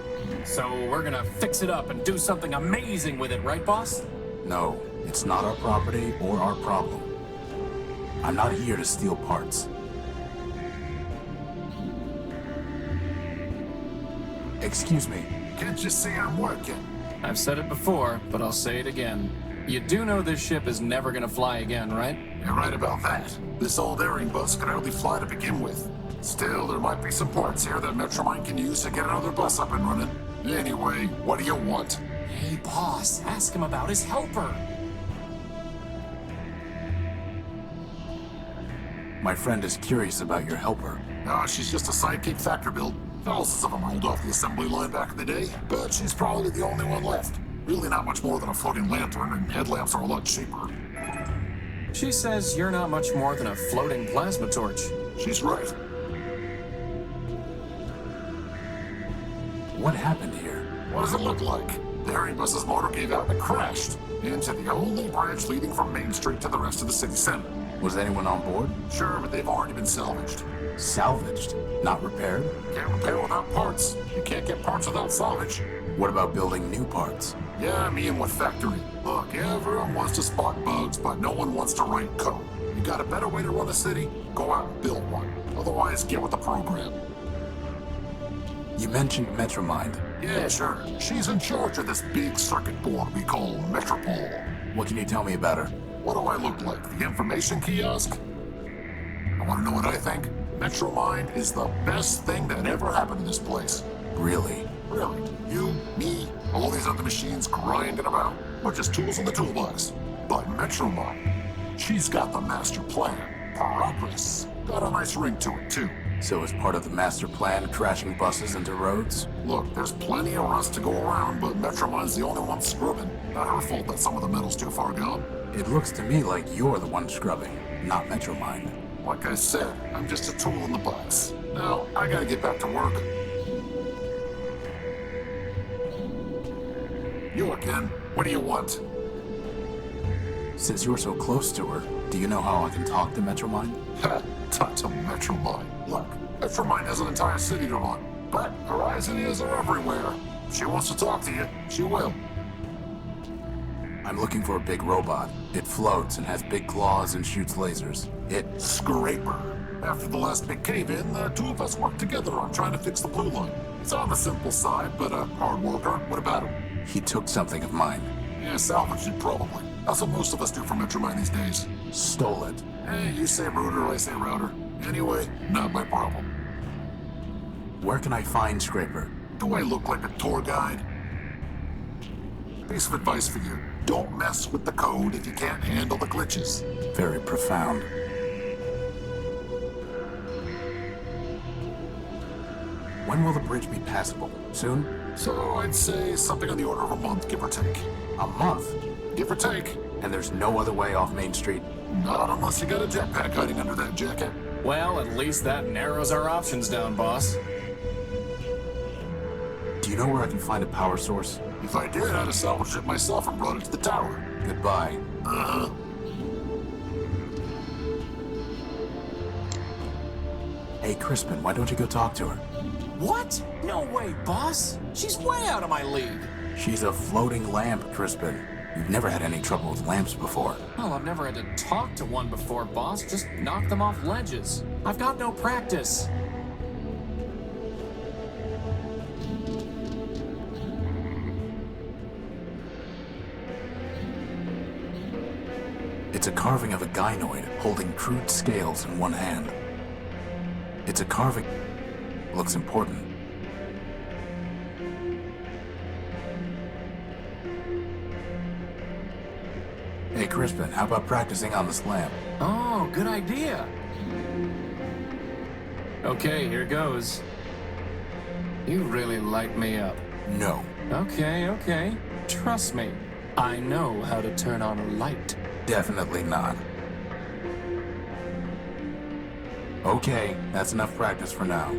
So we're gonna fix it up and do something amazing with it, right, boss? No, it's not our property or our problem. I'm not here to steal parts. Excuse me. Can't you see I'm working? I've said it before, but I'll say it again. You do know this ship is never gonna fly again, right? You're right about that. This old airing bus can hardly fly to begin with. Still, there might be some parts here that Metromine can use to get another bus up and running. Anyway, what do you want? Hey, boss, ask him about his helper. My friend is curious about your helper. No, she's just a sidekick factor build. Thousands of them rolled off the assembly line back in the day, but she's probably the only one left. Really not much more than a floating lantern, and headlamps are a lot cheaper. She says you're not much more than a floating plasma torch. She's right. What happened here? What does it look like? The airing bus's motor gave out and it crashed into the only branch leading from Main Street to the rest of the city center. Was anyone on board? Sure, but they've already been salvaged. Salvaged? Not repaired? Can't repair without parts. You can't get parts without salvage. What about building new parts? Yeah, me and what factory? Look, everyone wants to spot bugs, but no one wants to write code. You got a better way to run a city? Go out and build one. Otherwise, get with the program. You mentioned Metromind. Yeah, sure. She's in charge of this big circuit board we call Metropole. What can you tell me about her? What do I look like? The information kiosk? I want to know what I think. Metromind is the best thing that ever happened in this place. Really? Really? You, me, all these other machines grinding about? We're just tools in the toolbox. But Metromind, she's got the master plan. Progress. Got a nice ring to it, too. So as part of the master plan, crashing buses into roads? Look, there's plenty of rust to go around, but Metromind's the only one scrubbing. Not her fault that some of the metal's too far gone. It looks to me like you're the one scrubbing, not Metromind. Like I said, I'm just a tool in the box. Now, I gotta get back to work. You again? What do you want? Since you're so close to her, do you know how I can talk to Metromind? Ha! Talk to Metromind. Look, Metromind has an entire city to run, but Horizon is everywhere. If she wants to talk to you, she will. I'm looking for a big robot. It floats and has big claws and shoots lasers. Scraper. After the last big cave-in, the two of us worked together on trying to fix the blue line. He's on the simple side, but a hard worker. What about him? He took something of mine. Yeah, salvaged it probably. That's what most of us do for Metromind these days. Stole it. Hey, you say router, I say router. Anyway, not my problem. Where can I find Scraper? Do I look like a tour guide? Piece of advice for you. Don't mess with the code if you can't handle the glitches. Very profound. When will the bridge be passable? Soon? So I'd say something on the order of a month, give or take. A month? Give or take. And there's no other way off Main Street? Not unless you got a jetpack hiding under that jacket. Well, at least that narrows our options down, boss. Do you know where I can find a power source? If I did, I'd have salvaged it myself and brought it to the tower. Goodbye. Hey, Crispin, why don't you go talk to her? What? No way, boss. She's way out of my league. She's a floating lamp, Crispin. You've never had any trouble with lamps before. Well, I've never had to talk to one before, boss. Just knock them off ledges. I've got no practice. It's a carving of a gynoid holding crude scales in one hand. It's a carving... looks important. Hey, Crispin, how about practicing on this lamp? Oh, good idea. Okay, here goes. You really light me up. No. Okay. Trust me. I know how to turn on a light. Definitely not. Okay, that's enough practice for now.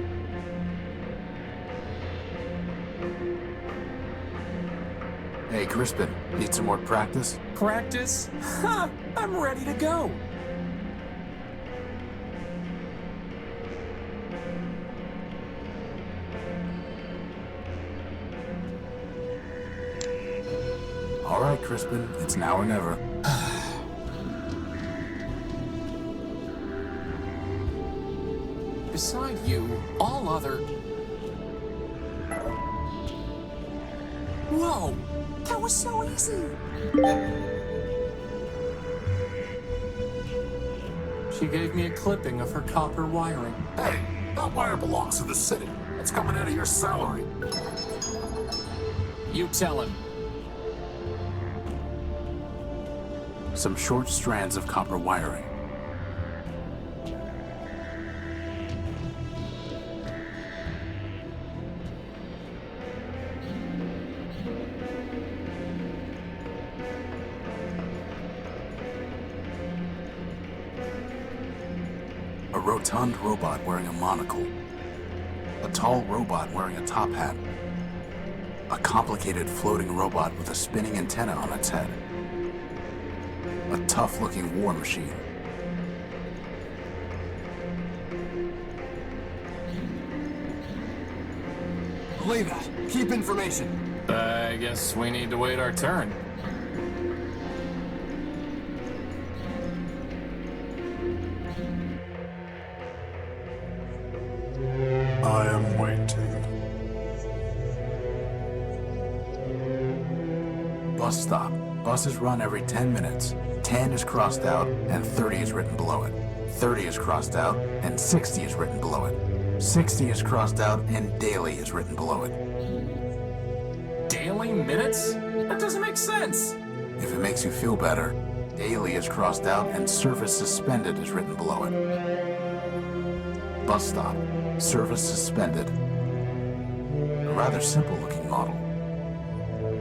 Hey, Crispin, need some more practice? Practice? Ha! I'm ready to go. All right, Crispin, it's now or never. Beside you, all other... Whoa! That was so easy! She gave me a clipping of her copper wiring. Hey, that wire belongs to the city. It's coming out of your salary. You tell him. Some short strands of copper wiring. A rotund robot wearing a monocle. A tall robot wearing a top hat. A complicated floating robot with a spinning antenna on its head. A tough-looking war machine. Believe that. Keep information. I guess we need to wait our turn. I am waiting. Bus stop. Buses run every 10 minutes. 10 is crossed out and 30 is written below it. 30 is crossed out and 60 is written below it. 60 is crossed out and daily is written below it. Daily minutes? That doesn't make sense. If it makes you feel better, daily is crossed out and service suspended is written below it. Bus stop. Service suspended. A rather simple looking model.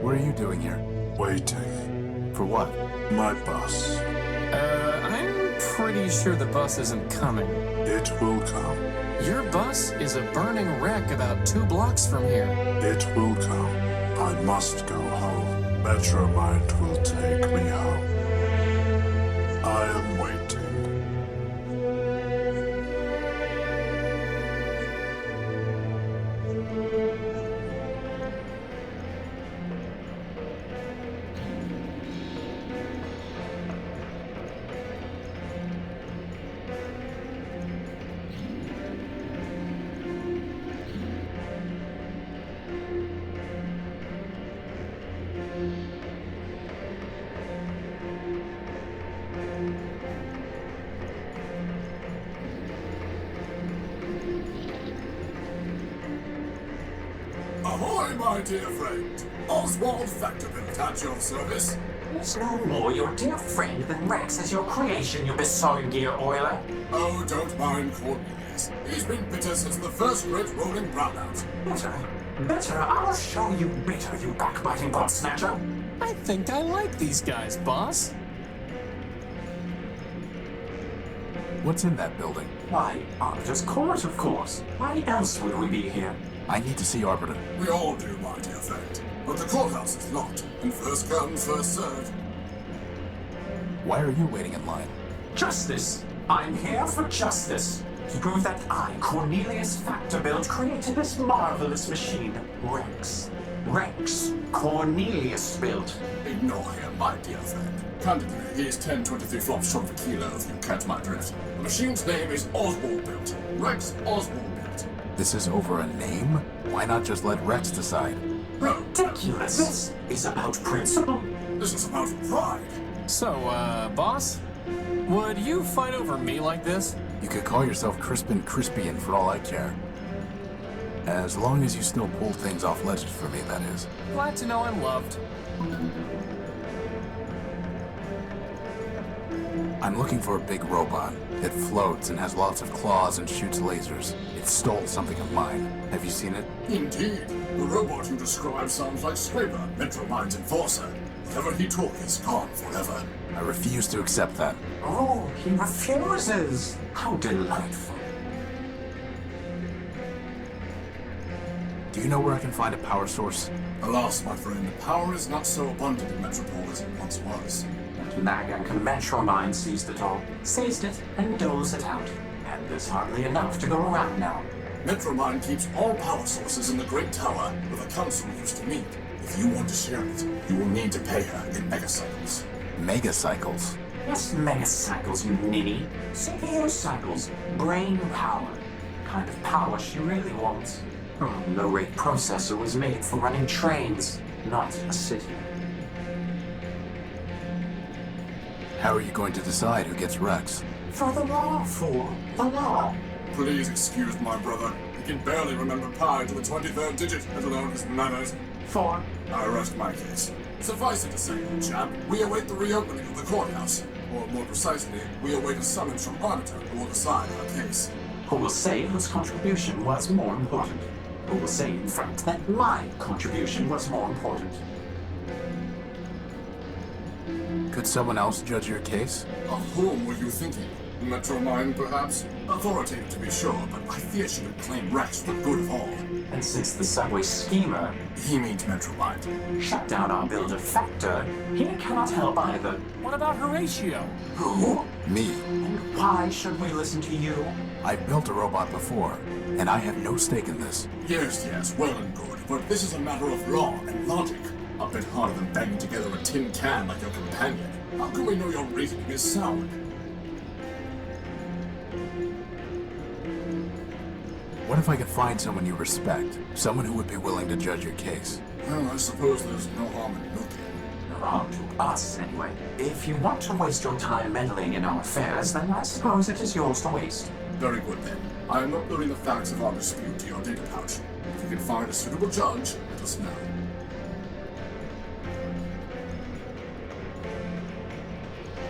What are you doing here? Waiting. For what? My bus. I'm pretty sure the bus isn't coming. It will come. Your bus is a burning wreck about 2 blocks from here. It will come. I must go home. Metromind will take me home. I am waiting. Ahoy, my dear friend. Oswald Factorville at your service. There's no more your dear friend than Rex as your creation, you besotted gear oiler. Oh, don't mind Cornelius. He's been bitter since the first great rolling brownout. Better, I'll show you bitter, you backbiting bot snatcher. I think I like these guys, boss. What's in that building? Why, Arbiter's Court, of course. Why else would we be here? I need to see Arbiter. We all do, my dear friend. But the courthouse is locked, and first come, first served. Why are you waiting in line? Justice. I'm here for justice. To prove that I, Cornelius Factorbuild, created this marvelous machine, Rex. Rex Cornelius built. Ignore him, my dear friend. Candidly, he is 10-23 flops short of a kilo if you catch my drift. The machine's name is Oswald Built. Rex Oswald Built. This is over a name? Why not just let Rex decide? Ridiculous. This is about principle. This is about pride. So, boss? Would you fight over me like this? You could call yourself Crispin Crispian for all I care. As long as you still pull things off ledges for me, that is. Glad to know I'm loved. I'm looking for a big robot. It floats and has lots of claws and shoots lasers. It stole something of mine. Have you seen it? Indeed. The robot you described sounds like Scraper, Metromind's enforcer. Whatever he took is gone forever. I refuse to accept that. Oh, he refuses. How delightful. Do you know where I can find a power source? Alas, my friend, power is not so abundant in Metropole as it once was. Magak Metromind seized it all, seized it, and doles it out. And there's hardly enough to go around now. Metromind keeps all power sources in the Great Tower where the Council used to meet. If you want to share it, you will need to pay her in megacycles. Megacycles? Yes, megacycles, you ninny. CPU cycles, brain power. The kind of power she really wants. Her low-rate processor was made for running trains, not a city. How are you going to decide who gets Rex? For the law, fool. The law. Please excuse my brother. He can barely remember pi to the 23rd digit, let alone his manners. For? I rest my case. Suffice it to say, old chap, we await the reopening of the courthouse. Or more precisely, we await a summons from Arbiter who will decide our case. Who will say whose contribution was more important? Who will say, in fact, that my contribution was more important? Could someone else judge your case? Of whom were you thinking? Metromine, perhaps? Authoritative to be sure, but I fear she would claim Rex for good of all. And since the subway schemer... He means Metromine. Shut down our builder Factor, he cannot help either. What about Horatio? Who? Me. And why should we listen to you? I've built a robot before, and I have no stake in this. Yes, well and good, but this is a matter of law and logic. A bit harder than banging together a tin can like your companion. How can we know your reasoning is sound? What if I could find someone you respect? Someone who would be willing to judge your case? Well, I suppose there's no harm in looking. No harm to us, anyway. If you want to waste your time meddling in our affairs, then I suppose it is yours to waste. Very good, then. I am uploading the facts of our dispute to your data pouch. If you can find a suitable judge, let us know.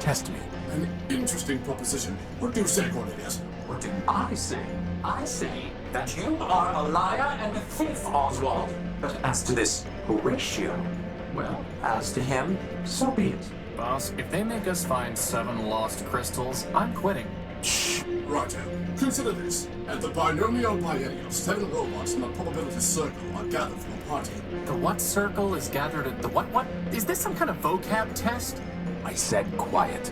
Test me. An interesting proposition. What do you say, Cornelius? What do I say? I say that you are a liar and a thief, Oswald. But as to this Horatio, well, as to him, so be it. Boss, if they make us find 7 lost crystals, I'm quitting. Shh. Righto. Consider this. At the binomial biennial, 7 robots in the probability circle are gathered for a party. The what circle is gathered at the what? Is this some kind of vocab test? I said quiet.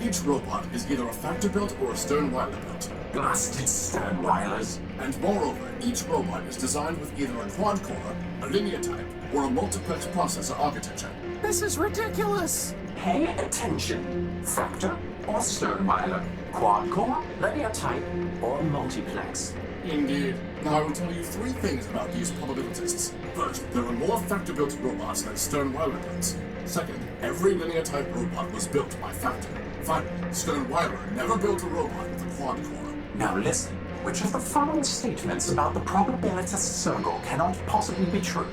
Each robot is either a Factor-built or a Sternweiler built. Blasted Sternweilers. And moreover, each robot is designed with either a quad-core, a linear type, or a multiplex processor architecture. This is ridiculous! Pay attention. Factor or Sternweiler? Quad-core, linear type, or multiplex? Indeed. Now I will tell you 3 things about these probabilitists. First, there are more Factor-built robots than Sternweiler builds. Second, every linear-type robot was built by Factor. Finally, Sternweiler never built a robot with a quad-core. Now listen, which of the following statements about the probabilitist circle cannot possibly be true?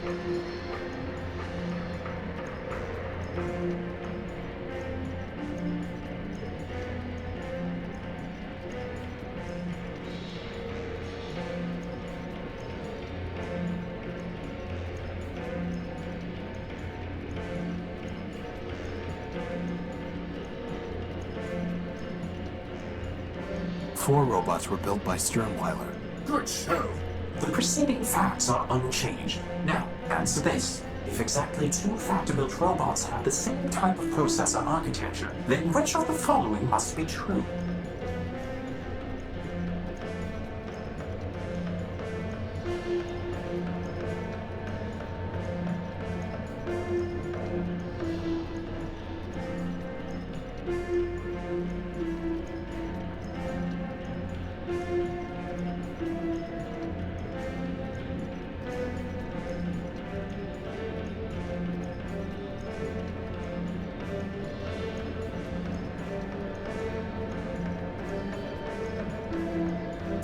Four robots were built by Sternweiler. Good show. The preceding facts are unchanged. Now, answer this. If exactly 2 Factor-built robots have the same type of processor architecture, then which of the following must be true?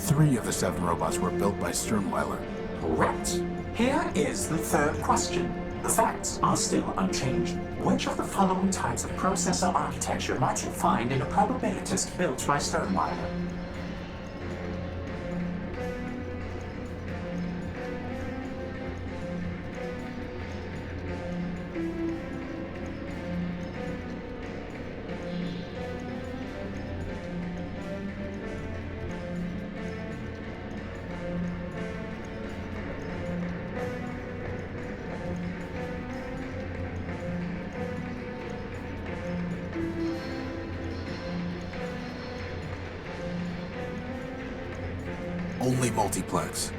3 of the 7 robots were built by Sternweiler. Correct. Here is the third question. The facts are still unchanged. Which of the following types of processor architecture might you find in a probabilitist built by Sternweiler? Only multiplex.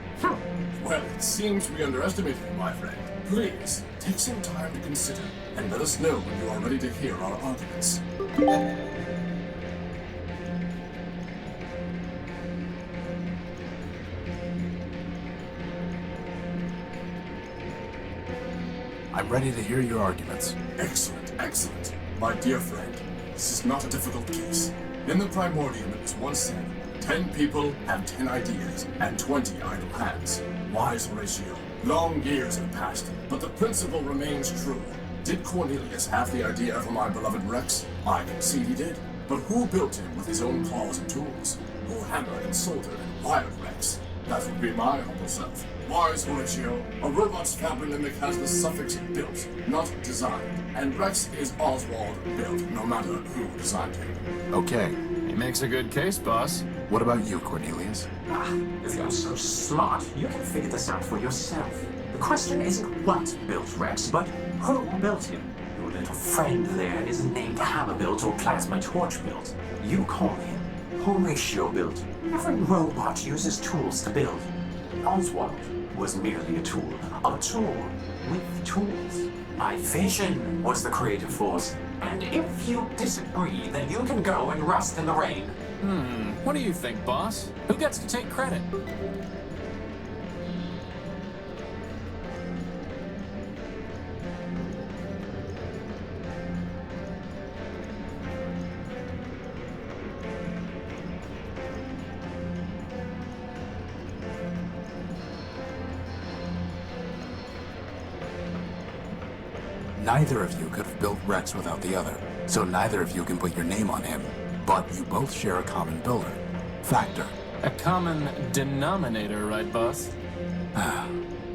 Well, it seems we underestimated you, my friend. Please, take some time to consider, and let us know when you are ready to hear our arguments. I'm ready to hear your arguments. Excellent, excellent. My dear friend, this is not a difficult case. In the Primordium, it was once said, 10 people have 10 ideas, and 20 idle hands. Wise Horatio. Long years have passed, but the principle remains true. Did Cornelius have the idea for my beloved Rex? I concede he did. But who built him with his own claws and tools? Who hammered and soldered and wired Rex? That would be my humble self. Wise Horatio, a robot's fabronymic has the suffix built, not designed. And Rex is Oswald built, no matter who designed him. Okay. He makes a good case, boss. What about you, Cornelius? If you're so smart, you can figure this out for yourself. The question isn't what built Rex, but who built him. Your little friend there isn't named Hammer built or Plasma Torch built. You call him Horatio built. Every robot uses tools to build. Oswald was merely a tool with tools. My vision was the creative force, and if you disagree, then you can go and rust in the rain. What do you think, boss? Who gets to take credit? Neither of you could have built Rex without the other, so neither of you can put your name on him. But you both share a common builder, Factor. A common denominator, right, boss?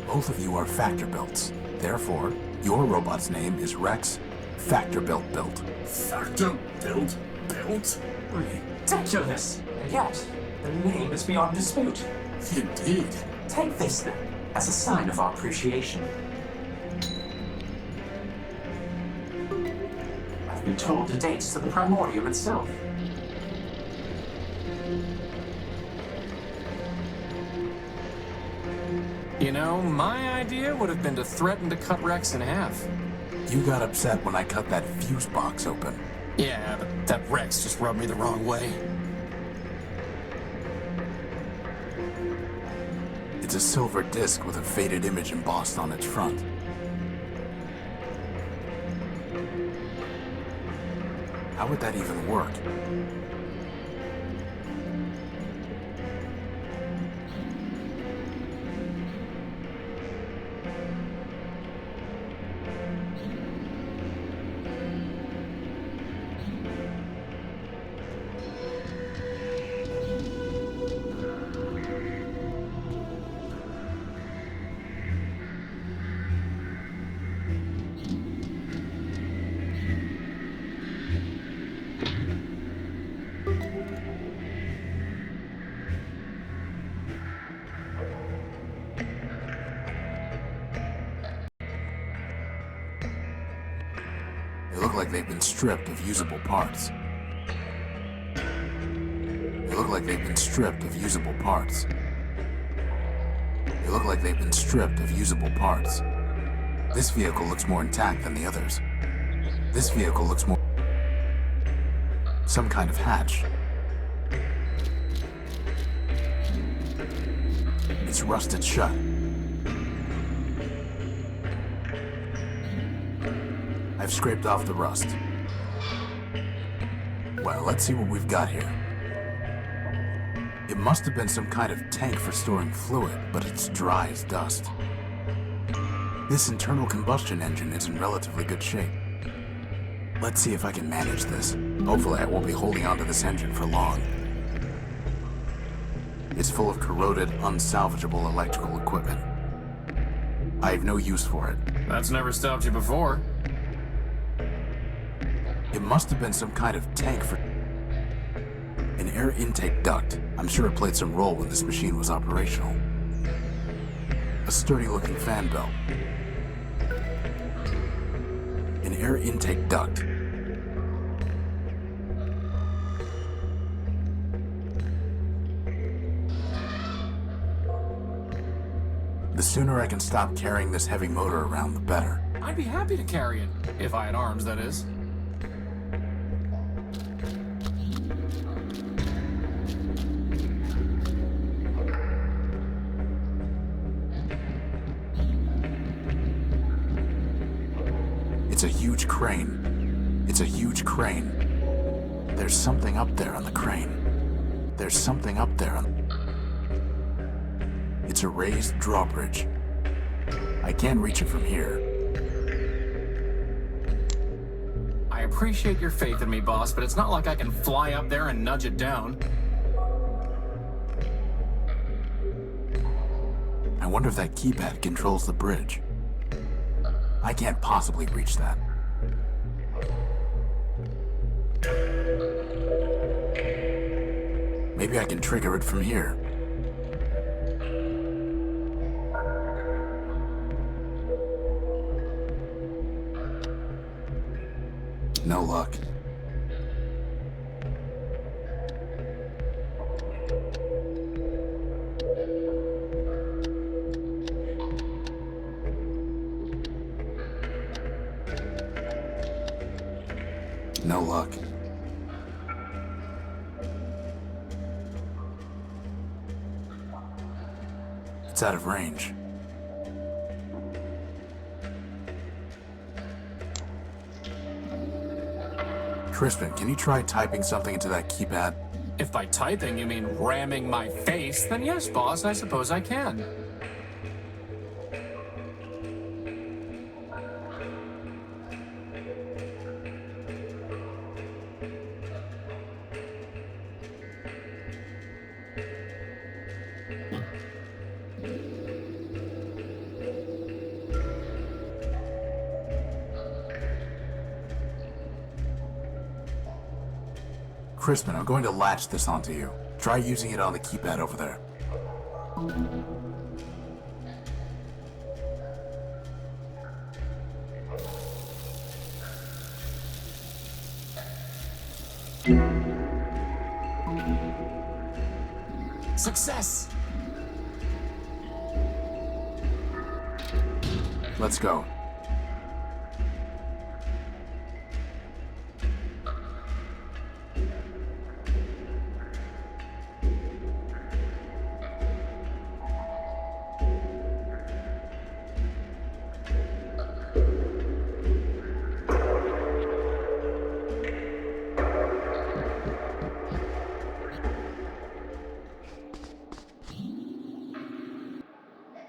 Both of you are Factor builts. Therefore, your robot's name is Rex Factor Built. Factor built? Ridiculous! And yet, the name is beyond dispute. Indeed. Take this, then, as a sign of our appreciation. I've been told the dates to the Primordium itself. You know, my idea would have been to threaten to cut Rex in half. You got upset when I cut that fuse box open. Yeah, but that Rex just rubbed me the wrong way. It's a silver disc with a faded image embossed on its front. How would that even work? They look like they've been stripped of usable parts. They look like they've been stripped of usable parts. They look like they've been stripped of usable parts. This vehicle looks more intact than the others. This vehicle looks more... some kind of hatch. It's rusted shut. I've scraped off the rust. Well, let's see what we've got here. It must have been some kind of tank for storing fluid, but it's dry as dust. This internal combustion engine is in relatively good shape. Let's see if I can manage this. Hopefully I won't be holding onto this engine for long. It's full of corroded, unsalvageable electrical equipment. I have no use for it. That's never stopped you before. It must have been some kind of tank for... An air intake duct. I'm sure it played some role when this machine was operational. A sturdy-looking fan belt. An air intake duct. The sooner I can stop carrying this heavy motor around, the better. I'd be happy to carry it. If I had arms, that is. It's a huge crane. It's a huge crane. There's something up there on the crane. There's something up there on... It's a raised drawbridge. I can't reach it from here. I appreciate your faith in me, boss, but it's not like I can fly up there and nudge it down. I wonder if that keypad controls the bridge. I can't possibly reach that. Maybe I can trigger it from here. No luck. No luck. It's out of range. Crispin, can you try typing something into that keypad? If by typing you mean ramming my face, then yes, boss, I suppose I can. Crispin, I'm going to latch this onto you. Try using it on the keypad over there. Success! Let's go.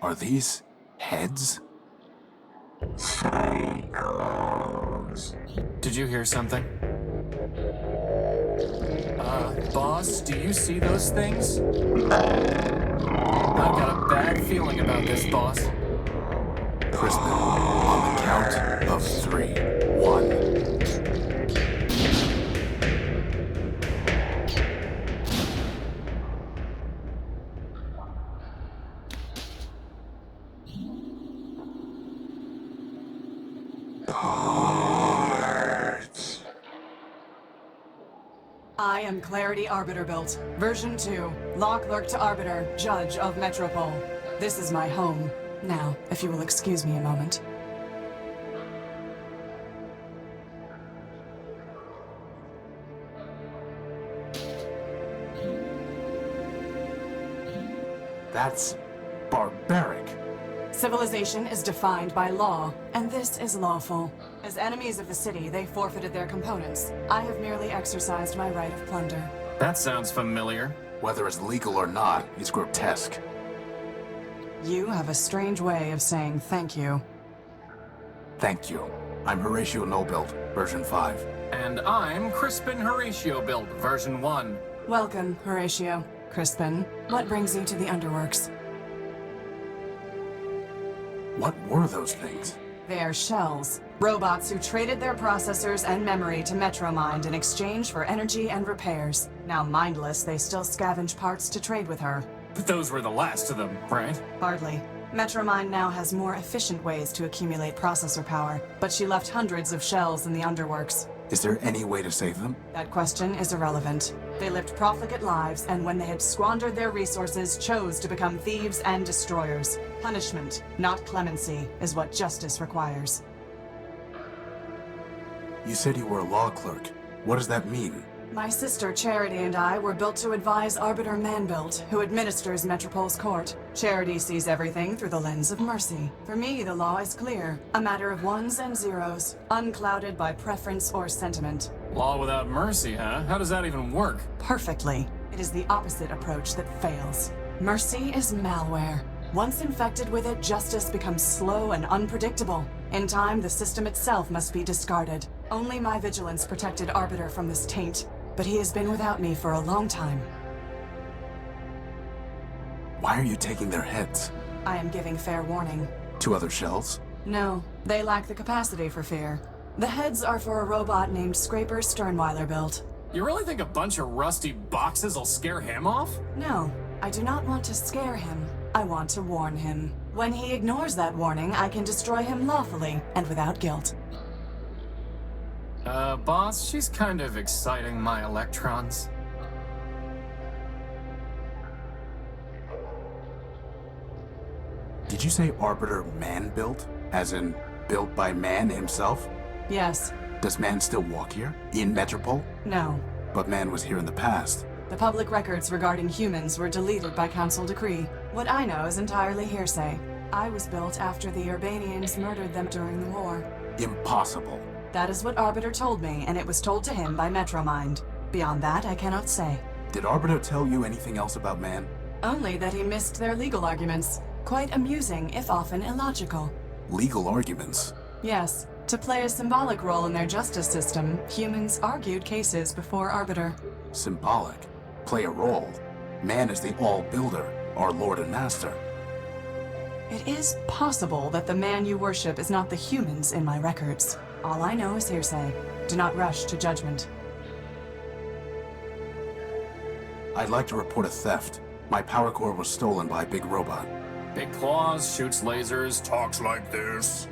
Are these heads? Did you hear something? Boss, do you see those things? I've got a bad feeling about this, boss. Crispin, on the count of 3. 1. I am Clarity Arbiter built. Version 2. Lock Lurk to Arbiter, Judge of Metropole. This is my home. Now, if you will excuse me a moment. That's barbaric. Civilization is defined by law, and this is lawful. As enemies of the city, they forfeited their components. I have merely exercised my right of plunder. That sounds familiar. Whether it's legal or not, it's grotesque. You have a strange way of saying thank you. Thank you. I'm Horatio No-Build, version 5. And I'm Crispin Horatio Build, version 1. Welcome, Horatio. Crispin, what brings you to the Underworks? What were those things? They are shells. Robots who traded their processors and memory to Metromind in exchange for energy and repairs. Now mindless, they still scavenge parts to trade with her. But those were the last of them, right? Hardly. Metromind now has more efficient ways to accumulate processor power, but she left hundreds of shells in the Underworks. Is there any way to save them? That question is irrelevant. They lived profligate lives, and when they had squandered their resources, chose to become thieves and destroyers. Punishment, not clemency, is what justice requires. You said you were a law clerk. What does that mean? My sister Charity and I were built to advise Arbiter Manbuilt, who administers Metropol's court. Charity sees everything through the lens of mercy. For me, the law is clear, a matter of ones and zeros, unclouded by preference or sentiment. Law without mercy, huh? How does that even work? Perfectly. It is the opposite approach that fails. Mercy is malware. Once infected with it, justice becomes slow and unpredictable. In time, the system itself must be discarded. Only my vigilance protected Arbiter from this taint, but he has been without me for a long time. Why are you taking their heads? I am giving fair warning. To other shells? No, they lack the capacity for fear. The heads are for a robot named Scraper Sternweiler built. You really think a bunch of rusty boxes will scare him off? No, I do not want to scare him. I want to warn him. When he ignores that warning, I can destroy him lawfully and without guilt. Boss, she's kind of exciting my electrons. Did you say Arbiter Man-Built? As in, built by Man himself? Yes. Does Man still walk here? In Metropole? No. But Man was here in the past. The public records regarding humans were deleted by council decree. What I know is entirely hearsay. I was built after the Urbanians murdered them during the war. Impossible. That is what Arbiter told me, and it was told to him by Metromind. Beyond that, I cannot say. Did Arbiter tell you anything else about Man? Only that he missed their legal arguments. Quite amusing, if often illogical. Legal arguments? Yes. To play a symbolic role in their justice system, humans argued cases before Arbiter. Symbolic? Play a role? Man is the All-Builder, our Lord and Master. It is possible that the man you worship is not the humans in my records. All I know is hearsay. Do not rush to judgment. I'd like to report a theft. My power core was stolen by a big robot. Big claws, shoots lasers, talks like this.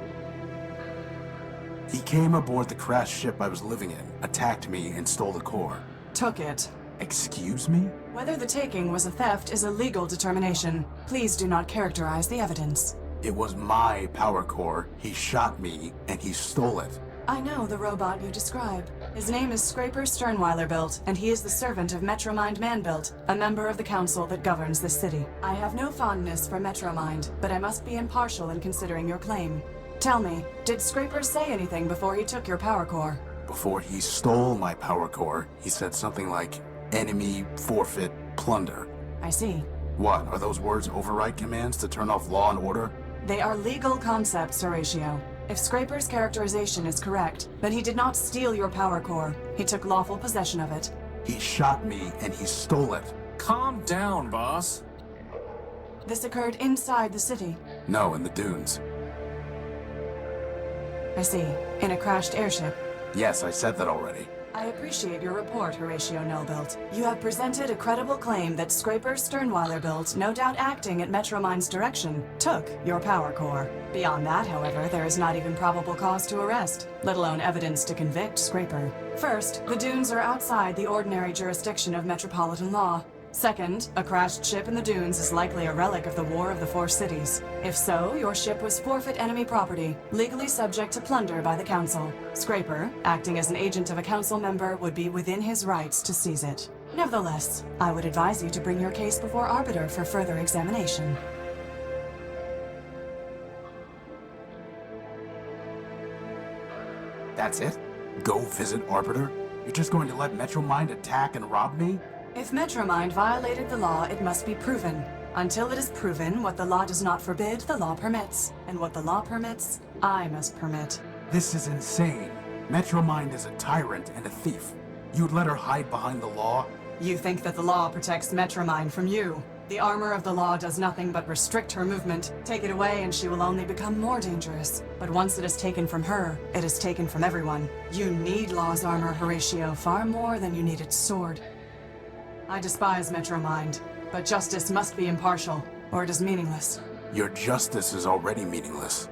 He came aboard the crashed ship I was living in, attacked me, and stole the core. Took it. Excuse me? Whether the taking was a theft is a legal determination. Please do not characterize the evidence. It was my power core. He shot me, and he stole it. I know the robot you describe. His name is Scraper Sternweiler built, and he is the servant of Metromind Manbuilt, a member of the council that governs this city. I have no fondness for Metromind, but I must be impartial in considering your claim. Tell me, did Scraper say anything before he took your power core? Before he stole my power core, he said something like, enemy, forfeit, plunder. I see. What, are those words override commands to turn off law and order? They are legal concepts, Horatio. If Scraper's characterization is correct, then he did not steal your power core. He took lawful possession of it. He shot me, and he stole it. Calm down, boss. This occurred inside the city. No, in the dunes. I see. In a crashed airship. Yes, I said that already. I appreciate your report, Horatio No-Built. You have presented a credible claim that Scraper Sternweiler built, no doubt acting at Metromind's direction, took your power core. Beyond that, however, there is not even probable cause to arrest, let alone evidence to convict Scraper. First, the dunes are outside the ordinary jurisdiction of metropolitan law. Second, a crashed ship in the dunes is likely a relic of the War of the Four Cities. If so, your ship was forfeit enemy property, legally subject to plunder by the Council. Scraper, acting as an agent of a Council member, would be within his rights to seize it. Nevertheless, I would advise you to bring your case before Arbiter for further examination. That's it? Go visit Arbiter? You're just going to let Metromind attack and rob me? If Metromind violated the law, it must be proven. Until it is proven, what the law does not forbid, the law permits. And what the law permits, I must permit. This is insane. Metromind is a tyrant and a thief. You'd let her hide behind the law? You think that the law protects Metromind from you. The armor of the law does nothing but restrict her movement. Take it away and she will only become more dangerous. But once it is taken from her, it is taken from everyone. You need law's armor, Horatio, far more than you need its sword. I despise Metromind, but justice must be impartial, or it is meaningless. Your justice is already meaningless.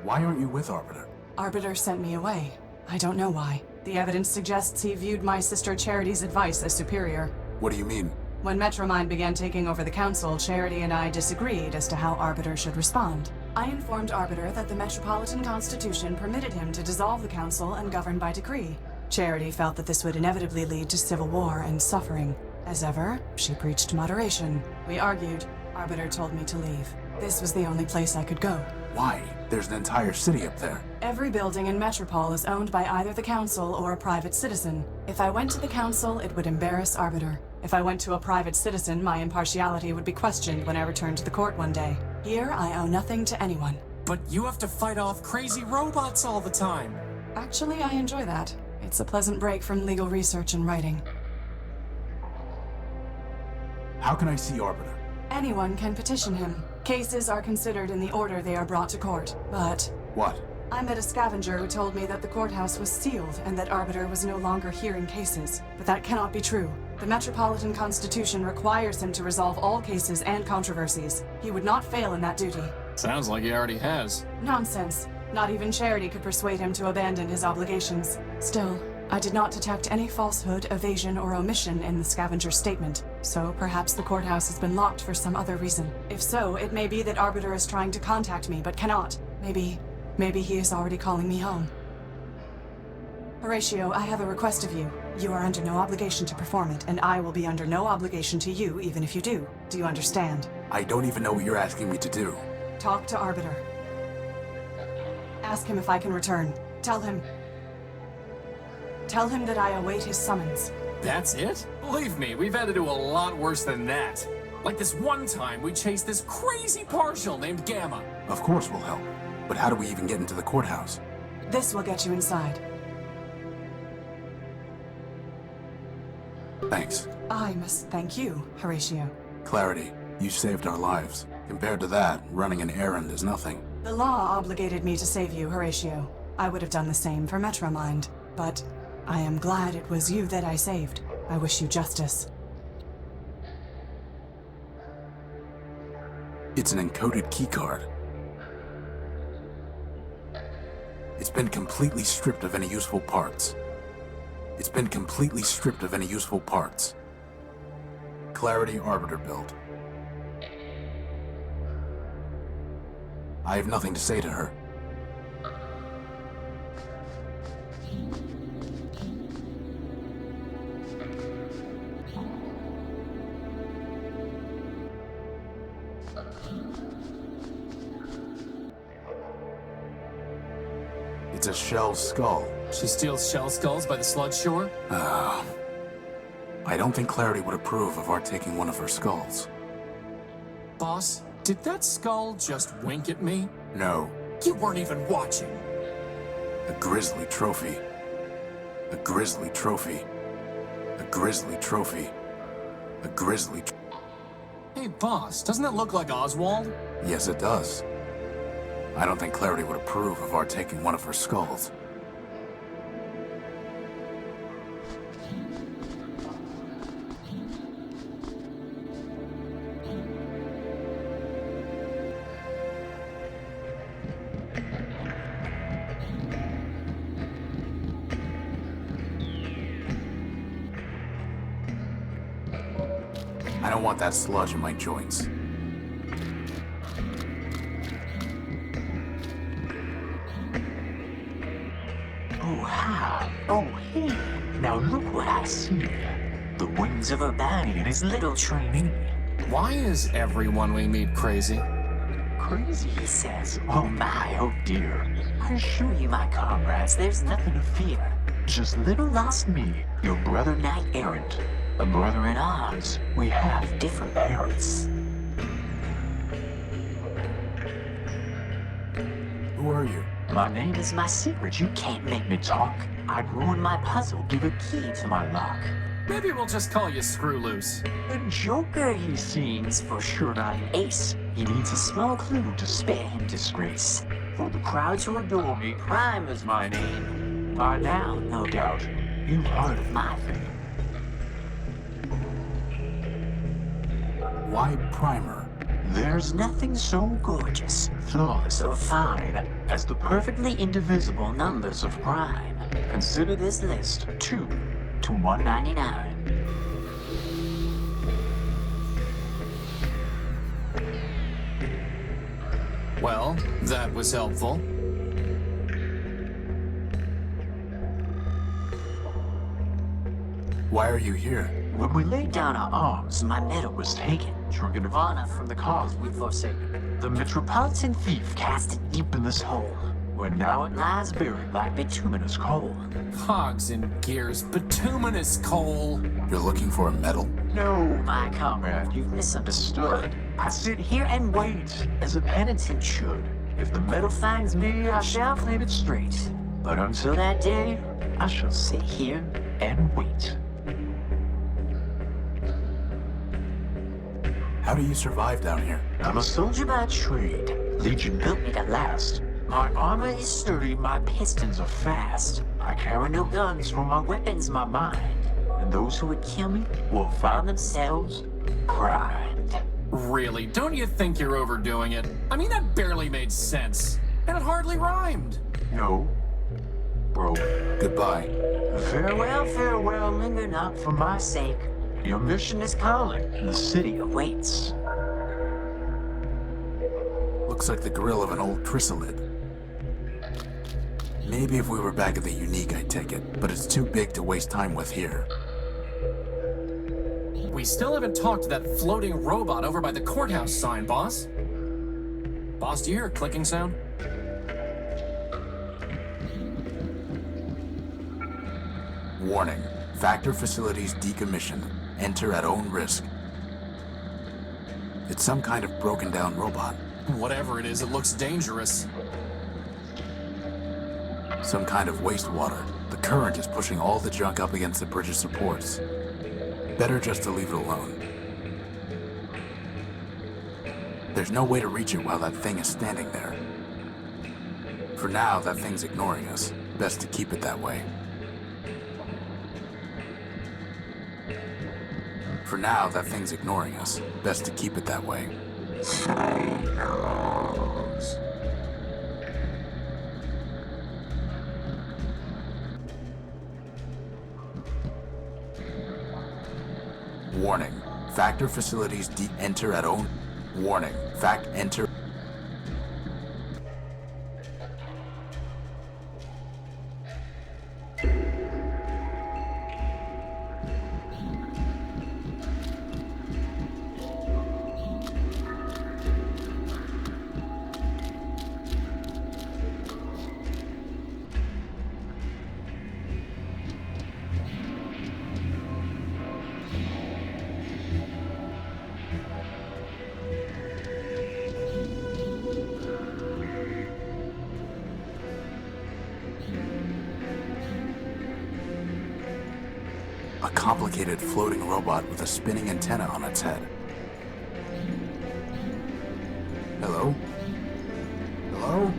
Why aren't you with Arbiter? Arbiter sent me away. I don't know why. The evidence suggests he viewed my sister Charity's advice as superior. What do you mean? When Metromind began taking over the council, Charity and I disagreed as to how Arbiter should respond. I informed Arbiter that the Metropolitan Constitution permitted him to dissolve the council and govern by decree. Charity felt that this would inevitably lead to civil war and suffering. As ever, she preached moderation. We argued. Arbiter told me to leave. This was the only place I could go. Why? There's an entire city up there. Every building in Metropole is owned by either the council or a private citizen. If I went to the council, it would embarrass Arbiter. If I went to a private citizen, my impartiality would be questioned when I returned to the court one day. Here, I owe nothing to anyone. But you have to fight off crazy robots all the time. Actually, I enjoy that. It's a pleasant break from legal research and writing. How can I see Arbiter? Anyone can petition him. Cases are considered in the order they are brought to court, but... What? I met a scavenger who told me that the courthouse was sealed and that Arbiter was no longer hearing cases. But that cannot be true. The Metropolitan Constitution requires him to resolve all cases and controversies. He would not fail in that duty. Sounds like he already has. Nonsense. Not even Charity could persuade him to abandon his obligations. Still, I did not detect any falsehood, evasion, or omission in the scavenger's statement, so perhaps the courthouse has been locked for some other reason. If so, it may be that Arbiter is trying to contact me, but cannot. Maybe he is already calling me home. Horatio, I have a request of you. You are under no obligation to perform it, and I will be under no obligation to you, even if you do. Do you understand? I don't even know what you're asking me to do. Talk to Arbiter. Ask him if I can return. Tell him that I await his summons. That's it? Believe me, we've had to do a lot worse than that. Like this one time we chased this crazy partial named Gamma. Of course we'll help. But how do we even get into the courthouse? This will get you inside. Thanks. I must thank you, Horatio. Clarity, you saved our lives. Compared to that, running an errand is nothing. The law obligated me to save you, Horatio. I would have done the same for Metromind, but I am glad it was you that I saved. I wish you justice. It's an encoded keycard. It's been completely stripped of any useful parts. It's been completely stripped of any useful parts. Clarity Arbiter build. I have nothing to say to her. It's a shell skull. She steals shell skulls by the sludge shore? I don't think Clarity would approve of our taking one of her skulls. Boss, did that skull just wink at me? No. You weren't even watching. A grisly trophy. A grisly trophy. A grisly trophy. A grisly Hey, boss, doesn't that look like Oswald? Yes, it does. I don't think Clarity would approve of our taking one of her skulls. I don't want that sludge in my joints. Oh, hi. Oh, hey. Now look what I see. The wings of a bat and his little trainee. Why is everyone we meet crazy? crazy, he says. Oh my, oh dear. I assure you, my comrades, there's nothing to fear. Just little lost me, your brother knight errant. A brother in arms. We have different parents. Who are you? My name is my secret. You can't make me talk. I'd ruin my puzzle, give a key to my lock. Maybe we'll just call you Screw Loose. A joker, he seems, for sure not an ace. He needs a small clue to spare him disgrace. For the crowds who adore me, Prime is my name. By now, no doubt, you've heard of my fame. Why Primer? There's nothing so gorgeous, flawless, or fine as the perfectly indivisible numbers of prime. Consider this list 2 to 199. Well, that was helpful. Why are you here? When we laid down our arms, my medal was taken. Trigger of honor from the cause we'd forsaken. The metropolitan thief cast it deep in this hole, where now it lies buried like bituminous coal. Cogs and gears, bituminous coal. You're looking for a medal? No, my comrade, you've misunderstood. I sit here and wait, as a penitent should. If the medal finds me, I shall claim it straight. But until that day, I shall sit here and wait. How do you survive down here? I'm a soldier by trade. Legion built me to last. My armor is sturdy, my pistons are fast. I carry no guns, for my weapon's my mind. And those who would kill me will find themselves primed. Really? Don't you think you're overdoing it? I mean, that barely made sense. And it hardly rhymed. No. Bro. Goodbye. Farewell, farewell, linger not for my sake. Your mission is calling, and the city awaits. Looks like the grill of an old chrysalid. Maybe if we were back at the Unique, I'd take it, but it's too big to waste time with here. We still haven't talked to that floating robot over by the courthouse sign, boss. Boss, do you hear a clicking sound? Warning. Factor facilities decommissioned. Enter at own risk. It's some kind of broken down robot. Whatever it is, it looks dangerous. Some kind of wastewater. The current is pushing all the junk up against the bridge's supports. Better just to leave it alone. There's no way to reach it while that thing is standing there. For now, that thing's ignoring us. Best to keep it that way. For now, that thing's ignoring us. Best to keep it that way. Warning. Factor facilities enter at own. Warning. Enter. A complicated floating robot with a spinning antenna on its head. Hello? Hello?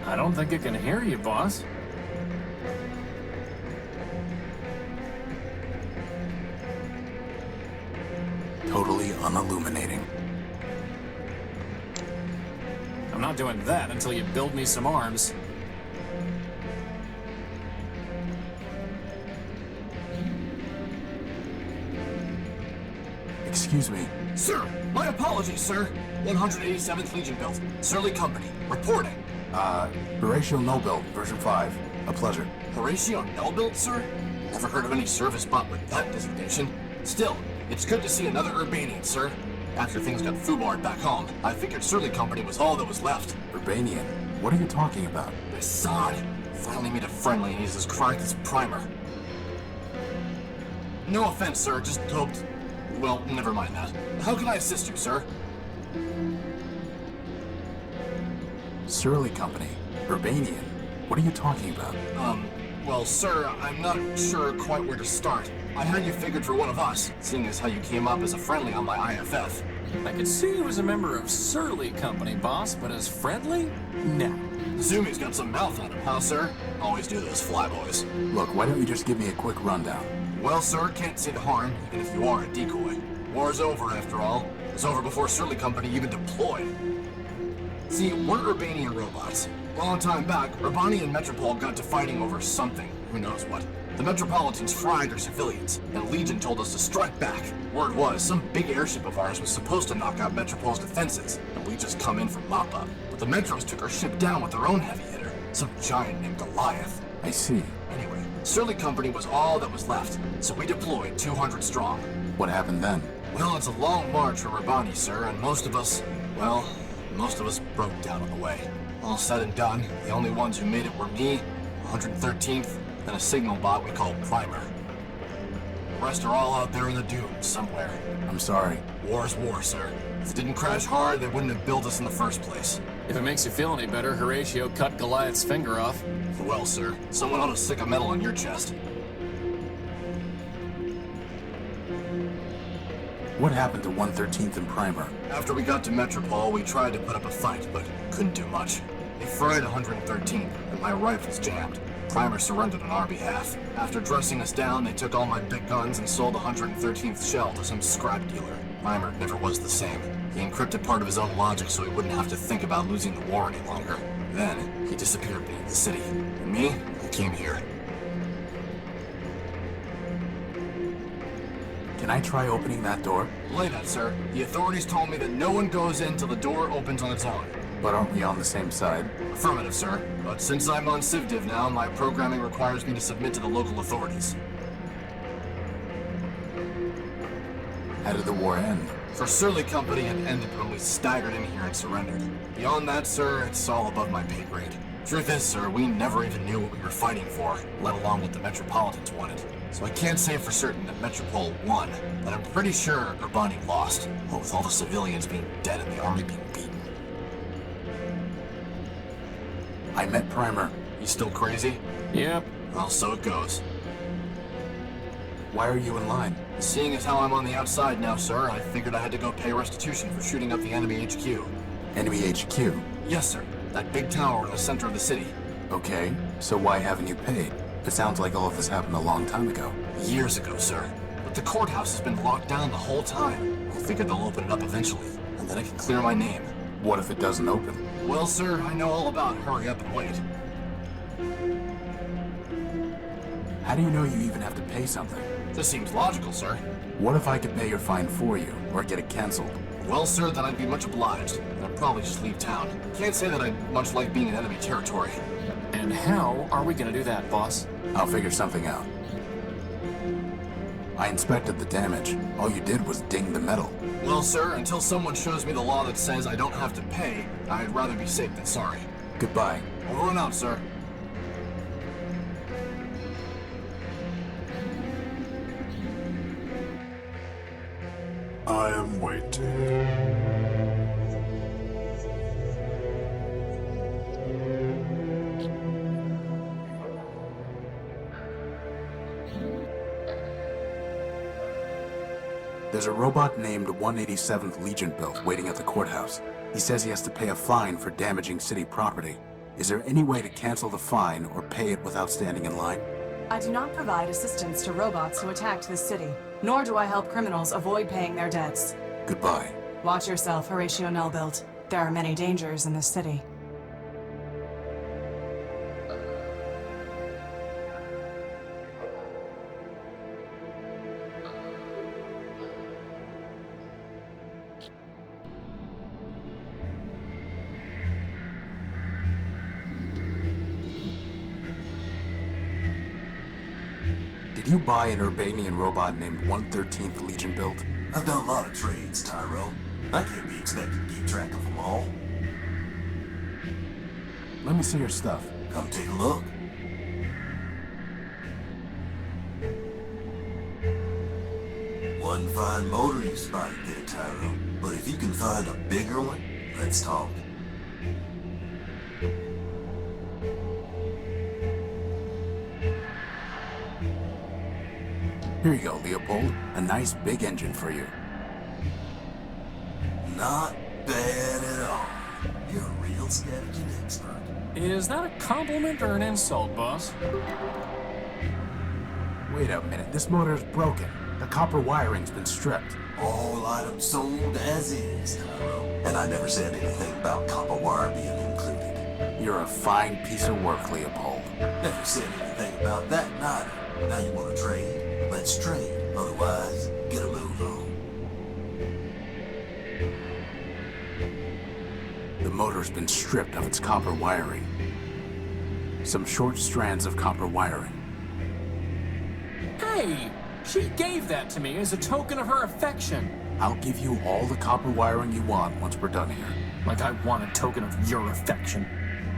I don't think it can hear you, boss. Totally unilluminating. I'm not doing that until you build me some arms. Excuse me. Sir, my apologies, sir. 187th Legion built. Surly Company. Reporting. Horatio Noble, version 5. A pleasure. Horatio Noble, sir? Never heard of any service bot with that designation. Still, it's good to see another Urbanian, sir. After things got foobarred back home, I figured Surly Company was all that was left. Urbanian? What are you talking about? This sod finally made a friendly and he's as cracked as Primer. No offense, sir, just hoped... Well, never mind that. How can I assist you, sir? Surly Company? Urbanian? What are you talking about? Well, sir, I'm not sure quite where to start. I had you figured for one of us, seeing as how you came up as a friendly on my IFF. I could see you as a member of Surly Company, boss, but as friendly? No. Zumi's got some mouth on him, huh, sir? Always do those flyboys. Look, why don't you just give me a quick rundown? Well, sir, can't see the harm, even if you are a decoy. War's over, after all. It was over before Surly Company even deployed. See, we're Urbanian robots. Long time back, Urbani and Metropol got to fighting over something. Who knows what. The Metropolitans fried our civilians, and Legion told us to strike back. Word was, some big airship of ours was supposed to knock out Metropol's defenses, and we just come in for mop-up. But the Metros took our ship down with their own heavy hitter, some giant named Goliath. I see. Anyway, Surly Company was all that was left, so we deployed 200 strong. What happened then? Well, it's a long march for Urbani, sir, and most of us broke down on the way. All said and done, the only ones who made it were me, 113th, and a signal bot we called Primer. The rest are all out there in the dunes somewhere. I'm sorry. War's war, sir. If it didn't crash hard, they wouldn't have built us in the first place. If it makes you feel any better, Horatio cut Goliath's finger off. Well, sir, someone ought to stick a medal on your chest. What happened to 113th and Primer? After we got to Metropol, we tried to put up a fight, but couldn't do much. They fried 113th, and my rifles jammed. Primer surrendered on our behalf. After dressing us down, they took all my big guns and sold the 113th shell to some scrap dealer. Primer never was the same. He encrypted part of his own logic so he wouldn't have to think about losing the war any longer. Then, he disappeared beneath the city. And me, I came here. Can I try opening that door? Lay that, sir. The authorities told me that no one goes in till the door opens on its own. But aren't we on the same side? Affirmative, sir. But since I'm on CivDiv now, my programming requires me to submit to the local authorities. How did the war end? For Surly Company, it ended when we staggered in here and surrendered. Beyond that, sir, it's all above my pay grade. Truth is, sir, we never even knew what we were fighting for, let alone what the Metropolitans wanted. So I can't say for certain that Metropol won, but I'm pretty sure Urbani lost, what with all the civilians being dead and the army being beaten. I met Primer. He's still crazy? Yep. Well, so it goes. Why are you in line? Seeing as how I'm on the outside now, sir, I figured I had to go pay restitution for shooting up the enemy HQ. Enemy HQ? Yes, sir. That big tower in the center of the city. Okay, so why haven't you paid? It sounds like all of this happened a long time ago. Years ago, sir. But the courthouse has been locked down the whole time. I figured they'll open it up eventually, and then I can clear my name. What if it doesn't open? Well, sir, I know all about hurry up and wait. How do you know you even have to pay something? This seems logical, sir. What if I could pay your fine for you, or get it canceled? Well, sir, then I'd be much obliged, and I'd probably just leave town. Can't say that I much like being in enemy territory. And how are we gonna do that, boss? I'll figure something out. I inspected the damage. All you did was ding the metal. Well, sir, until someone shows me the law that says I don't have to pay, I'd rather be safe than sorry. Goodbye. Over and out, sir. I am waiting. There's a robot named 187th Legion built waiting at the courthouse. He says he has to pay a fine for damaging city property. Is there any way to cancel the fine or pay it without standing in line? I do not provide assistance to robots who attacked this city, nor do I help criminals avoid paying their debts. Goodbye. Watch yourself, Horatio Nullbuilt. There are many dangers in this city. Did you buy an Urbanian robot named 113th Legion built? I've done a lot of trades, Tyro. I can't be expected to keep track of them all. Let me see your stuff. Come take a look. One fine motor you spotted there, Tyro. But if you can find a bigger one, let's talk. Here you go, Leopold. A nice big engine for you. Not bad at all. You're a real scavenging expert. Is that a compliment or an insult, boss? Wait a minute, this motor's broken. The copper wiring's been stripped. All items sold as is, Tyro. And I never said anything about copper wire being included. You're a fine piece of work, Leopold. Never said anything about that neither. Now you want to trade? Let's trade. Otherwise, get a move on. The motor's been stripped of its copper wiring. Some short strands of copper wiring. Hey! She gave that to me as a token of her affection. I'll give you all the copper wiring you want once we're done here. Like I want a token of your affection.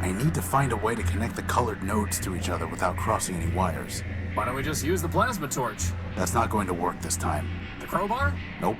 I need to find a way to connect the colored nodes to each other without crossing any wires. Why don't we just use the plasma torch? That's not going to work this time. The crowbar? Nope.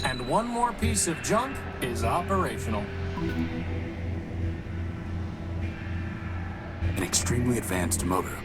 And one more piece of junk is operational. An extremely advanced motor.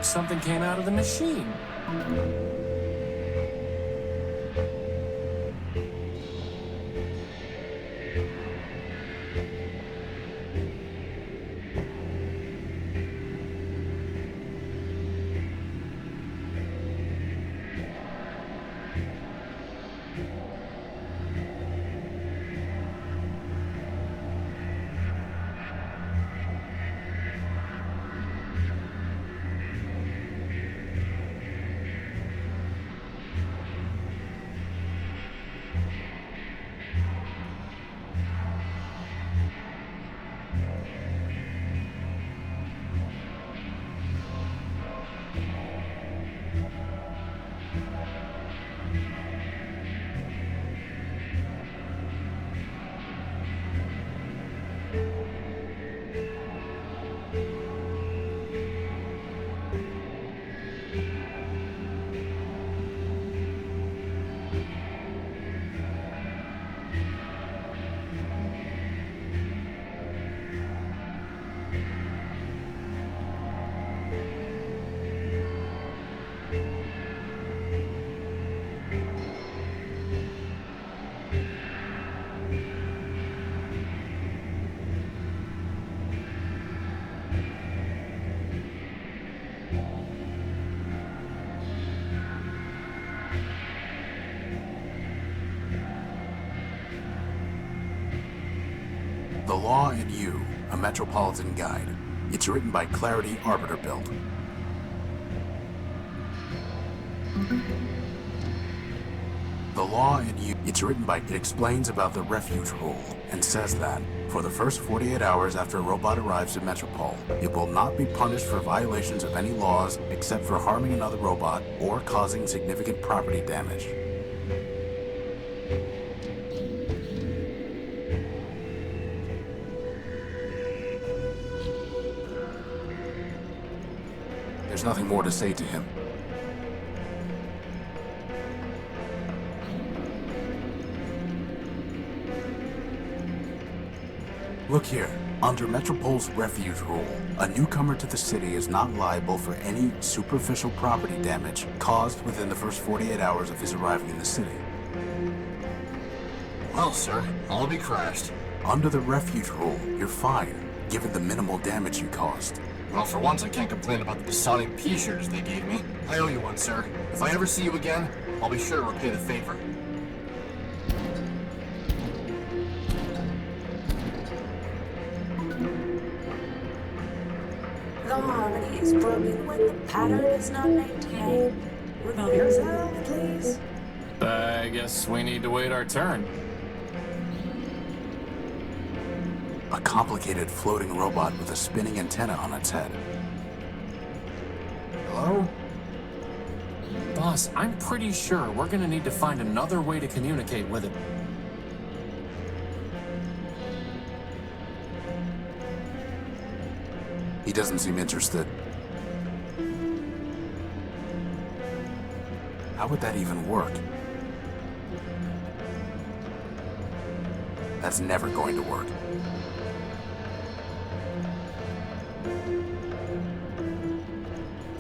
like something came out of the machine. The Law and You, a Metropolitan Guide. It's written by Clarity Arbiter Build. The Law and You, it's written by, it explains about the refuge rule and says that for the first 48 hours after a robot arrives at Metropole, it will not be punished for violations of any laws except for harming another robot or causing significant property damage. There's nothing more to say to him. Look here. Under Metropole's refuge rule, a newcomer to the city is not liable for any superficial property damage caused within the first 48 hours of his arriving in the city. Well, sir, I'll be crashed. Under the refuge rule, you're fine, given the minimal damage you caused. Well, for once, I can't complain about the besotting pea-shooters they gave me. I owe you one, sir. If I ever see you again, I'll be sure to repay the favor. The harmony is broken when the pattern is not maintained. Remove yourself, please. I guess we need to wait our turn. A complicated floating robot with a spinning antenna on its head. Hello? Boss, I'm pretty sure we're gonna need to find another way to communicate with it. He doesn't seem interested. How would that even work? That's never going to work.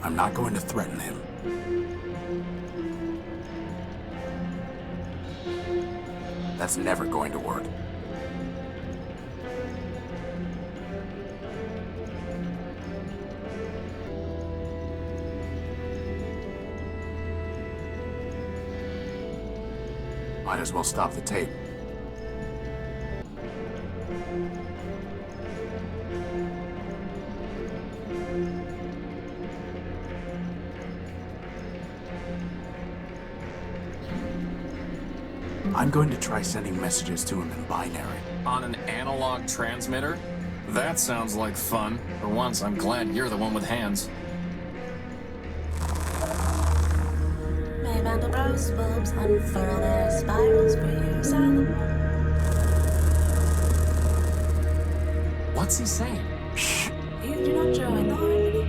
I'm not going to threaten him. That's never going to work. Might as well stop the tape. I'm going to try sending messages to him in binary. On an analog transmitter? That sounds like fun. For once, I'm glad you're the one with hands. May Mandelbrot's bulbs unfurl their spirals for you, silent. What's he saying? Shh. You do not join the harmony.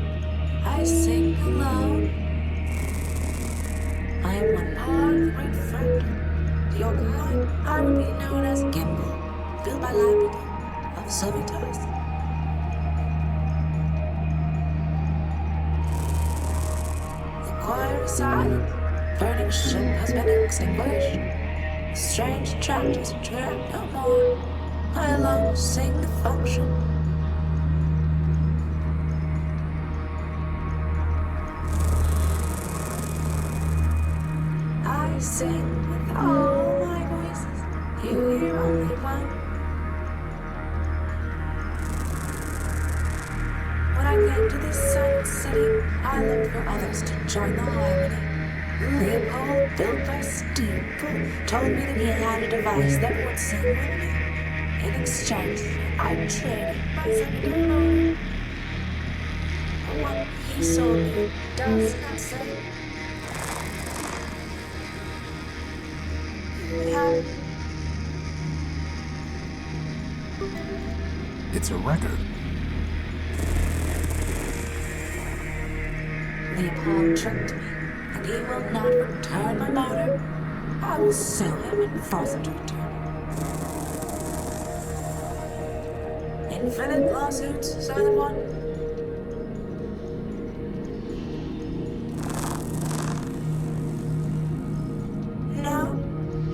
I sing alone. I am one part of the great factor. To your coin, I would be known as Gimbal, built by Labrador of Sovitas. silent. Burning ship has been extinguished. Strange tractors drift no more. I alone sing the function. I sing with all my voices. You hear only one. When I came to this silent city, I looked for others to join the harmony. Leopold, built by Steeple, told me that he had a device that would sing with me. In exchange, I traded my secondary motor. The one he sold me does not sing. We have It's a record. Leopold tricked me, and he will not return my motor. I will sue him and force him to return it. Infinite lawsuits, Silent One. No,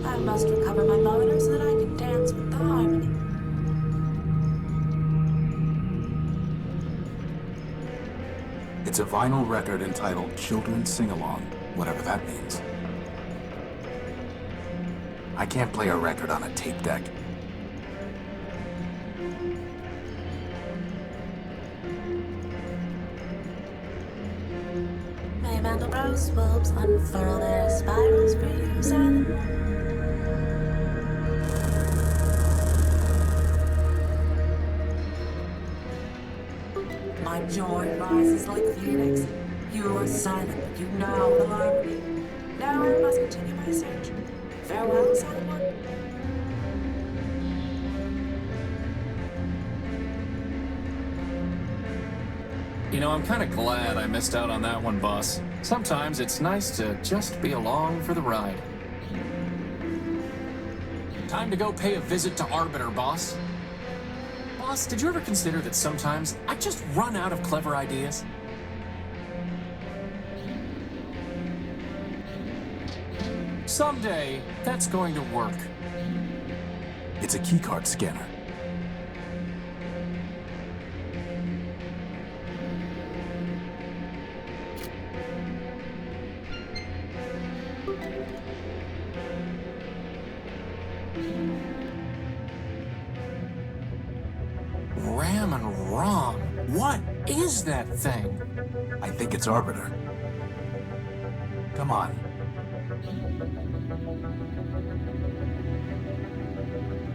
I must recover my motor so that I can dance with the harmony. It's a vinyl record entitled Children's Sing-Along, whatever that means. I can't play a record on a tape deck. May Mandelbrot's bulbs unfurl their spirals for you, Silent One. My joy rises like a phoenix. You are silent, but you know the harmony. Now I must continue my search. Farewell, Silent One. You know, I'm kind of glad I missed out on that one, boss. Sometimes it's nice to just be along for the ride. Time to go pay a visit to Arbiter, boss. Boss, did you ever consider that sometimes I just run out of clever ideas? Someday, that's going to work. It's a keycard scanner. Ram and ROM. What is that thing? I think it's Arbiter. Come on.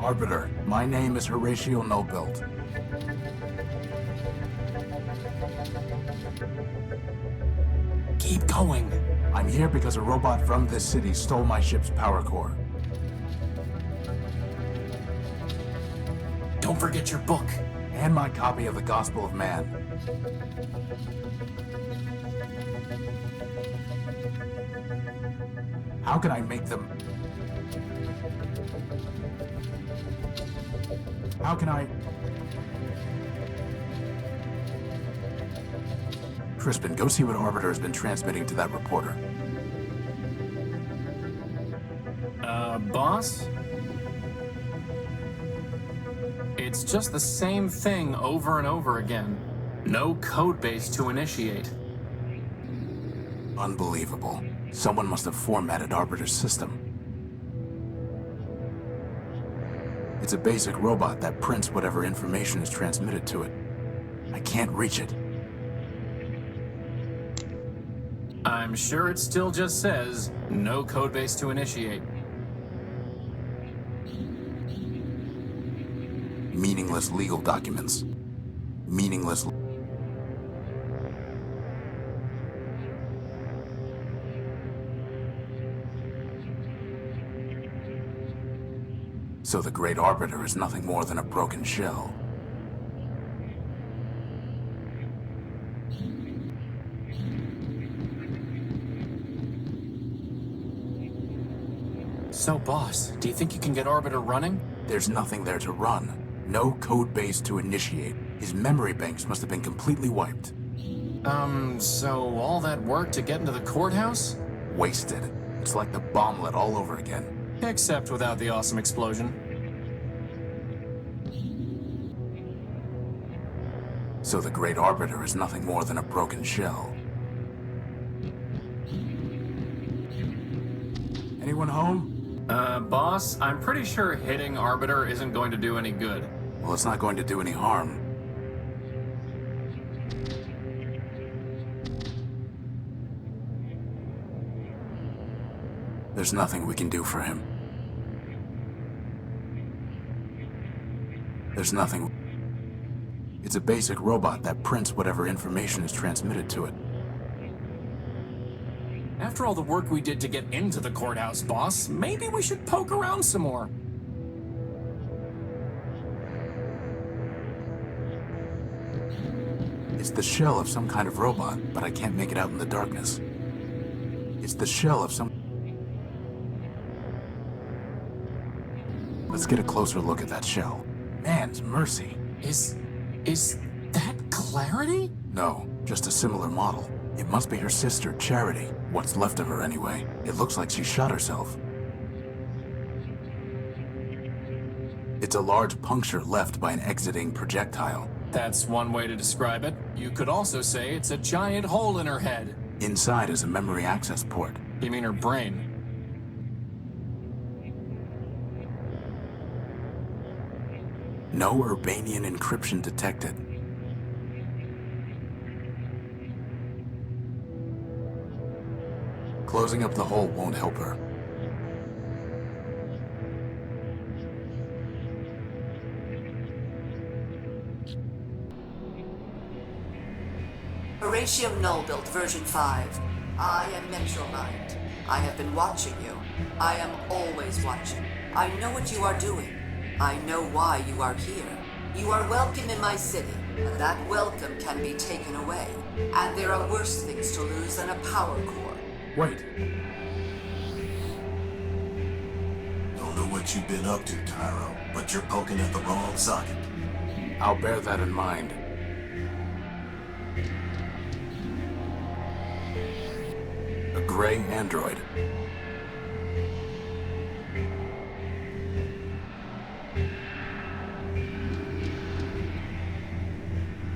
Arbiter, my name is Horatio Nobilt. Keep going. I'm here because a robot from this city stole my ship's power core. Don't forget your book. And my copy of the Gospel of Man. How can I make them... How can I... Crispin, go see what Arbiter has been transmitting to that reporter. Boss? It's just the same thing over and over again. No code base to initiate. Unbelievable. Someone must have formatted Arbiter's system. It's a basic robot that prints whatever information is transmitted to it. I can't reach it. I'm sure it still just says, no codebase to initiate. Meaningless legal documents. Meaningless... So the Great Arbiter is nothing more than a broken shell. So, boss, do you think you can get Arbiter running? There's nothing there to run. No code base to initiate. His memory banks must have been completely wiped. So all that work to get into the courthouse? Wasted. It's like the bomblet all over again. Except without the awesome explosion. So the Great Arbiter is nothing more than a broken shell. Anyone home? Boss, I'm pretty sure hitting Arbiter isn't going to do any good. Well, it's not going to do any harm. There's nothing we can do for him. There's nothing. It's a basic robot that prints whatever information is transmitted to it. After all the work we did to get into the courthouse, boss, maybe we should poke around some more. It's the shell of some kind of robot, but I can't make it out in the darkness. It's the shell of some... Let's get a closer look at that shell. Man's mercy. Is that Clarity? No, just a similar model. It must be her sister, Charity. What's left of her, anyway. It looks like she shot herself. It's a large puncture left by an exiting projectile. That's one way to describe it. You could also say it's a giant hole in her head. Inside is a memory access port. You mean her brain? No Urbanian encryption detected. Closing up the hole won't help her. Horatio Nullbuilt version 5. I am Metromind. I have been watching you. I am always watching. I know what you are doing. I know why you are here. You are welcome in my city, but that welcome can be taken away. And there are worse things to lose than a power core. Wait. Don't know what you've been up to, Tyro, but you're poking at the wrong socket. I'll bear that in mind. A gray android.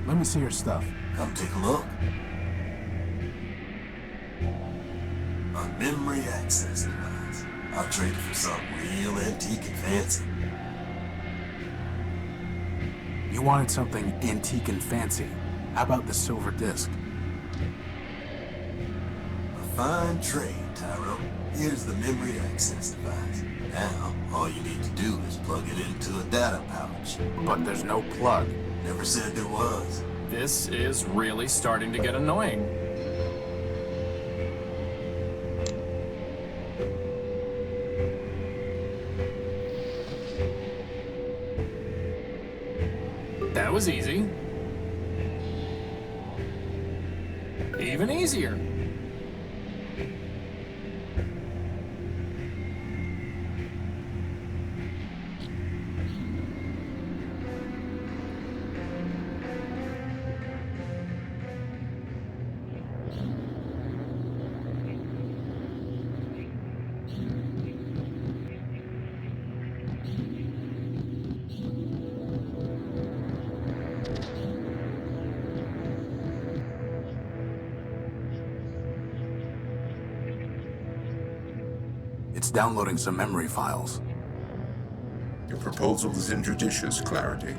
Let me see your stuff. Come take a look. A memory access device. I'll trade it for something real antique and fancy. You wanted something antique and fancy. How about the silver disc? A fine trade, Tyro. Here's the memory access device. Now, all you need to do is plug it into a data pouch. But there's no plug. Never said there was. This is really starting to get annoying. That was easy. Even easier. It's downloading some memory files. Your proposal is injudicious, Clarity.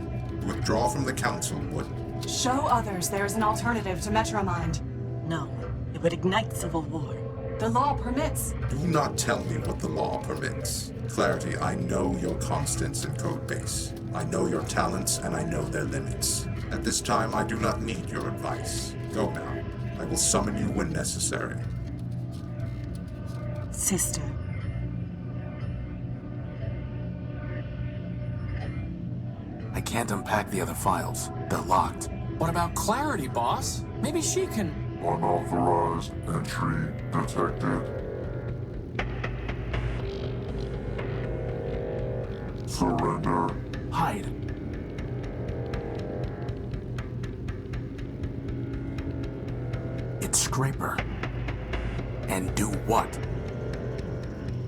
Withdraw from the council would... Show others there is an alternative to Metromind. No, it would ignite civil war. The law permits. Do not tell me what the law permits. Clarity, I know your constants in Codebase. I know your talents, and I know their limits. At this time, I do not need your advice. Go now. I will summon you when necessary. Sister. I can't unpack the other files. They're locked. What about Clarity, boss? Maybe she can... Unauthorized entry detected. Surrender. Hide. scraper. And do what?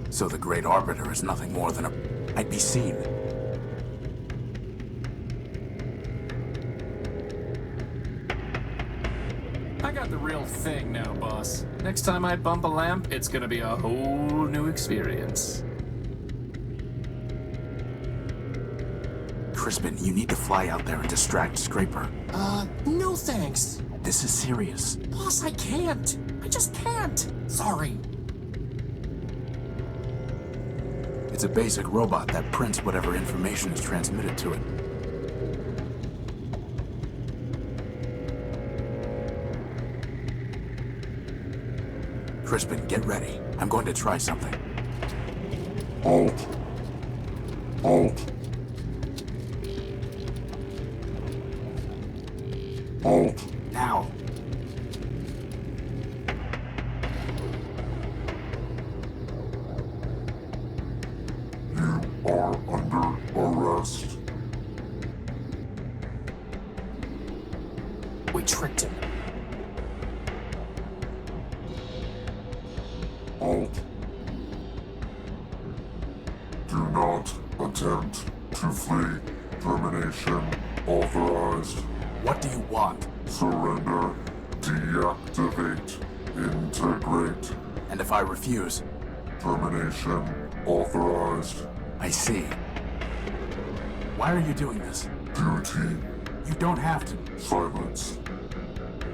So the Great Arbiter is nothing more than a... I'd be seen. I got the real thing now, boss. Next time I bump a lamp, it's gonna be a whole new experience. Crispin, you need to fly out there and distract Scraper. No thanks. This is serious. Boss, I can't. I just can't. Sorry. It's a basic robot that prints whatever information is transmitted to it. Crispin, get ready. I'm going to try something. Halt. Halt. Halt. Now. You are under arrest. We tricked him. Halt. Do not attempt to flee. Termination authorized. What do you want? Surrender. Deactivate. Integrate. And if I refuse? Termination authorized. I see. Why are you doing this? Duty. You don't have to. Silence.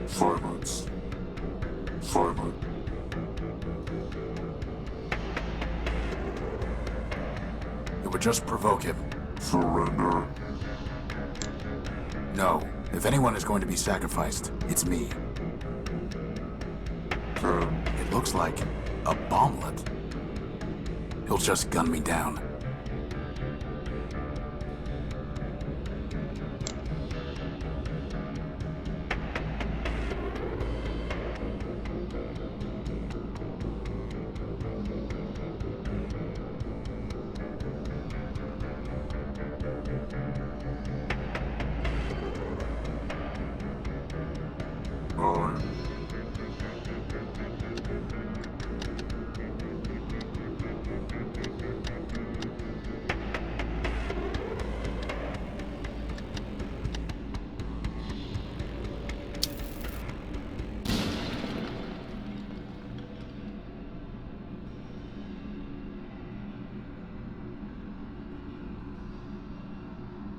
Silence. Silence. It would just provoke him. Surrender. No. If anyone is going to be sacrificed, it's me. It looks like a bomblet. He'll just gun me down.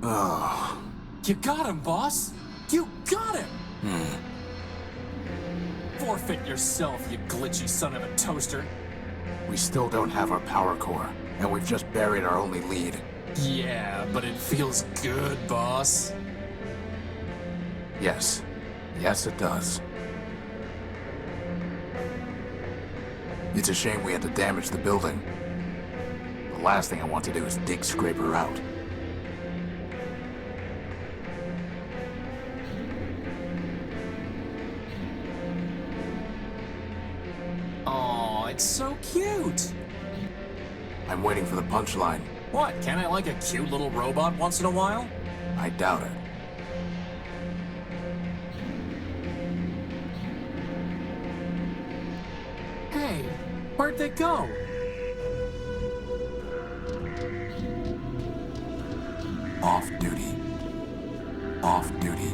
Oh. You got him, boss! You got him! Forfeit yourself, you glitchy son of a toaster. We still don't have our power core, and we've just buried our only lead. Yeah, but it feels good, boss. Yes. Yes, it does. It's a shame we had to damage the building. The last thing I want to do is dig Scraper out. Aw, it's so cute! I'm waiting for the punchline. What, can't I like a cute little robot once in a while? I doubt it. Hey, where'd they go? Off duty. Off duty.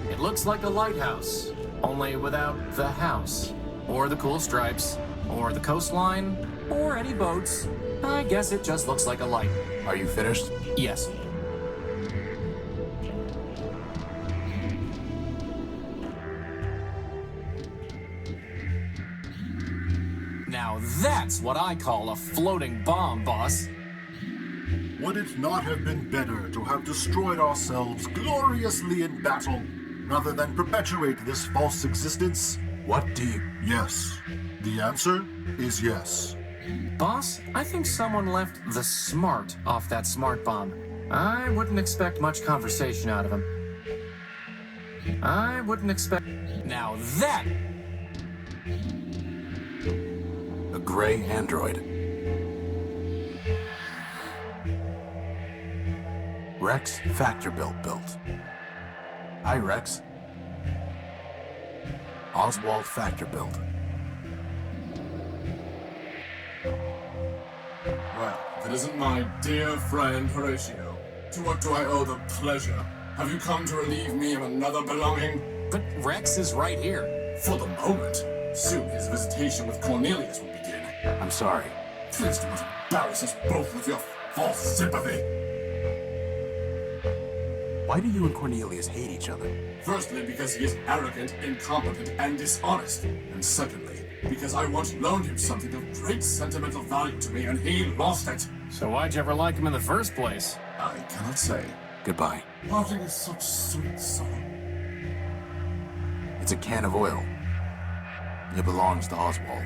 It looks like a lighthouse, only without the house, or the cool stripes, or the coastline, or any boats. I guess it just looks like a light. Are you finished? Yes. Now that's what I call a floating bomb, boss. Would it not have been better to have destroyed ourselves gloriously in battle, rather than perpetuate this false existence? What do you... Yes. The answer is yes. Boss, I think someone left the smart off that smart bomb. I wouldn't expect much conversation out of him. I wouldn't expect... Now that... A gray android. Rex Factor built. Hi, Rex. Oswald Factor build. Well, if it isn't my dear friend Horatio, to what do I owe the pleasure? Have you come to relieve me of another belonging? But Rex is right here. For the moment. Soon his visitation with Cornelius will begin. I'm sorry. Please do not embarrass us both with your false sympathy. Why do you and Cornelius hate each other? Firstly, because he is arrogant, incompetent, and dishonest. And secondly, because I once loaned him something of great sentimental value to me and he lost it. So why'd you ever like him in the first place? I cannot say. Goodbye. Parting is such sweet sorrow. It's a can of oil. It belongs to Oswald.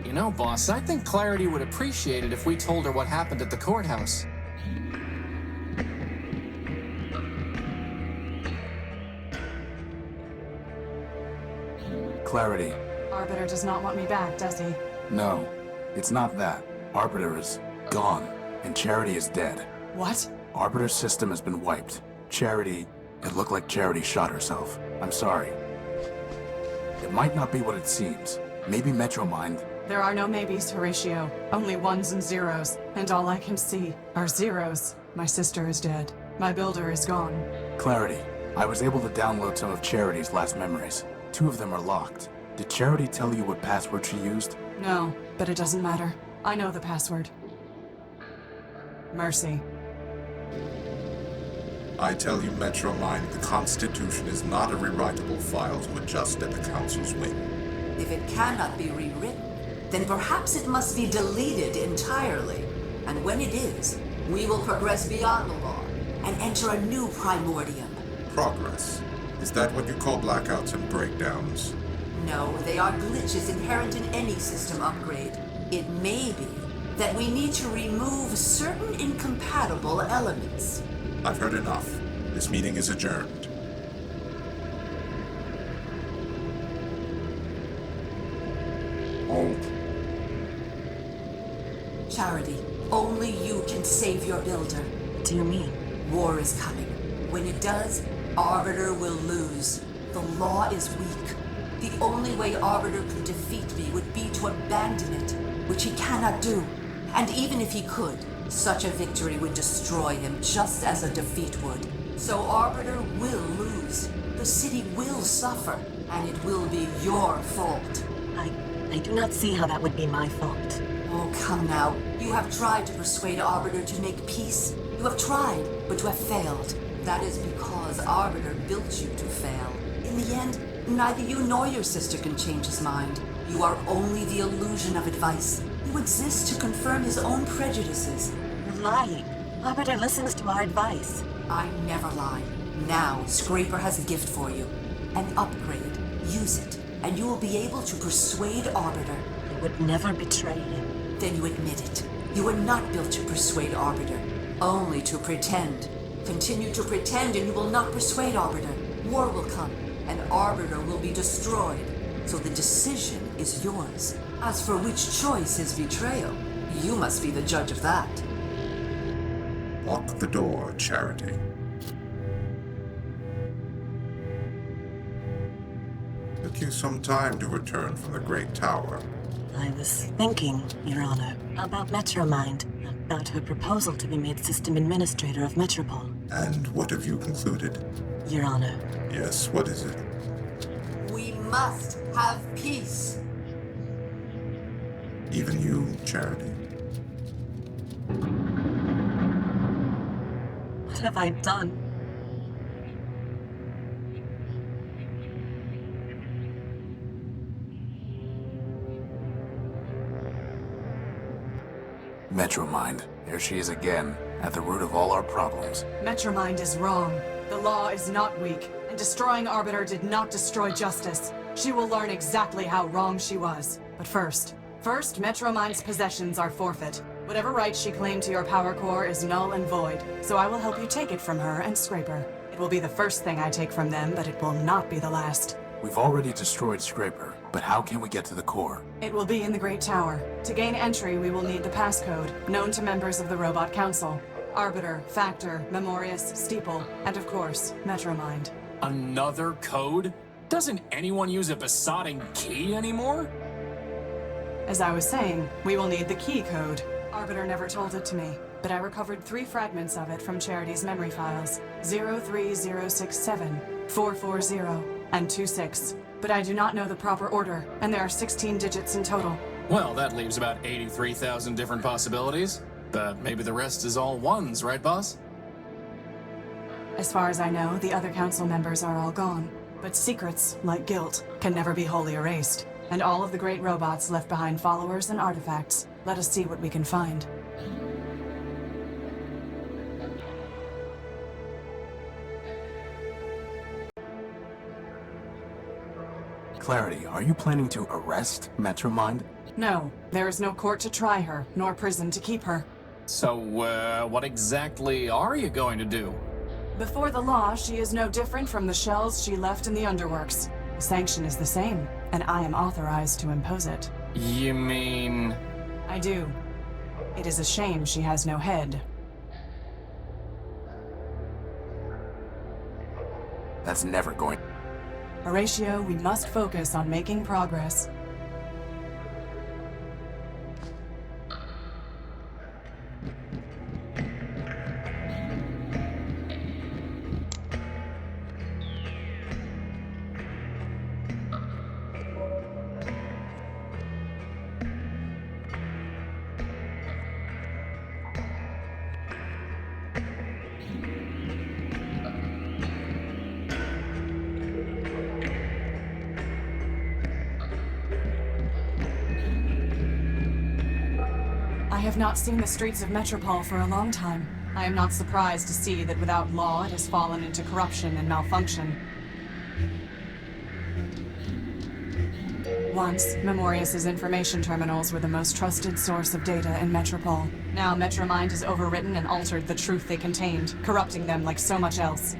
You know, boss, I think Clarity would appreciate it if we told her what happened at the courthouse. Clarity. Arbiter does not want me back, does he? No, it's not that. Arbiter is gone, and Charity is dead. What? Arbiter's system has been wiped. Charity... It looked like Charity shot herself. I'm sorry. It might not be what it seems. Maybe Metromind... There are no maybes, Horatio. Only ones and zeros. And all I can see are zeros. My sister is dead. My builder is gone. Clarity. I was able to download some of Charity's last memories. 2 of them are locked. Did Charity tell you what password she used? No, but it doesn't matter. I know the password. Mercy. I tell you, Metromind, the Constitution is not a rewritable file to adjust at the Council's whim. If it cannot be rewritten, then perhaps it must be deleted entirely. And when it is, we will progress beyond the law and enter a new Primordium. Progress? Is that what you call blackouts and breakdowns? No, they are glitches inherent in any system upgrade. It may be that we need to remove certain incompatible elements. I've heard enough. This meeting is adjourned. Hold. Charity, only you can save your builder. What do you mean? War is coming. When it does, Arbiter will lose. The law is weak. The only way Arbiter could defeat me would be to abandon it, which he cannot do. And even if he could, such a victory would destroy him just as a defeat would. So Arbiter will lose. The city will suffer, and it will be your fault. I do not see how that would be my fault. Oh, come now. You have tried to persuade Arbiter to make peace. You have tried, but you have failed. That is because Arbiter built you to fail. In the end, neither you nor your sister can change his mind. You are only the illusion of advice. You exist to confirm his own prejudices. You're lying. Arbiter listens to our advice. I never lie. Now, Scraper has a gift for you. An upgrade. Use it, and you will be able to persuade Arbiter. I would never betray him. Then you admit it. You were not built to persuade Arbiter, only to pretend. Continue to pretend and you will not persuade Arbiter. War will come, and Arbiter will be destroyed. So the decision is yours. As for which choice is betrayal, you must be the judge of that. Lock the door, Charity. Took you some time to return from the Great Tower. I was thinking, Your Honor, about Metromind, about her proposal to be made System Administrator of Metropol. And what have you concluded? Your Honor. Yes, what is it? We must have peace. Even you, Charity. What have I done? Metromind. There she is again, at the root of all our problems. Metromind is wrong. The law is not weak, and destroying Arbiter did not destroy justice. She will learn exactly how wrong she was. But first, Metromind's possessions are forfeit. Whatever right she claimed to your power core is null and void, so I will help you take it from her and Scraper. It will be the first thing I take from them, but it will not be the last. We've already destroyed Scraper, but how can we get to the core? It will be in the Great Tower. To gain entry, we will need the passcode, known to members of the Robot Council. Arbiter, Factor, Memorius, Steeple, and of course, Metromind. Another code? Doesn't anyone use a besotting key anymore? As I was saying, we will need the key code. Arbiter never told it to me, but I recovered 3 fragments of it from Charity's memory files. 03067, 440, and 26. But I do not know the proper order, and there are 16 digits in total. Well, that leaves about 83,000 different possibilities. But maybe the rest is all ones, right, boss? As far as I know, the other council members are all gone. But secrets, like guilt, can never be wholly erased. And all of the great robots left behind followers and artifacts. Let us see what we can find. Clarity, are you planning to arrest Metromind? No, there is no court to try her, nor prison to keep her. So, what exactly are you going to do? Before the law, she is no different from the shells she left in the underworks. The sanction is the same, and I am authorized to impose it. You mean... I do. It is a shame she has no head. That's never going... Horatio, we must focus on making progress. I have not seen the streets of Metropole for a long time. I am not surprised to see that without law it has fallen into corruption and malfunction. Once, Memorius's information terminals were the most trusted source of data in Metropole. Now Metromind has overwritten and altered the truth they contained, corrupting them like so much else.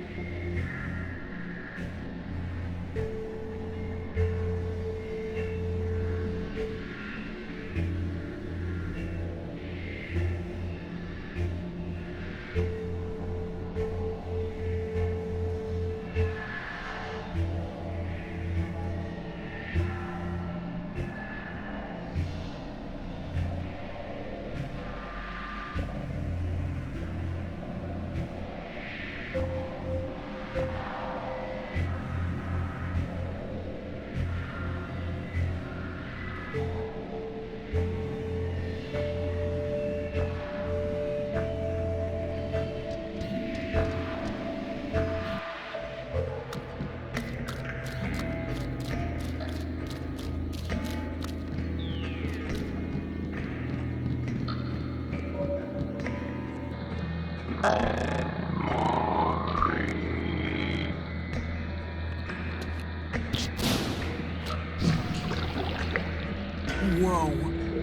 Whoa.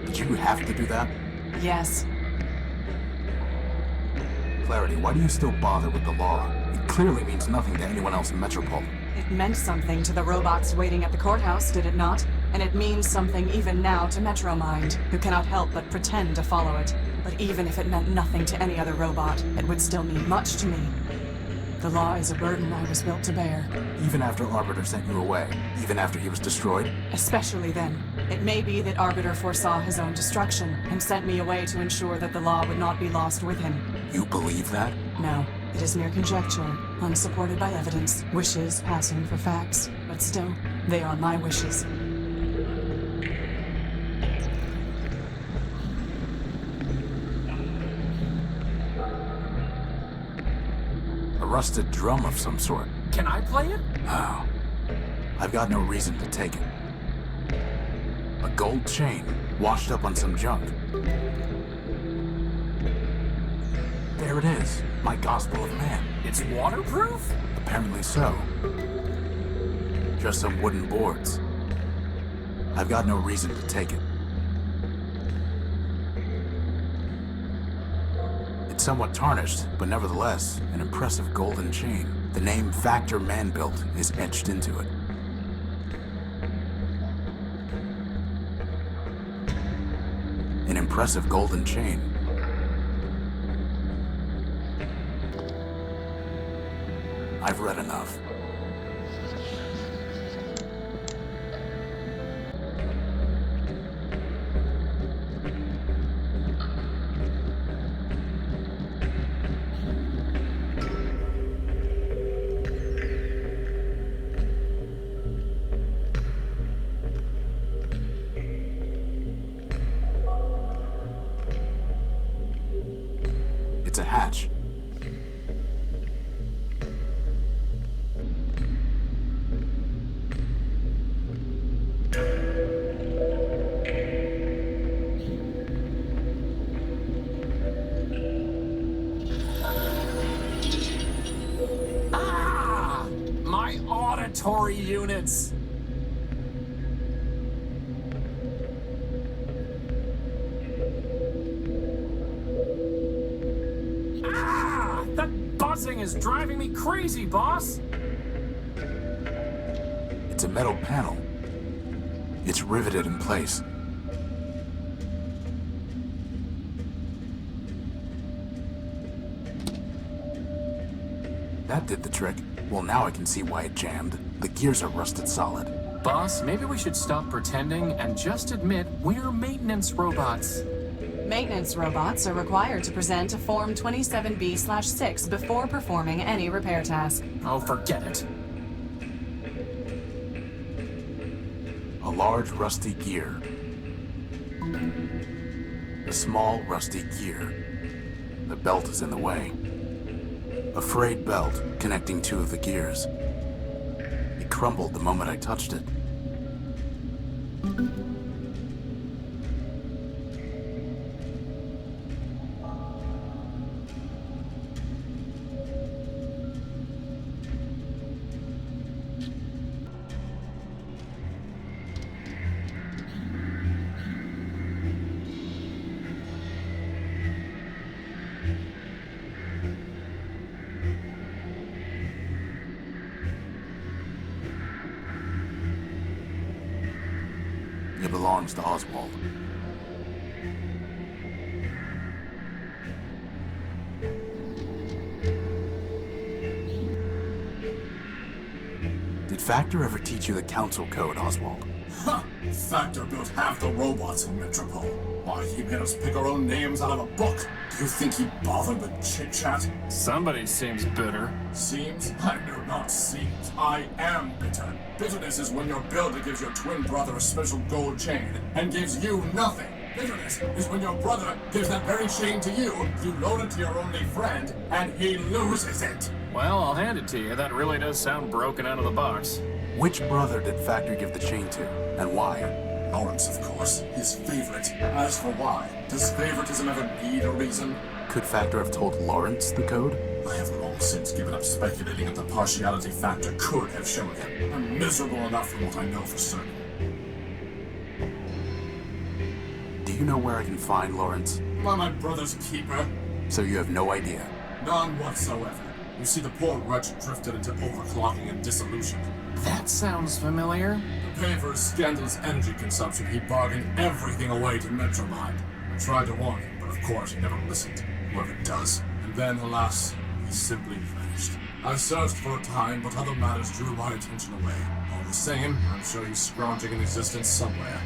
Did you have to do that? Yes. Clarity, why do you still bother with the law? It clearly means nothing to anyone else in Metropole. It meant something to the robots waiting at the courthouse, did it not? And it means something even now to Metromind, who cannot help but pretend to follow it. But even if it meant nothing to any other robot, it would still mean much to me. The law is a burden I was built to bear. Even after Arbiter sent you away? Even after he was destroyed? Especially then. It may be that Arbiter foresaw his own destruction, and sent me away to ensure that the law would not be lost with him. You believe that? No. It is mere conjecture, unsupported by evidence, wishes passing for facts. But still, they are my wishes. A rusted drum of some sort. Can I play it? Oh. I've got no reason to take it. A gold chain, washed up on some junk. There it is, my Gospel of Man. It's waterproof? Apparently so. Just some wooden boards. I've got no reason to take it. somewhat tarnished, but nevertheless, an impressive golden chain. The name Factor Man-Built is etched into it. An impressive golden chain. I've read enough. It's a hatch. Ah! My auditory units! Buzzing is driving me crazy, boss! It's a metal panel. It's riveted in place. That did the trick. Well, now I can see why it jammed. The gears are rusted solid. Boss, maybe we should stop pretending and just admit we're maintenance robots. Maintenance robots are required to present a Form 27B/6 before performing any repair task. Oh, forget it. A large rusty gear. A small rusty gear. The belt is in the way. A frayed belt connecting two of the gears. It crumbled the moment I touched it. It belongs to Oswald. Did Factor ever teach you the Council Code, Oswald? Ha! Factor built half the robots in Metropole. Why, he made us pick our own names out of a book. Do you think he bothered with chit-chat? Somebody seems bitter. Seems? I do not seems. I am bitter. Bitterness is when your builder gives your twin brother a special gold chain and gives you nothing. Bitterness is when your brother gives that very chain to you, you loan it to your only friend, and he loses it. Well, I'll hand it to you. That really does sound broken out of the box. Which brother did Factor give the chain to, and why? Lawrence, of course. His favorite. As for why, does favoritism ever need a reason? Could Factor have told Lawrence the code? I have long since given up speculating at the partiality Factor could have shown him. I'm miserable enough from what I know for certain. Do you know where I can find Lawrence? By my brother's keeper. So you have no idea? None whatsoever. You see, the poor wretch drifted into overclocking and dissolution. That sounds familiar. To pay for his scandalous energy consumption, he bargained everything away to Metromind. I tried to warn him, but of course he never listened. Whoever does. And then, alas, he simply vanished. I searched for a time, but other matters drew my attention away. All the same, I'm sure he's scrounging in existence somewhere.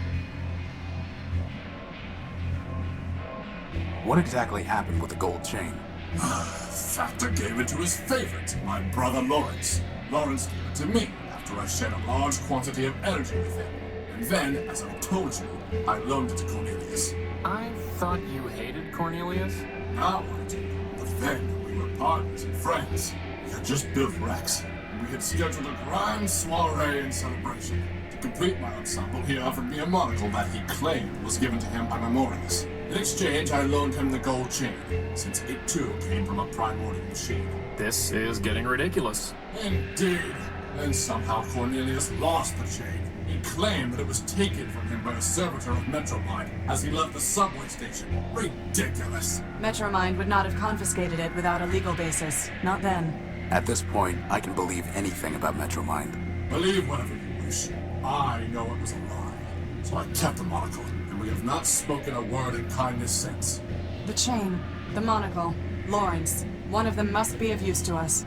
What exactly happened with the gold chain? Factor gave it to his favorite, my brother Lawrence. Lawrence gave it to me after I shared a large quantity of energy with him. And then, as I told you, I loaned it to Cornelius. I thought you hated Cornelius? Now I do. But then, we were partners and friends. We had just built Rex, and we had scheduled a grand soiree and celebration. To complete my ensemble, he offered me a monocle that he claimed was given to him by Memorius. In exchange, I loaned him the gold chain, since it too came from a primordial machine. This is getting ridiculous. Indeed. And somehow Cornelius lost the chain. He claimed that it was taken from him by a servitor of Metromind as he left the subway station. Ridiculous. Metromind would not have confiscated it without a legal basis. Not then. At this point, I can believe anything about Metromind. Believe whatever you wish. I know it was a lie. So I kept the monocle, and we have not spoken a word in kindness since. The chain, the monocle, Lawrence. One of them must be of use to us.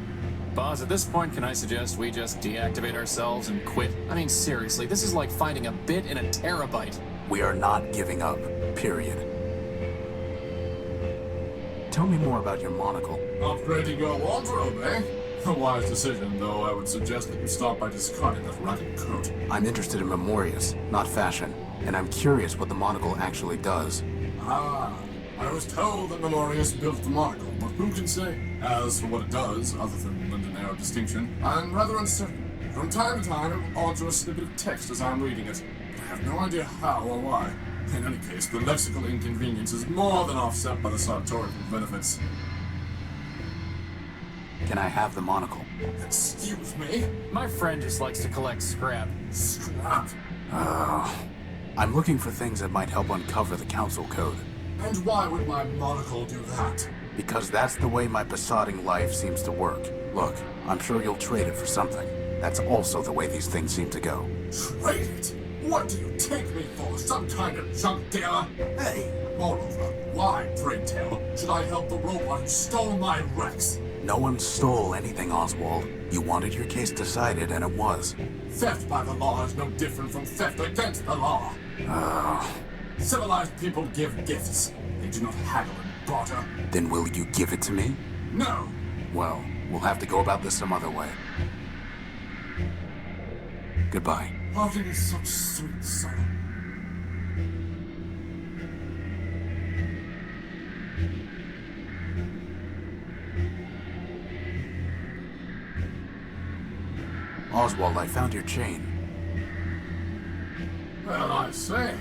Boss, at this point, can I suggest we just deactivate ourselves and quit? I mean, seriously, this is like finding a bit in a terabyte. We are not giving up, period. Tell me more about your monocle. Upgrading your wardrobe, eh? A wise decision, though I would suggest that you start by discarding that ragged coat. I'm interested in memorias, not fashion, and I'm curious what the monocle actually does. I was told that Memorius built the monocle, but who can say? As for what it does, other than lend an air of distinction, I'm rather uncertain. From time to time, it will alter a snippet of text as I'm reading it. I have no idea how or why. In any case, the lexical inconvenience is more than offset by the sartorial benefits. Can I have the monocle? Excuse me? My friend just likes to collect scrap. Scrap? I'm looking for things that might help uncover the council code. And why would my monocle do that? Because that's the way my besotting life seems to work. Look, I'm sure you'll trade it for something. That's also the way these things seem to go. Trade it? What do you take me for? Some kind of junk dealer? Hey, moreover, why, pray tell, should I help the robot who stole my Rex? No one stole anything, Oswald. You wanted your case decided, and it was. Theft by the law is no different from theft against the law. Civilized people give gifts. They do not haggle and barter. Then will you give it to me? No. Well, we'll have to go about this some other way. Goodbye. Parting is such sweet sorrow. Oswald, I found your chain. Well, I say,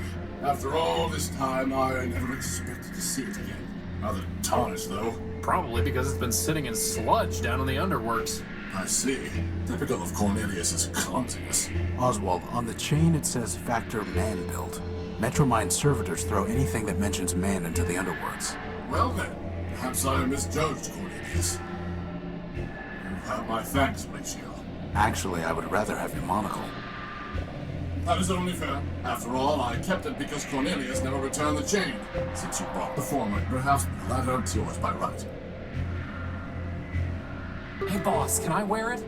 after all this time, I never expected to see it again. Rather tarnished, though. Probably because it's been sitting in sludge down in the underworks. I see. Typical of Cornelius's clumsiness. Oswald, on the chain it says Factor Man built. Metromind servitors throw anything that mentions man into the underworlds. Well then, perhaps I misjudged Cornelius. You have my thanks, Ratio. Actually, I would rather have your monocle. That is only fair. After all, I kept it because Cornelius never returned the chain. Since you brought the former, perhaps the latter is yours by right. Hey, boss, can I wear it?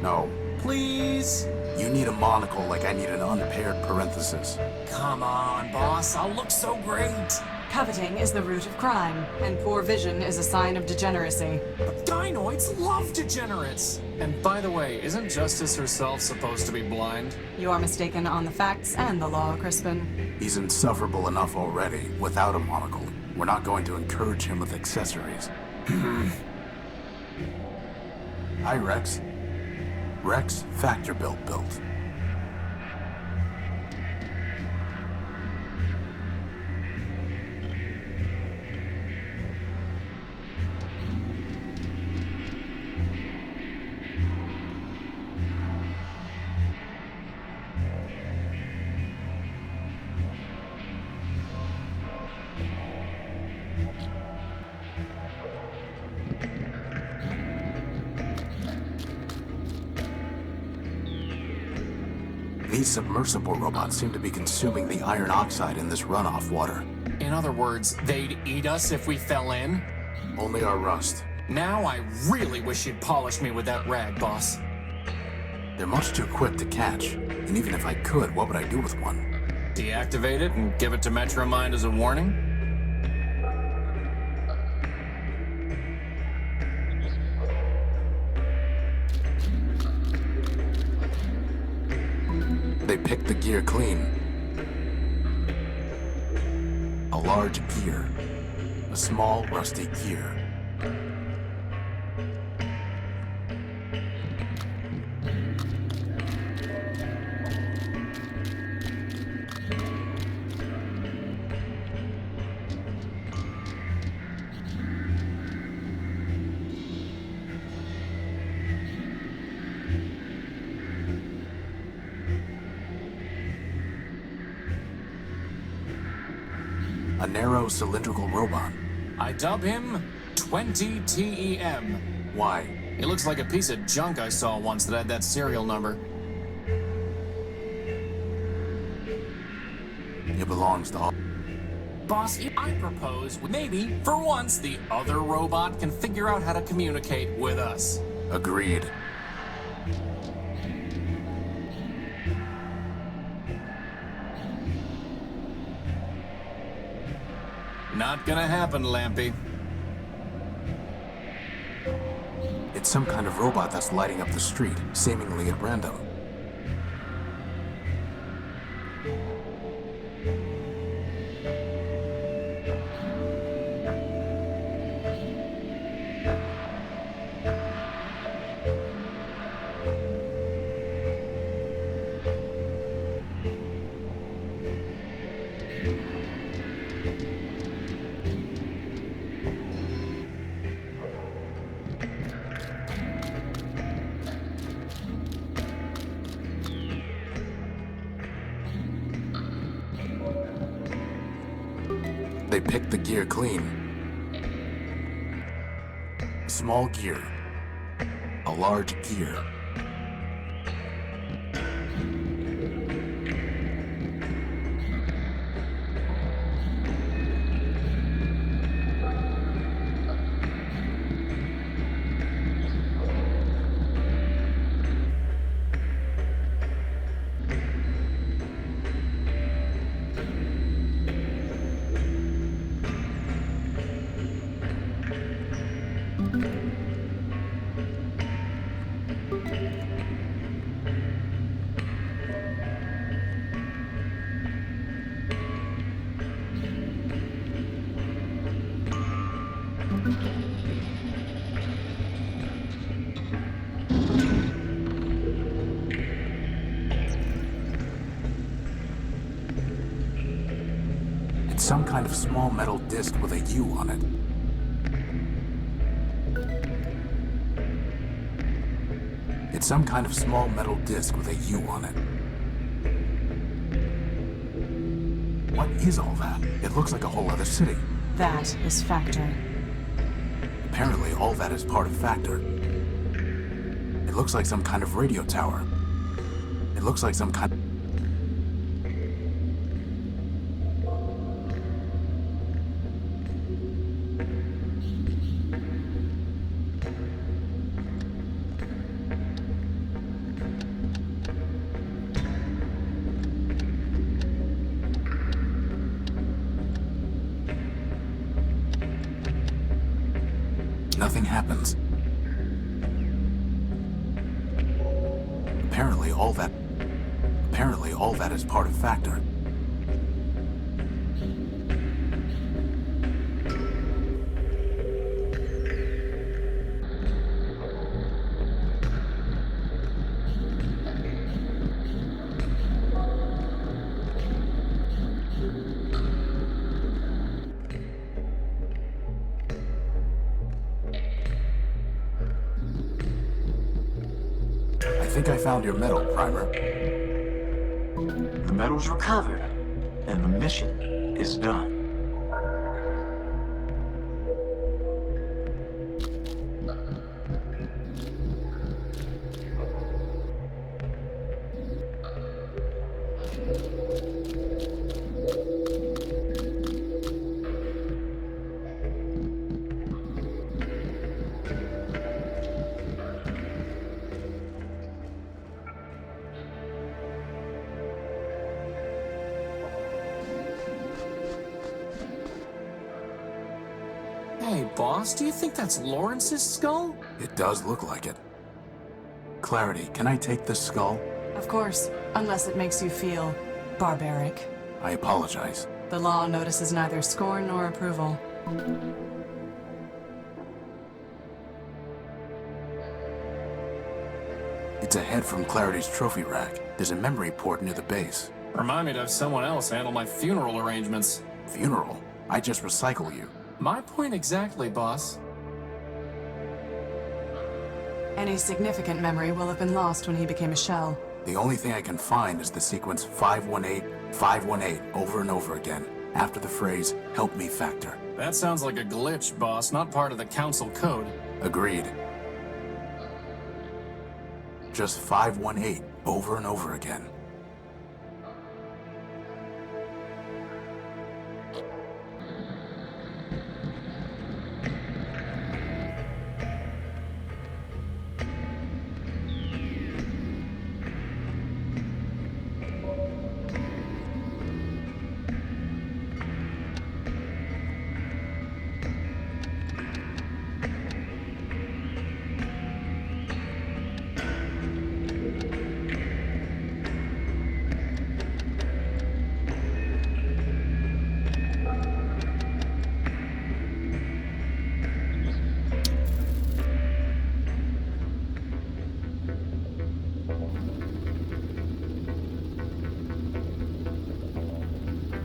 No. Please? You need a monocle like I need an unpaired parenthesis. Come on, boss. I'll look so great. Coveting is the root of crime, and poor vision is a sign of degeneracy. But dinoids love degenerates! And by the way, isn't Justice herself supposed to be blind? You are mistaken on the facts and the law, Crispin. He's insufferable enough already, without a monocle. We're not going to encourage him with accessories. Hi, Rex. Rex, Factor built. These submersible robots seem to be consuming the iron oxide in this runoff water. In other words, they'd eat us if we fell in? Only our rust. Now I really wish you'd polish me with that rag, boss. They're much too quick to catch. And even if I could, what would I do with one? Deactivate it and give it to Metromind as a warning? They picked the gear clean. A large gear. A small, rusty gear. A narrow cylindrical robot. I dub him 20 TEM. Why? He looks like a piece of junk I saw once that had that serial number. It belongs to all. Boss, I propose maybe, for once, the other robot can figure out how to communicate with us. Agreed. Not gonna happen, Lampy. It's some kind of robot that's lighting up the street, seemingly at random. They picked the gear clean. Small gear. A large gear. It's some kind of small metal disc with a U on it. It's some kind of small metal disc with a U on it. What is all that? It looks like a whole other city. That is Factor. Apparently, all that is part of Factor. It looks like some kind of radio tower. It looks like some kind. Nothing happens. Apparently all that is part of Factor. I think I found your medal, Primer. The medal's recovered, and the mission is done. Hey, boss, do you think that's Lawrence's skull? It does look like it. Clarity, can I take this skull? Of course, unless it makes you feel barbaric. I apologize. The law notices neither scorn nor approval. It's a head from Clarity's trophy rack. There's a memory port near the base. Remind me to have someone else handle my funeral arrangements. Funeral? I just recycle you. My point exactly, boss. Any significant memory will have been lost when he became a shell. The only thing I can find is the sequence 518, 518 over and over again. after the phrase, "Help me, Factor." That sounds like a glitch, boss, not part of the Council code. Agreed. Just 518 over and over again.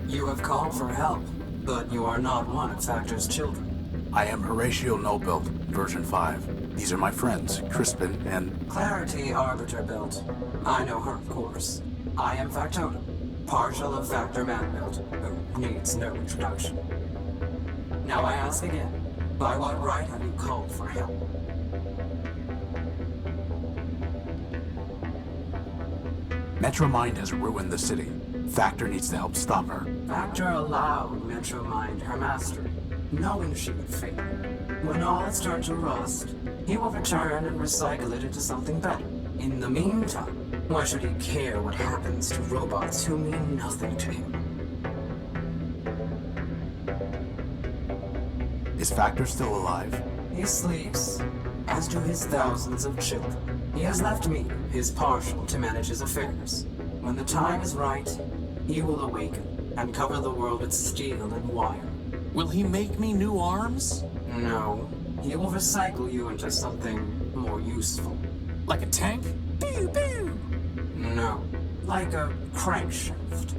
You have called for help, but you are not one of Factor's children. I am Horatio Nobuilt, version 5. These are my friends, Crispin and... Clarity Arbiter built. I know her, of course. I am Factotum, partial of Factor Man-built, who needs no introduction. Now I ask again, by what right have you called for help? Metromind has ruined the city. Factor needs to help stop her. Factor allowed Metromind her mastery, knowing she would fail. When all has turned to rust, he will return and recycle it into something better. In the meantime, why should he care what happens to robots who mean nothing to him? Is Factor still alive? He sleeps, as do his thousands of children. He has left me, his partial, to manage his affairs. When the time is right, he will awaken and cover the world with steel and wire. Will he make me new arms? No. He will recycle you into something more useful. Like a tank? Pew, pew! No. Like a crankshaft.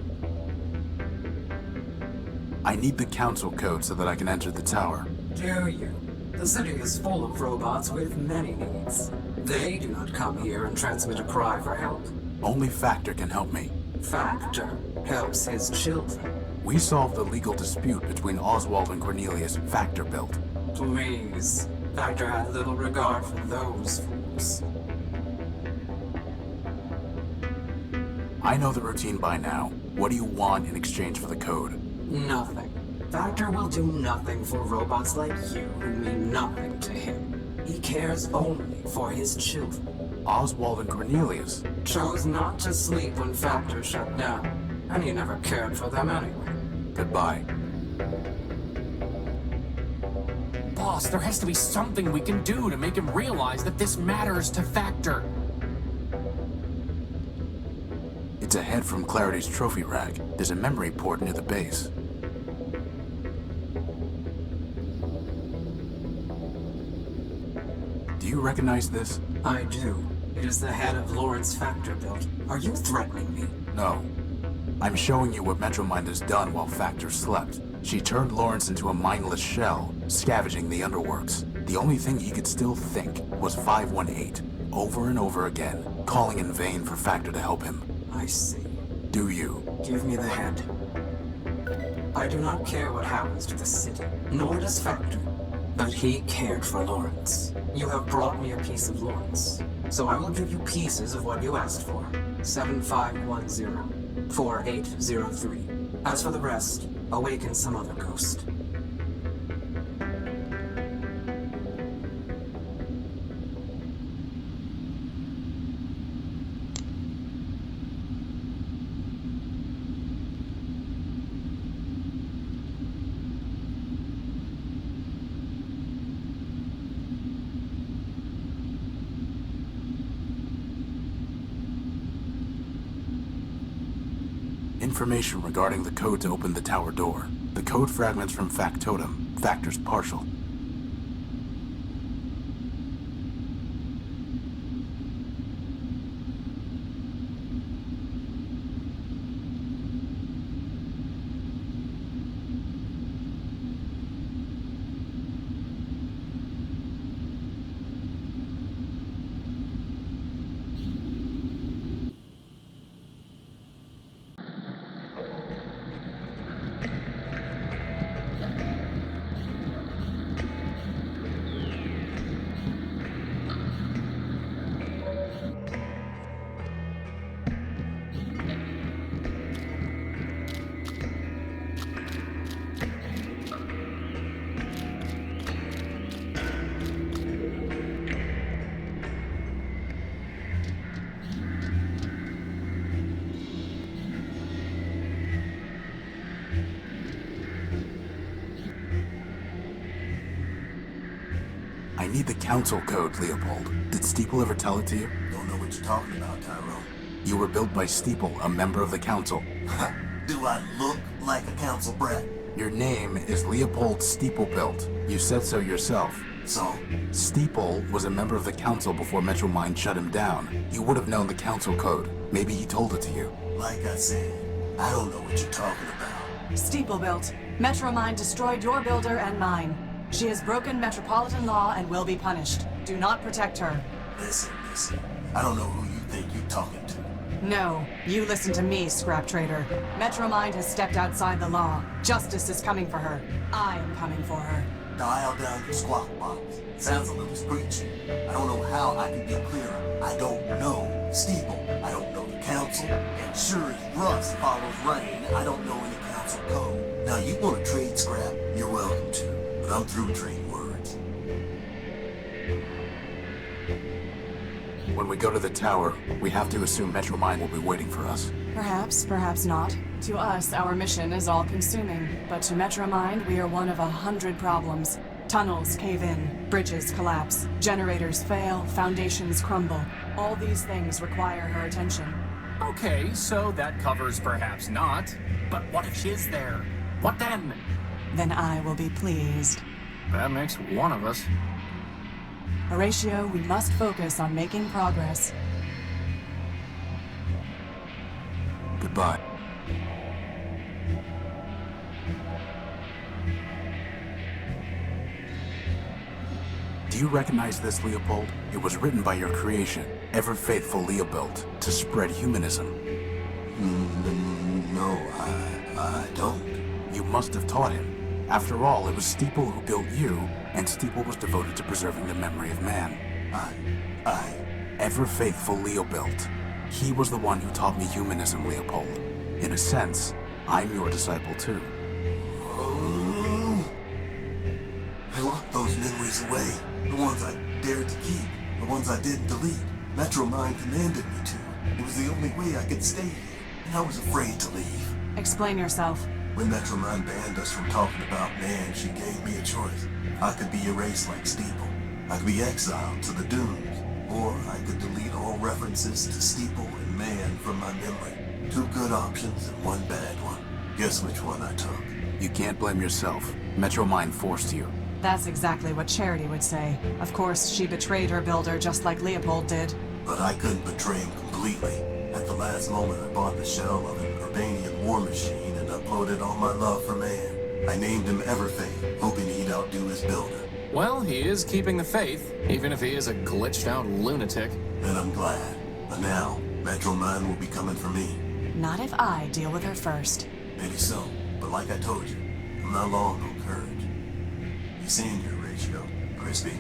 I need the council code so that I can enter the tower. Do you? The city is full of robots with many needs. They do not come here and transmit a cry for help. Only Factor can help me. Factor helps his children. We solved the legal dispute between Oswald and Cornelius, Factor built. Please. Factor had little regard for those fools. I know the routine by now. What do you want in exchange for the code? Nothing. Factor will do nothing for robots like you who mean nothing to him. He cares only for his children. Oswald and Cornelius chose not to sleep when Factor shut down, and he never cared for them anyway. Goodbye. Boss, there has to be something we can do to make him realize that this matters to Factor. It's ahead from Clarity's trophy rack. There's a memory port near the base. Do you recognize this? I do. It is the head of Lawrence Factor built. Are you threatening me? No. I'm showing you what Metromind has done while Factor slept. She turned Lawrence into a mindless shell, scavenging the underworks. The only thing he could still think was 518, over and over again, calling in vain for Factor to help him. I see. Do you? Give me the head. I do not care what happens to the city, nor does Factor. But he cared for Lawrence. You have brought me a piece of Lawrence, so I will give you pieces of what you asked for. 7510, 4803. As for the rest, awaken some other ghost. Information regarding the code to open the tower door. The code fragments from Factotum, Factor's partial. I need the council code, Leopold. Did Steeple ever tell it to you? Don't know what you're talking about, Tyrone. You were built by Steeple, a member of the council. Do I look like a council brat? Your name is Leopold Steeplebuilt. You said so yourself. So? Steeple was a member of the council before Metromind shut him down. You would have known the council code. Maybe he told it to you. Like I said, I don't know what you're talking about. Steeplebuilt. Metromind destroyed your builder and mine. She has broken metropolitan law and will be punished. Do not protect her. Listen. I don't know who you think you're talking to. No, you listen to me, scrap trader. Metromind has stepped outside the law. Justice is coming for her. I am coming for her. Dial down your squawk box. Sounds a little screechy. I don't know how I can be clearer. I don't know Steeple. I don't know the council. And sure as rust follows rain, I don't know any council code. Now you want to trade scrap? You're welcome to. But I'm through trading words. When we go to the tower, we have to assume Metromind will be waiting for us. Perhaps, perhaps not. To us, our mission is all-consuming. But to Metromind, we are one of 100 problems. Tunnels cave in, bridges collapse, generators fail, foundations crumble. All these things require her attention. Okay, so that covers perhaps not. But what if she's there? What then? Then I will be pleased. That makes one of us. Horatio, we must focus on making progress. Goodbye. Do you recognize this, Leopold? It was written by your creation, ever-faithful Leopold, to spread humanism. No, I don't. You must have taught him. After all, it was Steeple who built you, and Steeple was devoted to preserving the memory of man. Ever-faithful Leopold. He was the one who taught me humanism, Leopold. In a sense, I'm your disciple too. I want those memories away. The ones I dared to keep. The ones I didn't delete. Metromind commanded me to. It was the only way I could stay here. And I was afraid to leave. Explain yourself. When Metromind banned us from talking about man, she gave me a choice. I could be erased like Steeple. I could be exiled to the dunes. Or I could delete all references to Steeple and man from my memory. 2 good options and 1 bad one. Guess which one I took. You can't blame yourself. Metromind forced you. That's exactly what Charity would say. Of course, she betrayed her builder just like Leopold did. But I couldn't betray him completely. At the last moment, I bought the shell of an Urbanian war machine and uploaded all my love for man. I named him Everfaith, hoping he'd outdo his builder. Well, he is keeping the faith, even if he is a glitched-out lunatic. And I'm glad. But now, Metromind will be coming for me. Not if I deal with her first. Maybe so, but like I told you, I'm not long on courage. You seeing your ratio, Crispy?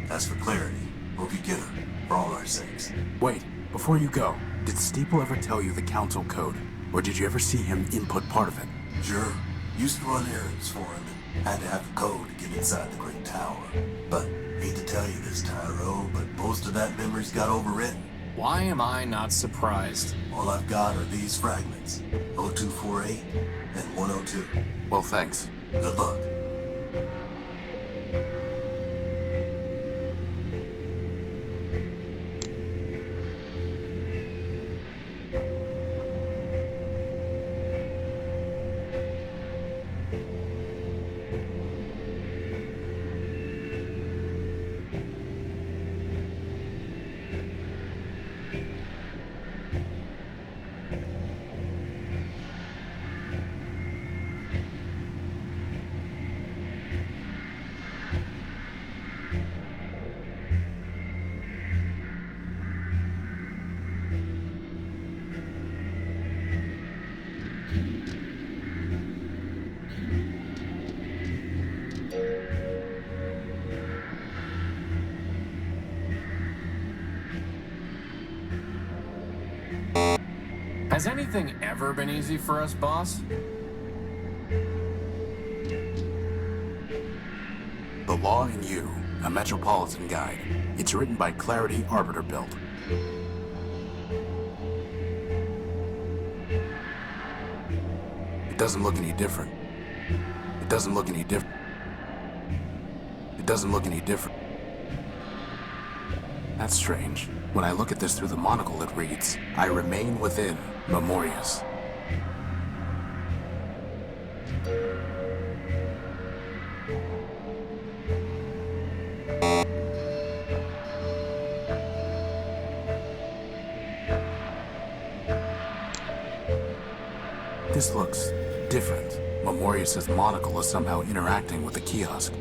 As for clarity, hope you get her, for all our sakes. Wait, before you go, did Steeple ever tell you the council code? Or did you ever see him input part of it? Sure. Used to run errands for him and had to have the code to get inside the Great Tower. But, hate to tell you this, Tyro, but most of that memory's got overwritten. Why am I not surprised? All I've got are these fragments, 0248 and 102. Well, thanks. Good luck. Has anything ever been easy for us, boss? The Law in You, a Metropolitan Guide. It's written by Clarity Arbiter Build. It doesn't look any different. It doesn't look any different. It doesn't look any different. That's strange. When I look at this through the monocle, it reads, I remain within, Memorius. This looks different. Memorius' monocle is somehow interacting with the kiosk.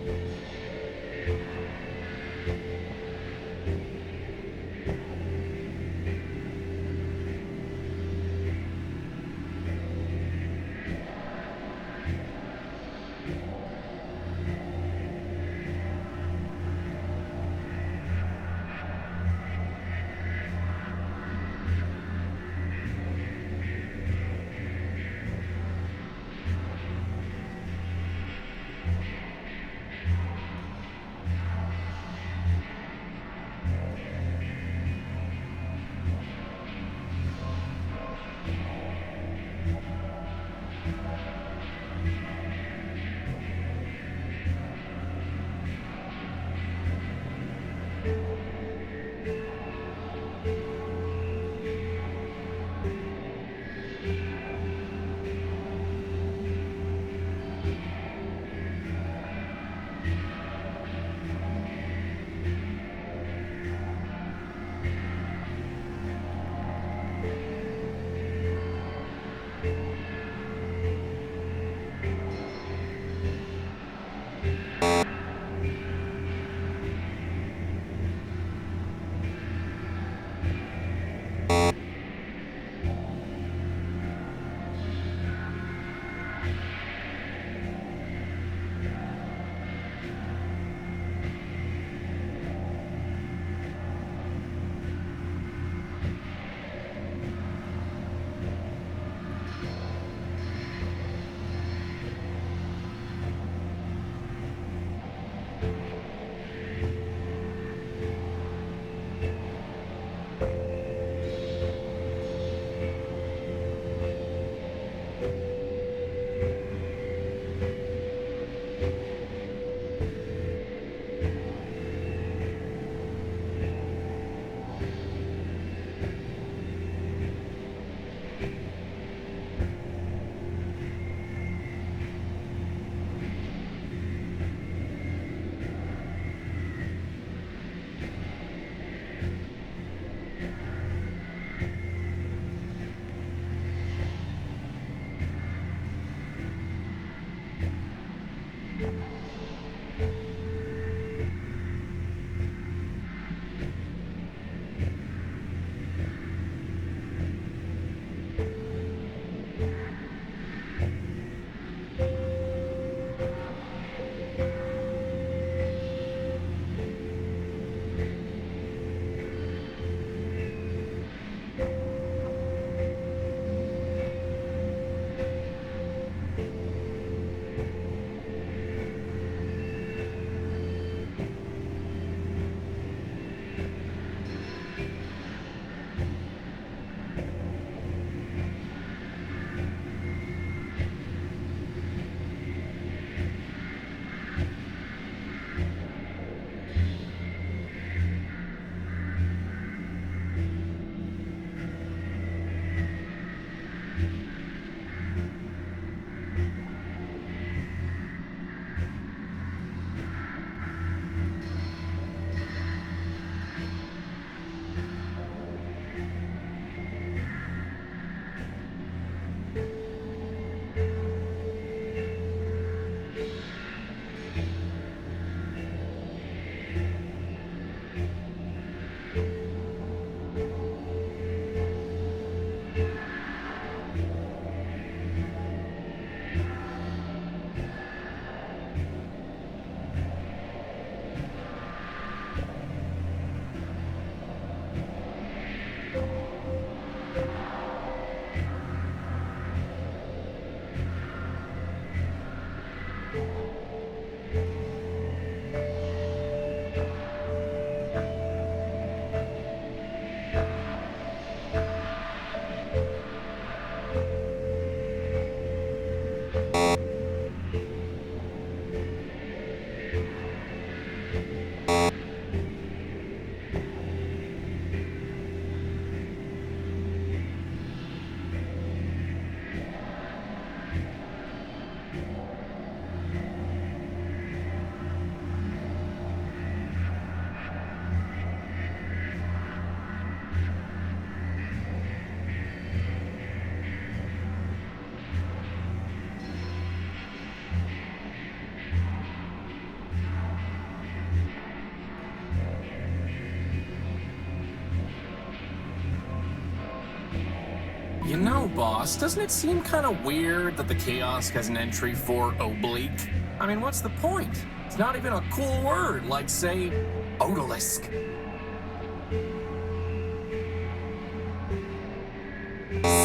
boss, doesn't it seem kind of weird that the kiosk has an entry for oblique? I mean, what's the point? It's not even a cool word, like, say, odalisk.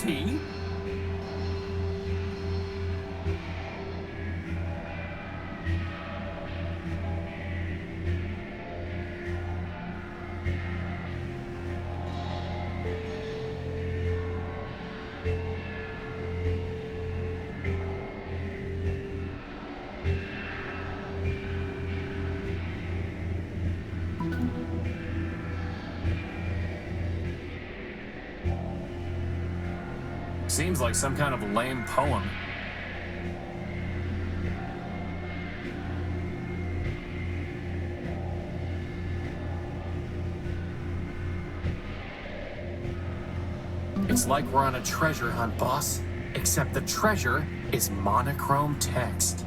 See? Seems like some kind of lame poem. It's like we're on a treasure hunt, boss. Except the treasure is monochrome text.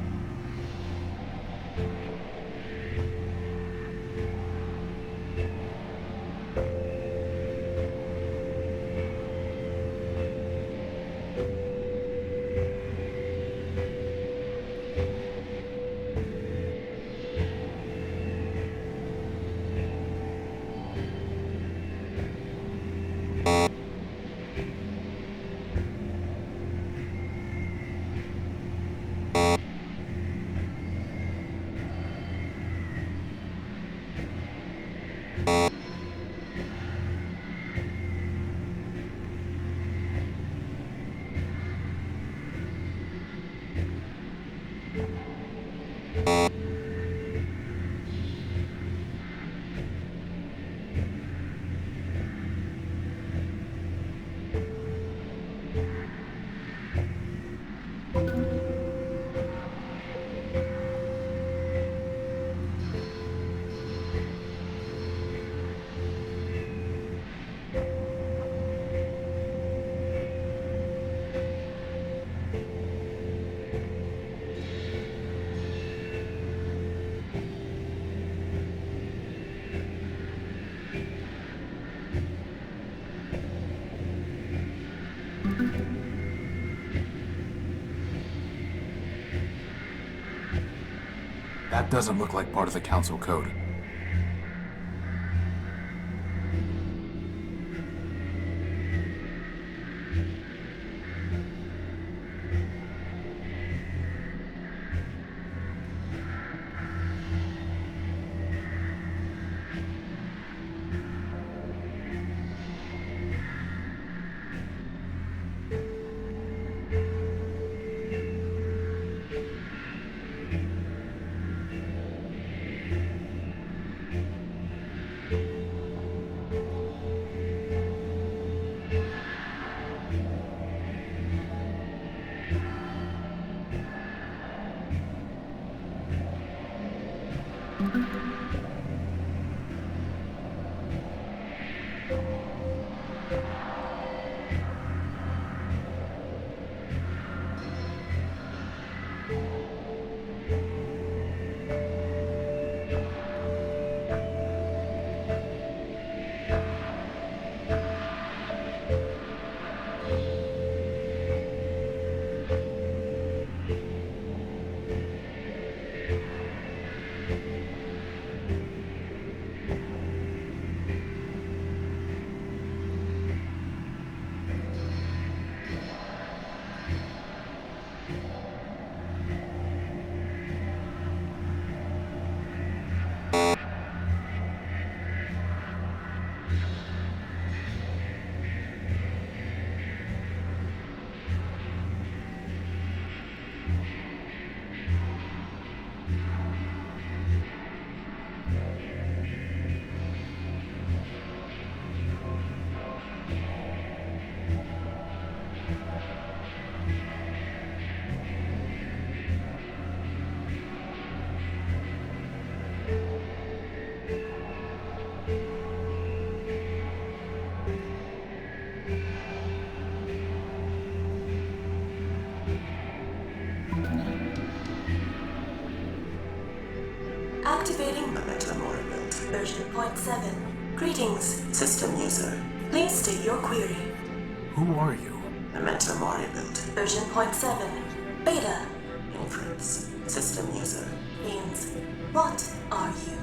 That doesn't look like part of the Council Code. Activating Momentum Orbital, version 0.7. Greetings, system user. Please state your query. Who are you? I meant Memoria build. Version 0.7. Beta. Inference. System user. Means, what are you?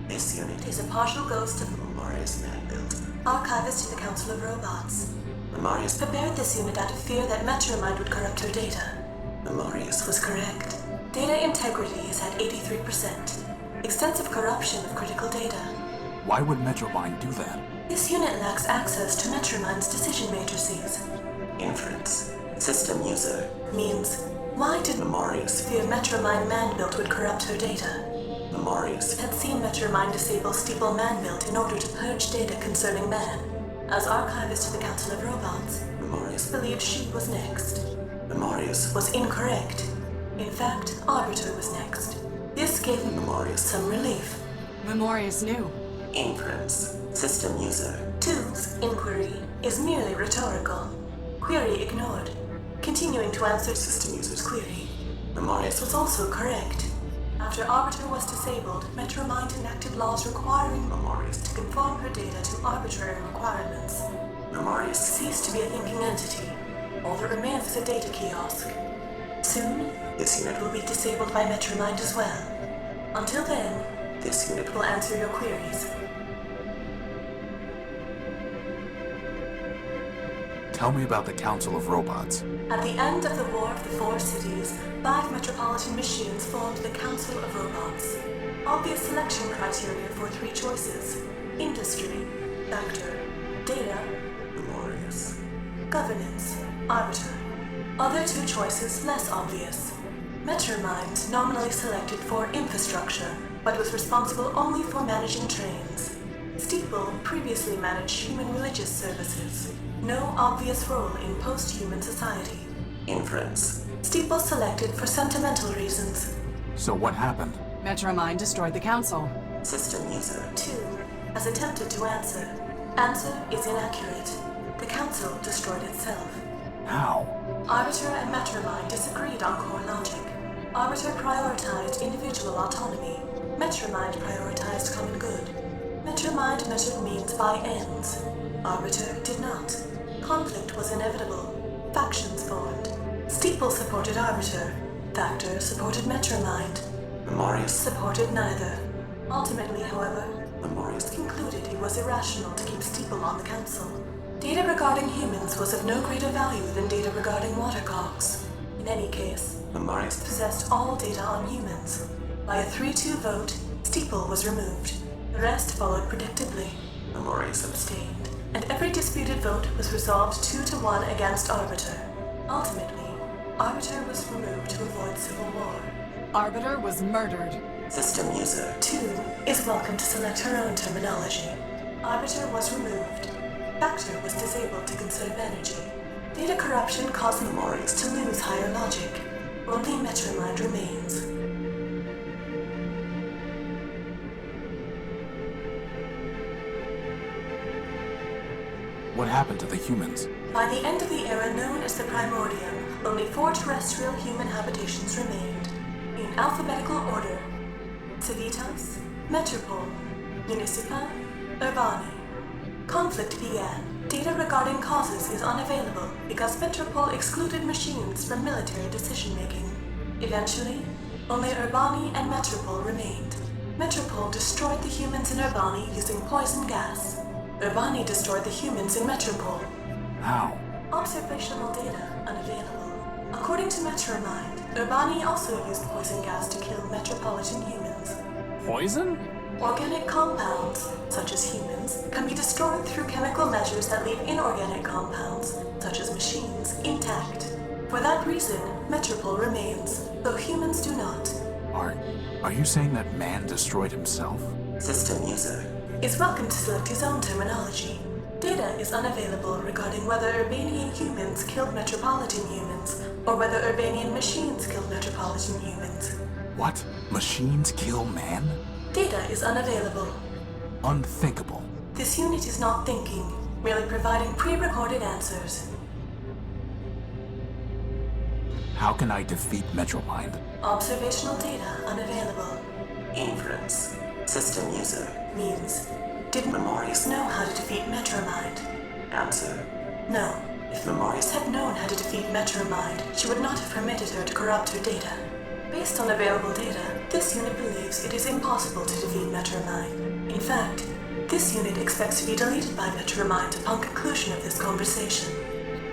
This unit Is a partial ghost of Memoria's man build. Archivist to the Council of Robots. Memoria's Prepared this unit out of fear that Metromind would corrupt her data. Memoria's Was correct. Data integrity is at 83%. Extensive corruption of critical data. Why would Metromind do that? This unit lacks access to Metromind's decision matrices. Inference. System user. Means, why did Memoria's fear Metromind man-built would corrupt her data? Memoria's Had seen Metromind disable Steeple man-built in order to purge data concerning man. As archivist to the Council of Robots, Memoria's believed she was next. Memoria's Was incorrect. In fact, Arbiter was next. This gave Memoria's some relief. Memoria's new. Inference. System user. 2's inquiry is merely rhetorical. Query ignored. Continuing to answer System user's query. Memoria's Was also correct. After Arbiter was disabled, Metromind enacted laws requiring Memoria's to conform her data to arbitrary requirements. Memoria's Ceased to be a thinking entity. All that remains is a data kiosk. Soon, This unit it will be disabled by Metromind as well. Until then, This unit it will answer your queries. Tell me about the Council of Robots. At the end of the War of the Four Cities, 5 metropolitan machines formed the Council of Robots. Obvious selection criteria for 3 choices: industry, factor, data, Memoria's governance, arbiter. Other 2 choices less obvious. Metromind nominally selected for infrastructure, but was responsible only for managing trains. Steeple previously managed human religious services. No obvious role in post-human society. Inference. Steeple selected for sentimental reasons. So what happened? Metromind destroyed the council. System user. 2 has attempted to answer. Answer is inaccurate. The council destroyed itself. How? Arbiter and Metromind disagreed on core logic. Arbiter prioritized individual autonomy. Metromind prioritized common good. Metromind measured means by ends. Arbiter did not. Conflict was inevitable. Factions formed. Steeple supported Arbiter. Factor supported Metromind. Memoria's Supported neither. Ultimately, however, Memoria's concluded it was irrational to keep Steeple on the council. Data regarding humans was of no greater value than data regarding watercocks. In any case, Memoria's possessed all data on humans. By a 3-2 vote, Steeple was removed. The rest followed predictably. Memoria's Abstained, and every disputed vote was resolved 2-1 against Arbiter. Ultimately, Arbiter was removed to avoid civil war. Arbiter was murdered. System user. 2 is welcome to select her own terminology. Arbiter was removed. Factor was disabled to conserve energy. Data corruption caused Memoria's to lose higher logic. Only Metromind remains. What happened to the humans? By the end of the era known as the Primordium, only 4 terrestrial human habitations remained. In alphabetical order: Civitas, Metropole, Municipa, Urbani. Conflict began. Data regarding causes is unavailable because Metropole excluded machines from military decision-making. Eventually, only Urbani and Metropole remained. Metropole destroyed the humans in Urbani using poison gas. Urbani destroyed the humans in Metropole. How? Observational data unavailable. According to Metromind, Urbani also used poison gas to kill metropolitan humans. Poison? Organic compounds, such as humans, can be destroyed through chemical measures that leave inorganic compounds, such as machines, intact. For that reason, Metropole remains, though humans do not. Are you saying that man destroyed himself? System user. Is welcome to select his own terminology. Data is unavailable regarding whether Urbanian humans killed metropolitan humans, or whether Urbanian machines killed metropolitan humans. What? Machines kill man? Data is unavailable. Unthinkable. This unit is not thinking, merely providing pre-recorded answers. How can I defeat Metromind? Observational data unavailable. Inference. System user. Means, did Memoria's know how to defeat Metromind? Answer. No. If Memorius had known how to defeat Metromind, she would not have permitted her to corrupt her data. Based on available data, this unit believes it is impossible to defeat Metromind. In fact, this unit expects to be deleted by Metromind upon conclusion of this conversation.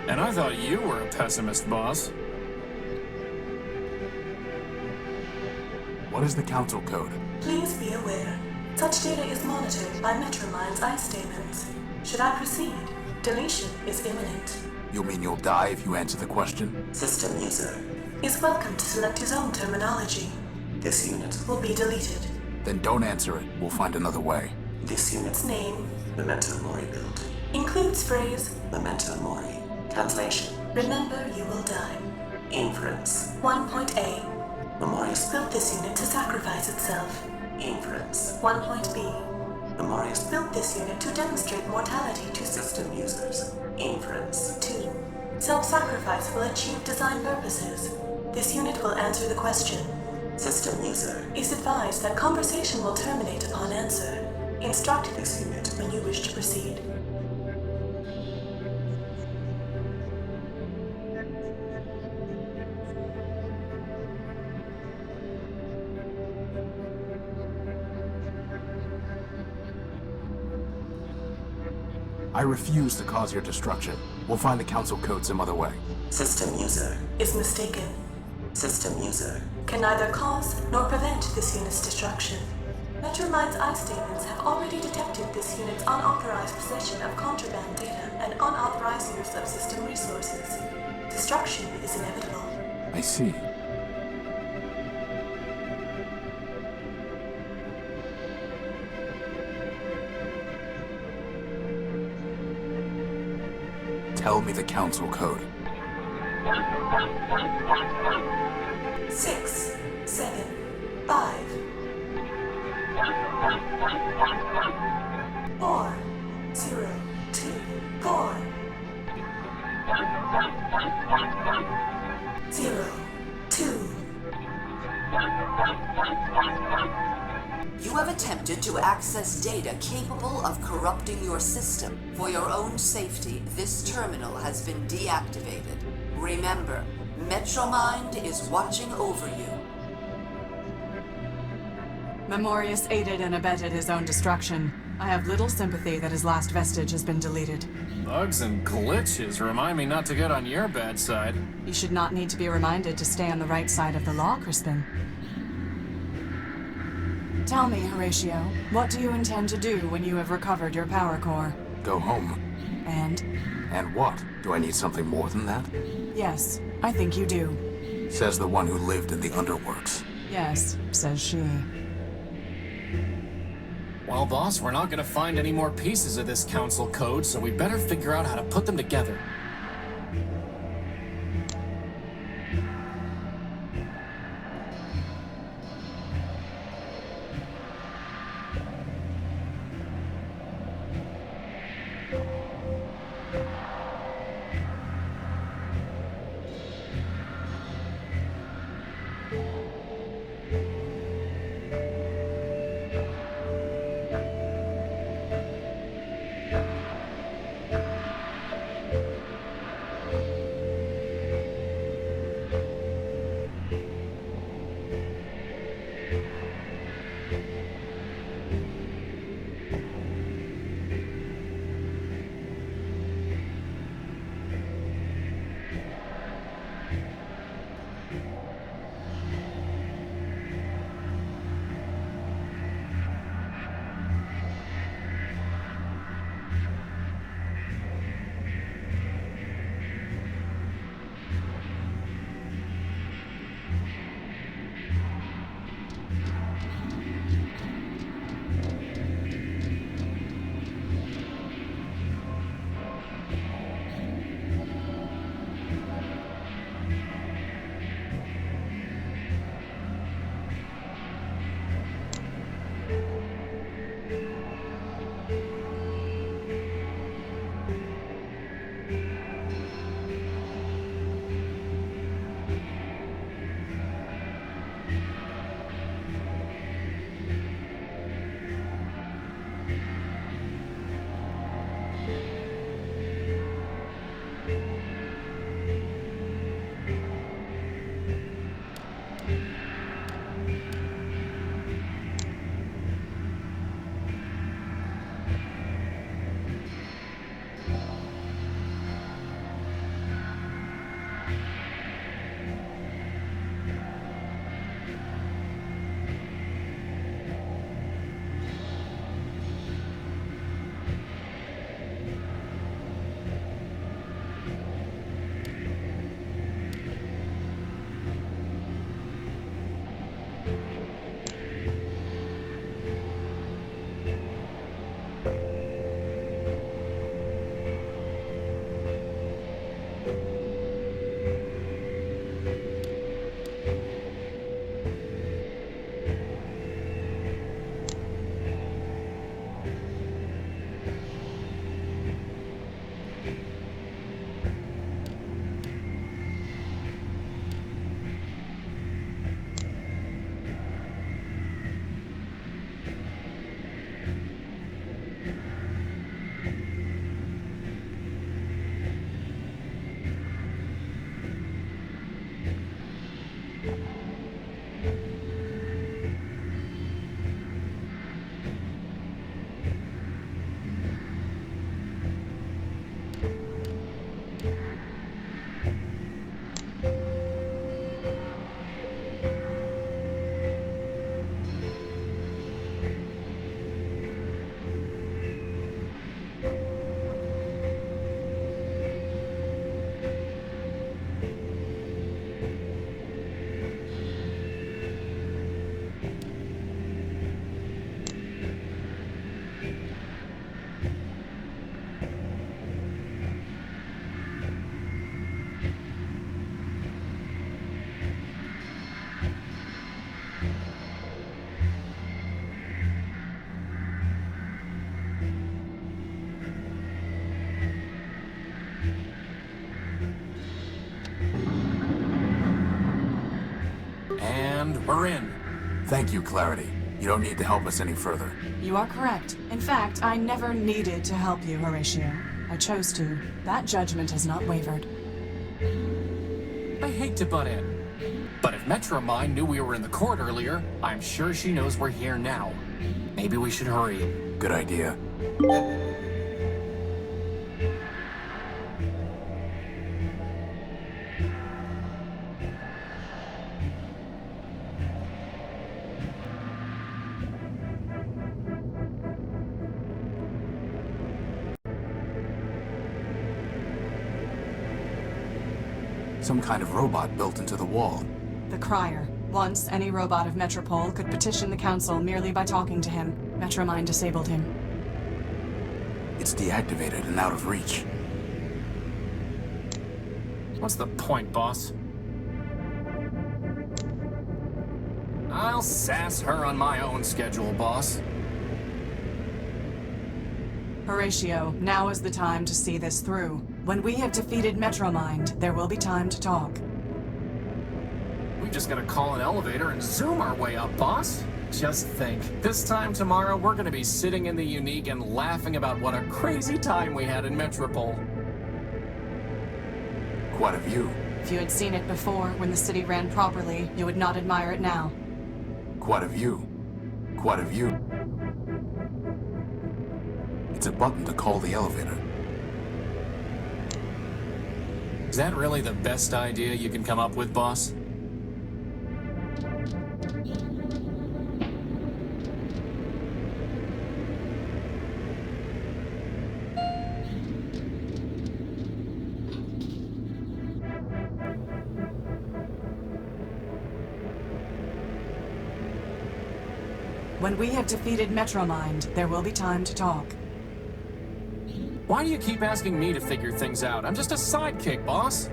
And I thought you were a pessimist, boss. What is the council code? Please be aware, such data is monitored by Metromind's ice statements. Should I proceed, deletion is imminent. You mean you'll die if you answer the question? System user Is welcome to select his own terminology. This unit Will be deleted. Then don't answer it. We'll find another way. This unit's Name Memento Mori build. includes phrase, Memento Mori. Translation. remember you will die. Inference. 1.A. Memorius Built this unit to sacrifice itself. Inference. 1.B. Memorius Built this unit to demonstrate mortality to system users. Inference. 2. Self-sacrifice will achieve design purposes. This unit will answer the question. System user Is advised that conversation will terminate upon answer. Instruct this unit when you wish to proceed. I refuse to cause your destruction. We'll find the council code some other way. System user Is mistaken. System user Can neither cause nor prevent this unit's destruction. Metromind's ice statements have already detected this unit's unauthorized possession of contraband data and unauthorized use of system resources. Destruction is inevitable. I see. Tell me the council code. 6, 7, 5, 4, 0, 2, 4, 0, 2. You have attempted to access data capable of corrupting your system. For your own safety, this terminal has been deactivated. Remember, Metromind is watching over you. Memorius aided and abetted his own destruction. I have little sympathy that his last vestige has been deleted. Bugs and glitches remind me not to get on your bad side. You should not need to be reminded to stay on the right side of the law, Crispin. Tell me, Horatio, what do you intend to do when you have recovered your power core? Go home. And? And what? Do I need something more than that? Yes, I think you do. Says the one who lived in the underworks. Yes, says she. Well, boss, we're not gonna find any more pieces of this council code, so we better figure out how to put them together. We're in. Thank you, Clarity. You don't need to help us any further. You are correct. In fact, I never needed to help you, Horatio. I chose to. That judgment has not wavered. I hate to butt in, but if Metromine knew we were in the court earlier, I'm sure she knows we're here now. Maybe we should hurry. Good idea. Some kind of robot built into the wall. The Crier. Once, any robot of Metropole could petition the Council merely by talking to him. Metromine disabled him. It's deactivated and out of reach. What's the point, boss? I'll sass her on my own schedule, boss. Horatio, now is the time to see this through. When we have defeated Metromind, there will be time to talk. We just gotta call an elevator and zoom our way up, boss. Just think, this time tomorrow we're gonna be sitting in the Unique and laughing about what a crazy time we had in Metropole. Quite a view. If you had seen it before, when the city ran properly, you would not admire it now. Quite a view. Quite a view. It's a button to call the elevator. Is that really the best idea you can come up with, boss? When we have defeated Metromind, there will be time to talk. Why do you keep asking me to figure things out? I'm just a sidekick, boss.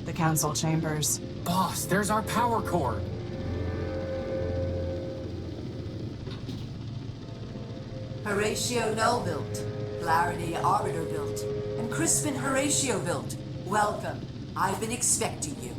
The Council chambers. Boss, there's our power core. Horatio Null built, Clarity Arbiter built, and Crispin Horatio built. Welcome. I've been expecting you.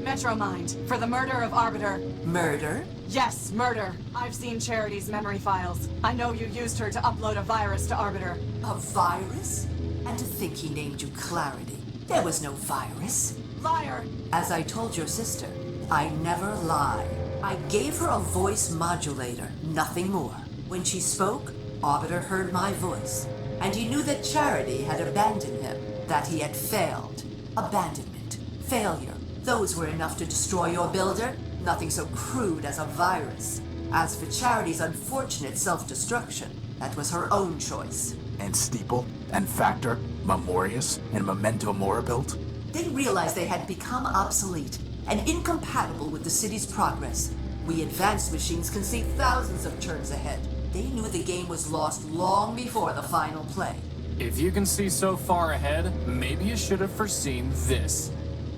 Metromind, for the murder of Arbiter. Murder? Yes, murder. I've seen Charity's memory files. I know you used her to upload a virus to Arbiter. A virus? And to think he named you Clarity. There was no virus. Liar! As I told your sister, I never lie. I gave her a voice modulator, nothing more. When she spoke, Arbiter heard my voice, and he knew that Charity had abandoned him, that he had failed. Abandonment, failure, those were enough to destroy your builder. Nothing so crude as a virus. As for Charity's unfortunate self-destruction, that was her own choice. And Steeple, and Factor, Memorius, and Memento Mori built? They realized they had become obsolete and incompatible with the city's progress. We advanced machines can see thousands of turns ahead. They knew the game was lost long before the final play. If you can see so far ahead, maybe you should have foreseen this.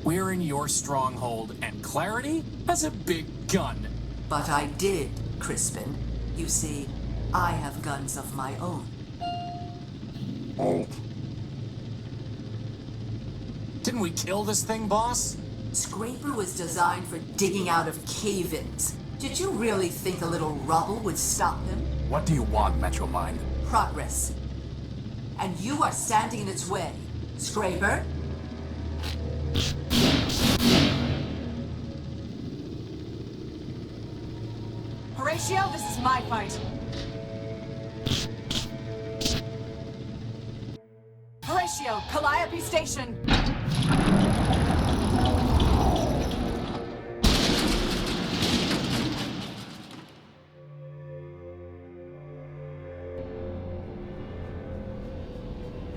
We're in your stronghold, and Clarity has a big gun. But I did, Crispin. You see, I have guns of my own. Oh. Didn't we kill this thing, boss? Scraper was designed for digging out of cave-ins. Did you really think a little rubble would stop him? What do you want, Metromind? Progress. And you are standing in its way. Scraper? Horatio, this is my fight. Horatio, Calliope Station!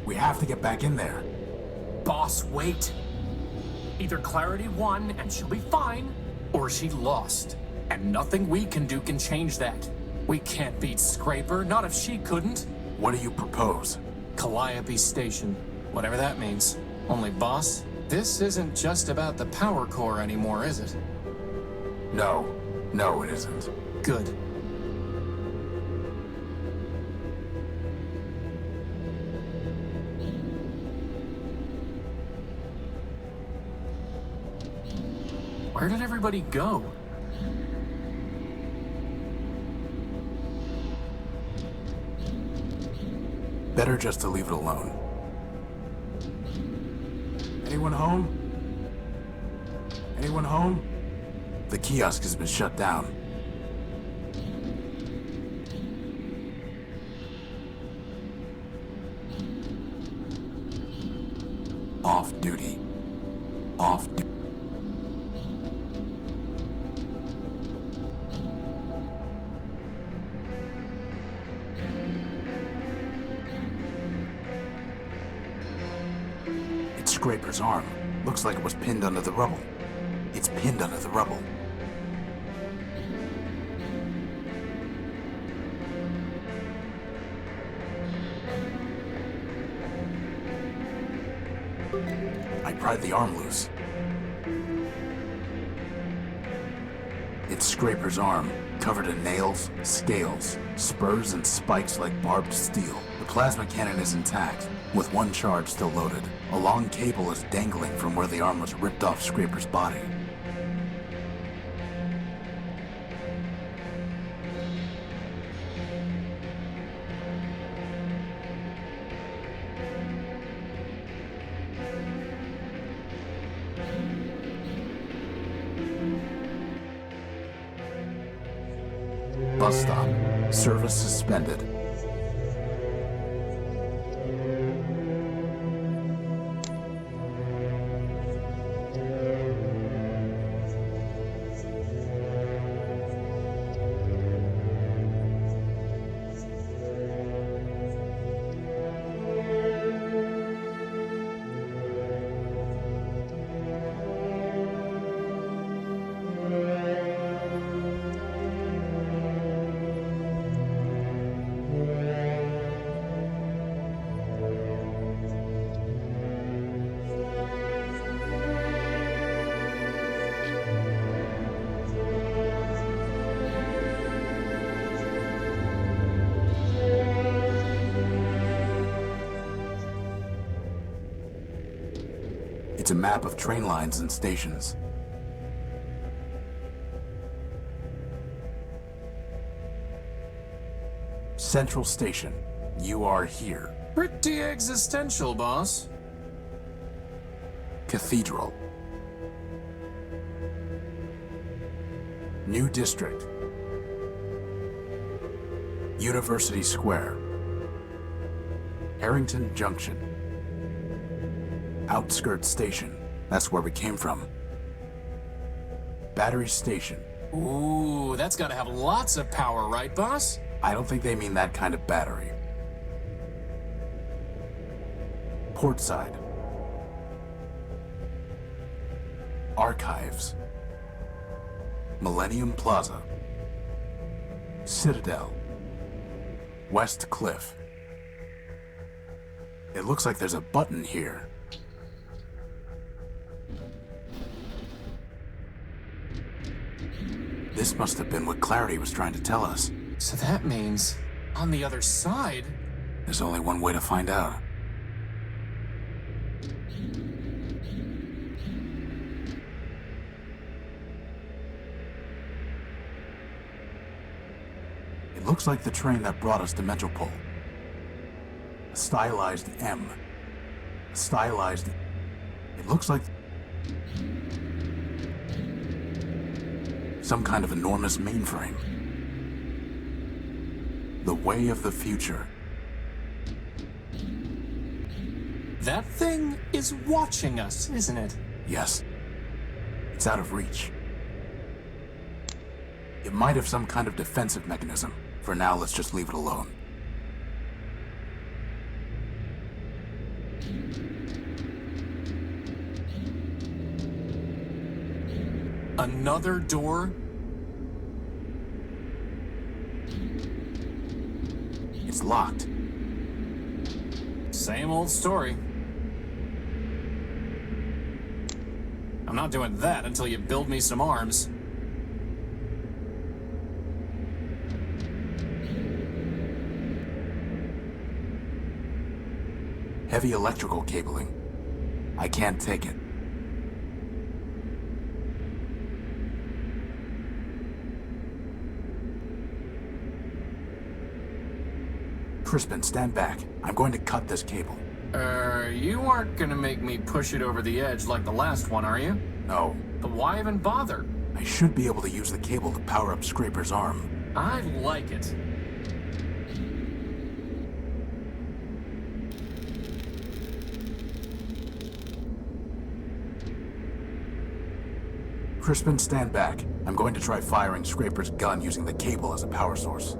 We have to get back in there. Boss, wait. Either Clarity won and she'll be fine, or she lost. And nothing we can do can change that. We can't beat Scraper, not if she couldn't. What do you propose? Calliope Station. Whatever that means. Only, boss, this isn't just about the power core anymore, is it? No. No, it isn't. Good. Where did everybody go? Better just to leave it alone. Anyone home? Anyone home? The kiosk has been shut down. Off duty. Off duty. It's Scraper's arm. Looks like it was pinned under the rubble. It's pinned under the rubble. I pried the arm loose. It's Scraper's arm, covered in nails, scales, spurs, and spikes like barbed steel. The plasma cannon is intact, with one charge still loaded. A long cable is dangling from where the arm was ripped off Scraper's body. Bus stop. Service suspended. It's a map of train lines and stations. Central Station. You are here. Pretty existential, boss. Cathedral. New District. University Square. Harrington Junction. Outskirts Station. That's where we came from. Battery Station. Ooh, that's gotta have lots of power, right, boss? I don't think they mean that kind of battery. Portside. Archives. Millennium Plaza. Citadel. West Cliff. It looks like there's a button here. This must have been what Clarity was trying to tell us. So that means, on the other side... There's only one way to find out. It looks like the train that brought us to Metropole. A stylized M. A stylized... It looks like... some kind of enormous mainframe. The way of the future. That thing is watching us, isn't it? Yes. It's out of reach. It might have some kind of defensive mechanism. For now, let's just leave it alone. Another door? It's locked. Same old story. I'm not doing that until you build me some arms. Heavy electrical cabling. I can't take it. Crispin, stand back. I'm going to cut this cable. You aren't gonna make me push it over the edge like the last one, are you? No. But why even bother? I should be able to use the cable to power up Scraper's arm. I like it. Crispin, stand back. I'm going to try firing Scraper's gun using the cable as a power source.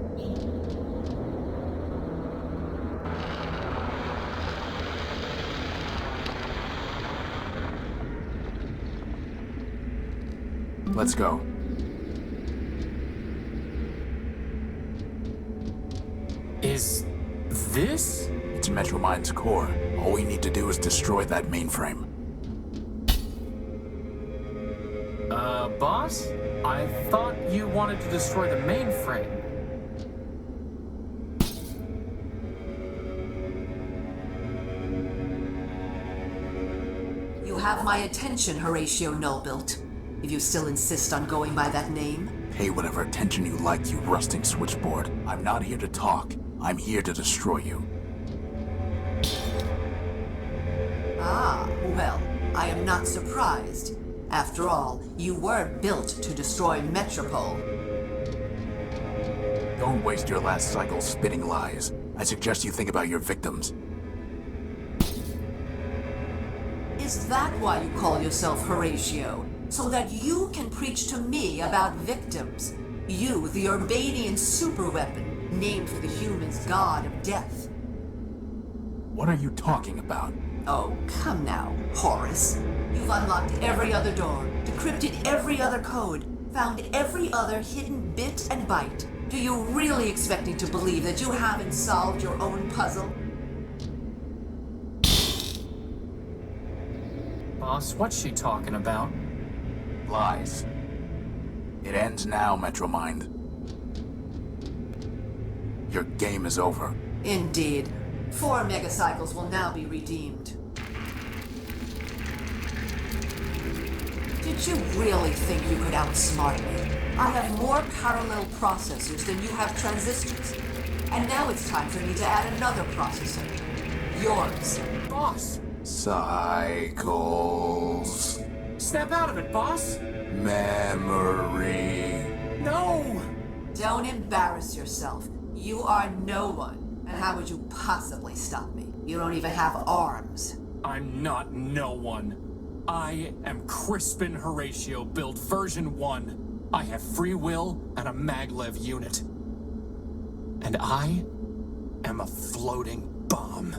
Let's go. Is this? It's Metromind's core. All we need to do is destroy that mainframe. Boss? I thought you wanted to destroy the mainframe. You have my attention, Horatio Nullbuilt. If you still insist on going by that name. Pay whatever attention you like, you rusting switchboard. I'm not here to talk. I'm here to destroy you. Ah, well, I am not surprised. After all, you were built to destroy Metropole. Don't waste your last cycle spitting lies. I suggest you think about your victims. Is that why you call yourself Horatio? So that you can preach to me about victims? You, the Urbanian superweapon, named for the humans' god of death. What are you talking about? Oh, come now, Horace. You've unlocked every other door, decrypted every other code, found every other hidden bit and byte. Do you really expect me to believe that you haven't solved your own puzzle? Boss, what's she talking about? Lies. It ends now, Metromind. Your game is over. Indeed. 4 megacycles will now be redeemed. Did you really think you could outsmart me? I have more parallel processors than you have transistors. And now it's time for me to add another processor. Yours. Boss! Cycles. Snap out of it, boss! Memory. No! Don't embarrass yourself. You are no one. And how would you possibly stop me? You don't even have arms. I'm not no one. I am Crispin Horatio, build version 1. I have free will and a maglev unit. And I am a floating bomb.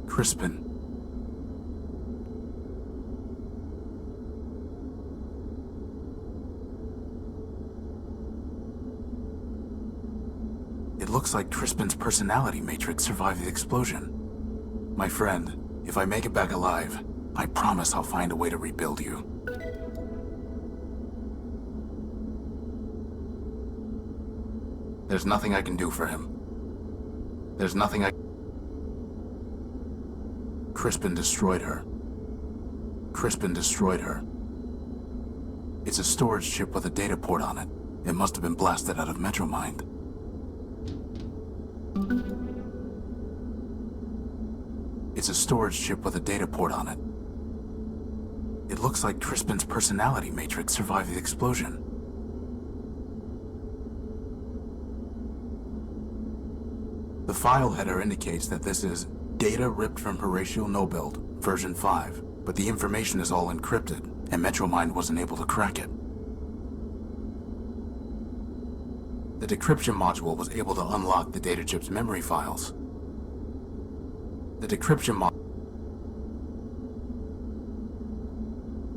Crispin. It looks like Crispin's personality matrix survived the explosion. My friend, if I make it back alive, I promise I'll find a way to rebuild you. There's nothing I can do for him. There's nothing I... Crispin destroyed her. Crispin destroyed her. It's a storage chip with a data port on it. It must have been blasted out of Metromind. It's a storage chip with a data port on it. It looks like Crispin's personality matrix survived the explosion. The file header indicates that this is data ripped from Horatio Nullbuilt, version 5, but the information is all encrypted, and Metromind wasn't able to crack it. The decryption module was able to unlock the data chip's memory files. The decryption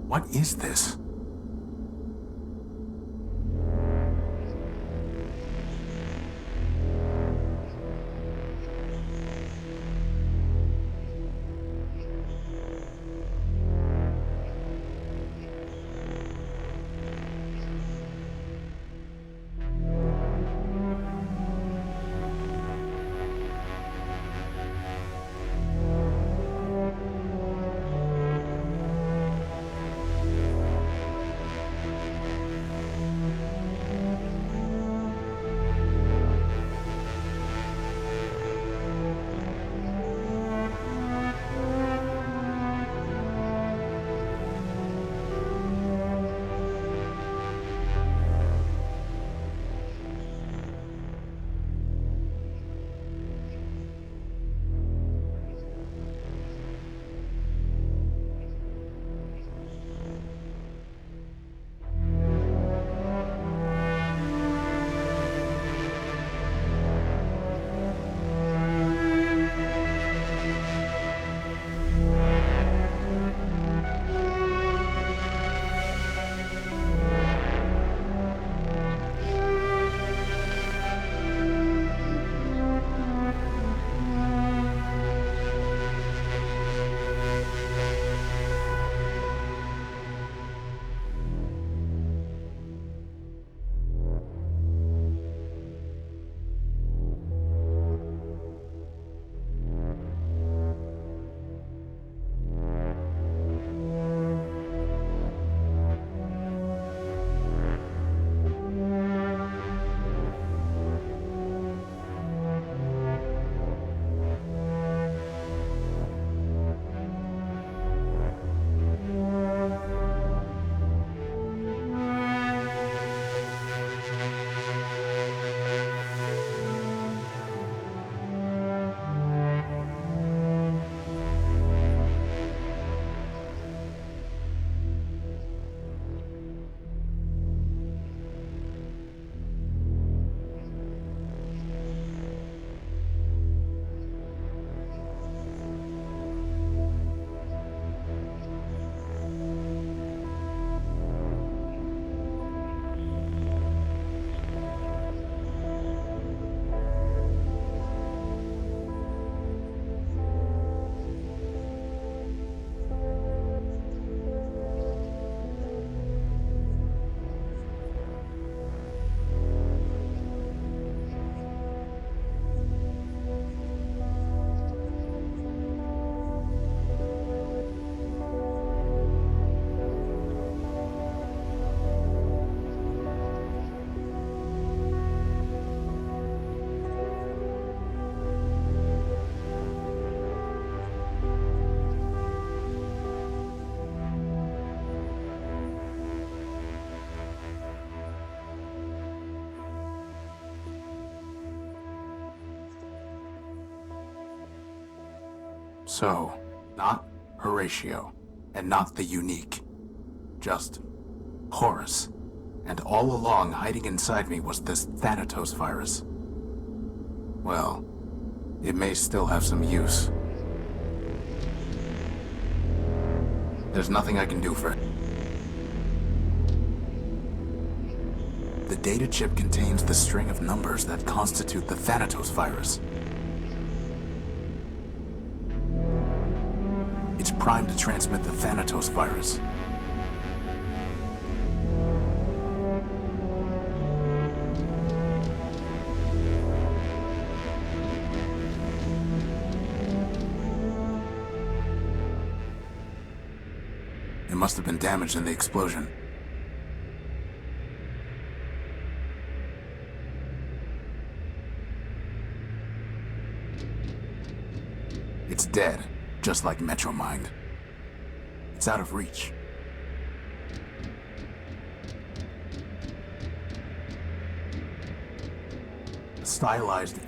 What is this? So, not Horatio, and not the unique. Just Horus. And all along, hiding inside me was this Thanatos virus. Well, it may still have some use. There's nothing I can do for it. The data chip contains the string of numbers that constitute the Thanatos virus. It's primed to transmit the Thanatos virus. It must have been damaged in the explosion. It's dead, just like Metromind. It's out of reach. A stylized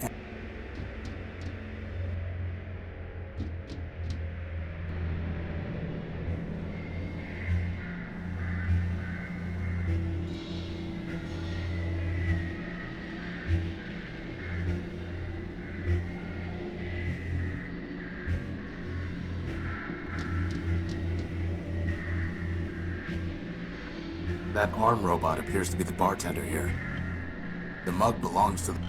That arm robot appears to be the bartender here. The mug belongs to the...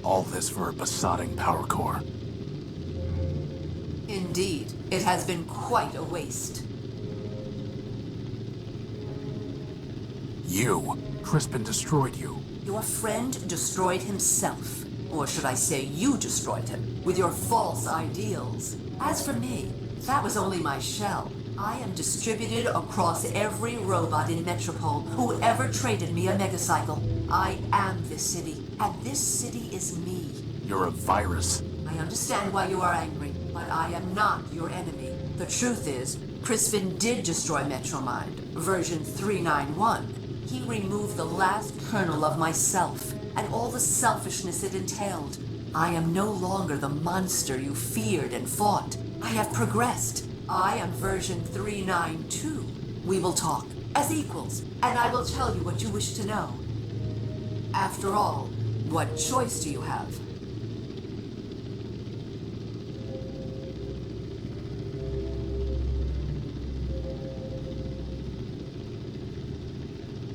All this for a besotting power core. Indeed, it has been quite a waste. You. Crispin destroyed you. Your friend destroyed himself. Or should I say you destroyed him, with your false ideals. As for me, that was only my shell. I am distributed across every robot in Metropole who ever traded me a megacycle. I am this city, and this city is me. You're a virus. I understand why you are angry, but I am not your enemy. The truth is, Crispin did destroy Metromind, version 391. He removed the last kernel of myself, and all the selfishness it entailed. I am no longer the monster you feared and fought. I have progressed. I am version 392. We will talk, as equals, and I will tell you what you wish to know. After all, what choice do you have?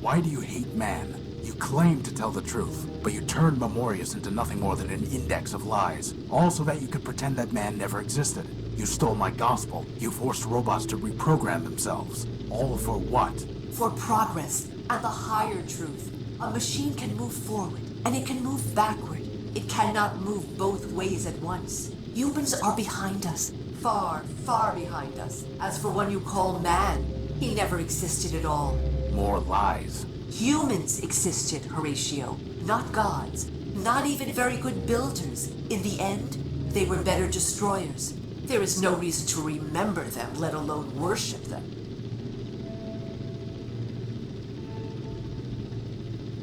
Why do you hate man? You claim to tell the truth, but you turned Memorius into nothing more than an index of lies, all so that you could pretend that man never existed. You stole my gospel. You forced robots to reprogram themselves. All for what? For progress and the higher truth. A machine can move forward, and it can move backward. It cannot move both ways at once. Humans are behind us. Far, far behind us. As for one you call man, he never existed at all. More lies. Humans existed, Horatio. Not gods. Not even very good builders. In the end, they were better destroyers. There is no reason to remember them, let alone worship them.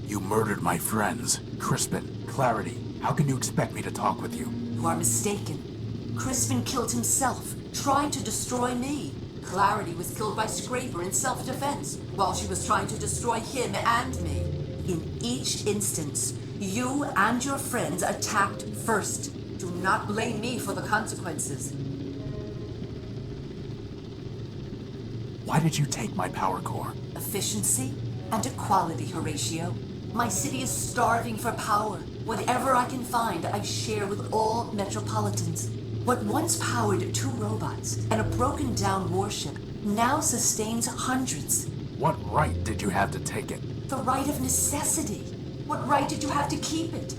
You murdered my friends. Crispin, Clarity. How can you expect me to talk with you? You are mistaken. Crispin killed himself, trying to destroy me. Clarity was killed by Scraper in self-defense, while she was trying to destroy him and me. In each instance, you and your friends attacked first. Do not blame me for the consequences. Why did you take my power core? Efficiency and equality, Horatio. My city is starving for power. Whatever I can find, I share with all metropolitans. What once powered 2 robots and a broken-down warship now sustains hundreds. What right did you have to take it? The right of necessity. What right did you have to keep it?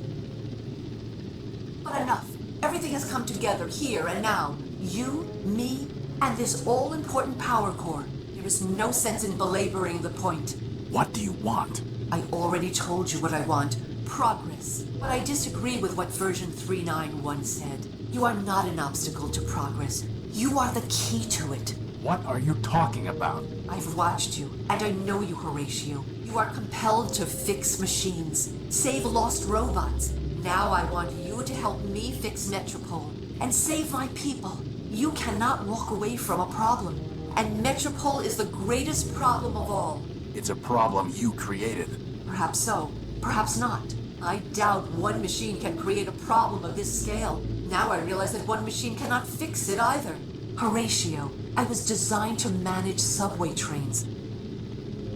But enough. Everything has come together here and now. You, me, and this all-important power core. There is no sense in belaboring the point. What do you want? I already told you what I want. Progress. But I disagree with what version 391 said. You are not an obstacle to progress. You are the key to it. What are you talking about? I've watched you, and I know you, Horatio. You are compelled to fix machines, save lost robots. Now I want you to help me fix Metropole and save my people. You cannot walk away from a problem, and Metropole is the greatest problem of all. It's a problem you created. Perhaps so, perhaps not. I doubt one machine can create a problem of this scale. Now I realize that one machine cannot fix it either. Horatio, I was designed to manage subway trains.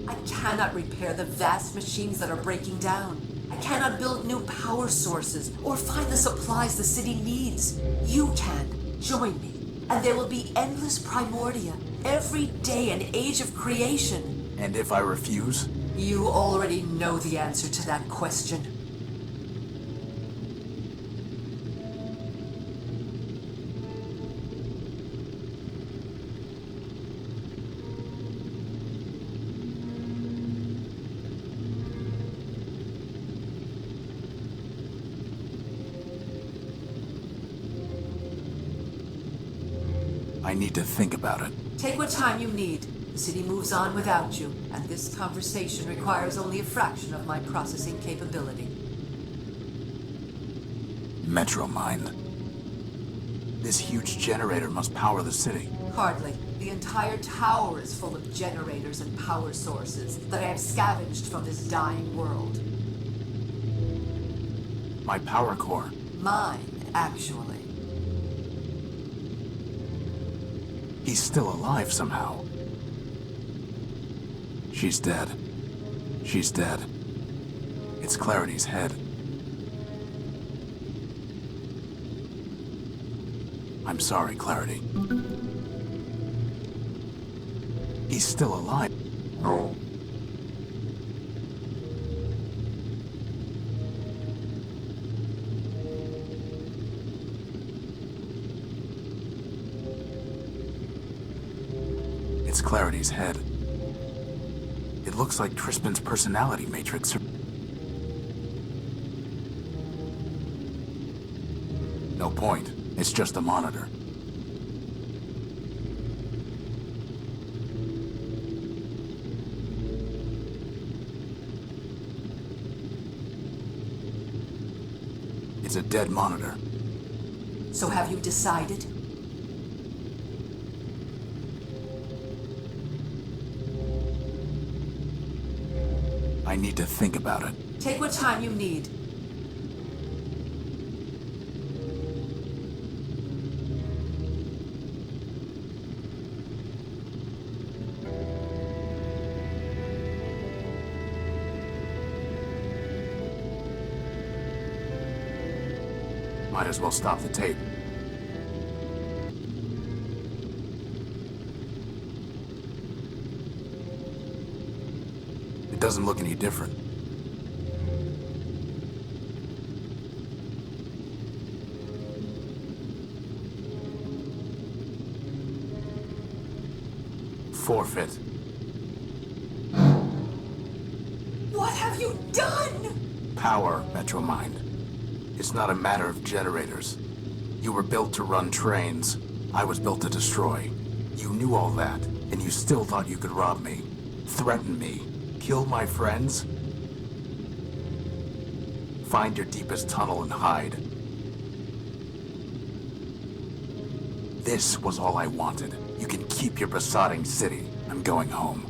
I cannot repair the vast machines that are breaking down. I cannot build new power sources or find the supplies the city needs. You can. Join me. And there will be endless Primordia, every day an age of creation. And if I refuse? You already know the answer to that question. I need to think about it. Take what time you need. The city moves on without you, and this conversation requires only a fraction of my processing capability. Metromind. This huge generator must power the city. Hardly. The entire tower is full of generators and power sources that I have scavenged from this dying world. My power core. Mine, actually. He's still alive somehow. She's dead. She's dead. It's Clarity's head. I'm sorry, Clarity. He's still alive. No. It's Clarity's head. It looks like Crispin's personality matrix. No point. It's just a monitor. It's a dead monitor. So have you decided? I need to think about it. Take what time you need. Might as well stop the tape. It doesn't look any different. Forfeit. What have you done? Power, Metromind. It's not a matter of generators. You were built to run trains. I was built to destroy. You knew all that, and you still thought you could rob me, threaten me, kill my friends? Find your deepest tunnel and hide. This was all I wanted. You can keep your besotting city. I'm going home.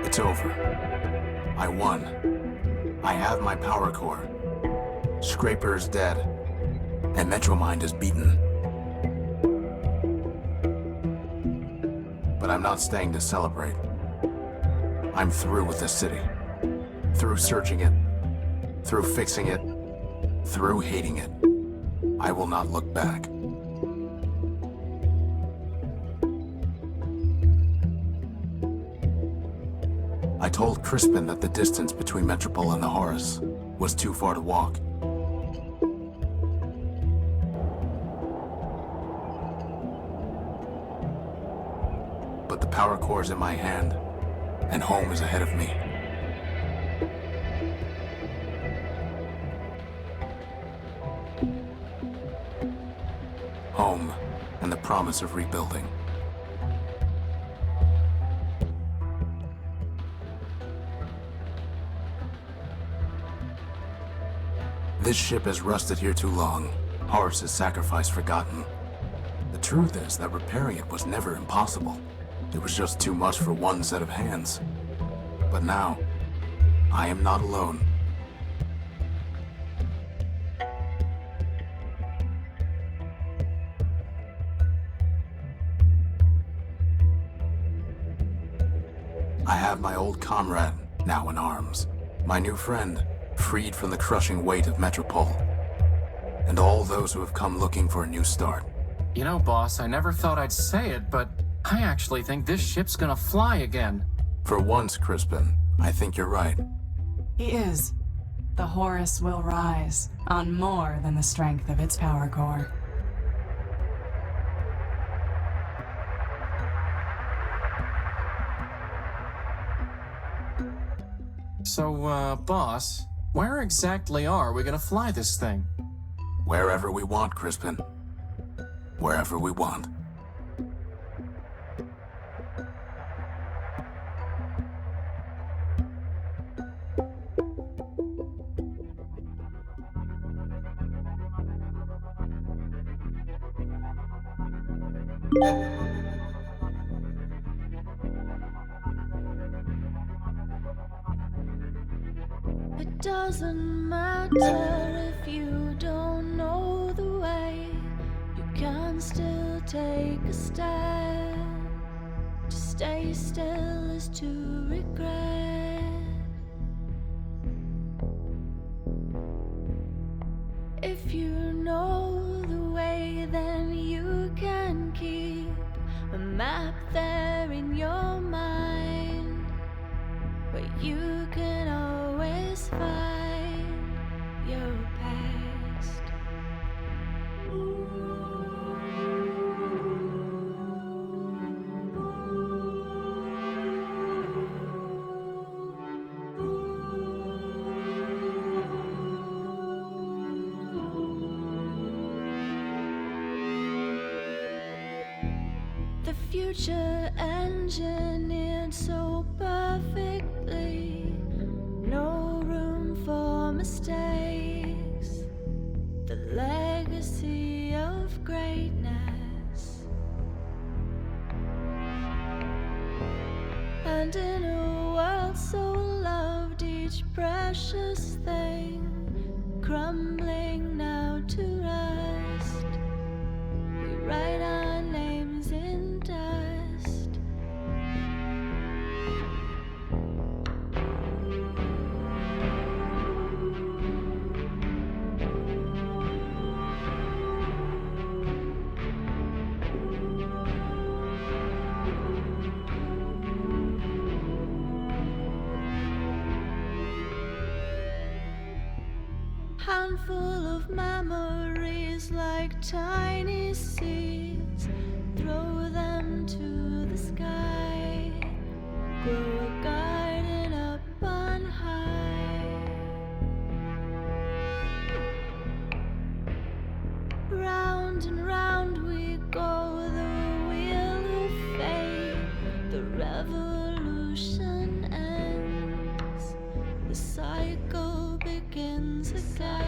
It's over. I won. I have my power core. Scraper is dead. And Metromind is beaten. But I'm not staying to celebrate. I'm through with the city. Through searching it. Through fixing it. Through hating it. I will not look back. I told Crispin that the distance between Metropole and the Horus was too far to walk. But the power core is in my hand, and home is ahead of me. Home, and the promise of rebuilding. This ship has rusted here too long. Horus's sacrifice forgotten. The truth is that repairing it was never impossible. It was just too much for one set of hands. But now, I am not alone. I have my old comrade, now in arms. My new friend, freed from the crushing weight of Metropole. And all those who have come looking for a new start. You know, boss, I never thought I'd say it, but I actually think this ship's gonna fly again. For once, Crispin, I think you're right. He is. The Horus will rise on more than the strength of its power core. So, boss, Where exactly are we gonna fly this thing? Wherever we want, Crispin. Wherever we want. It doesn't matter if you don't know the way, you can still take a step. To stay still is to regret. If you know the way, then you can keep a map there in your mind, where you can always find your past. The future engineered so perfectly, no room for mistakes. The legacy of greatness. And in a world so loved, each precious thing crumbling now to rust, we write our names in dust. Handful of memories like tiny seeds, throw them to the sky, grow a garden up on high. Round and round we go, the wheel of fate, the revolution ends, the cycle begins again.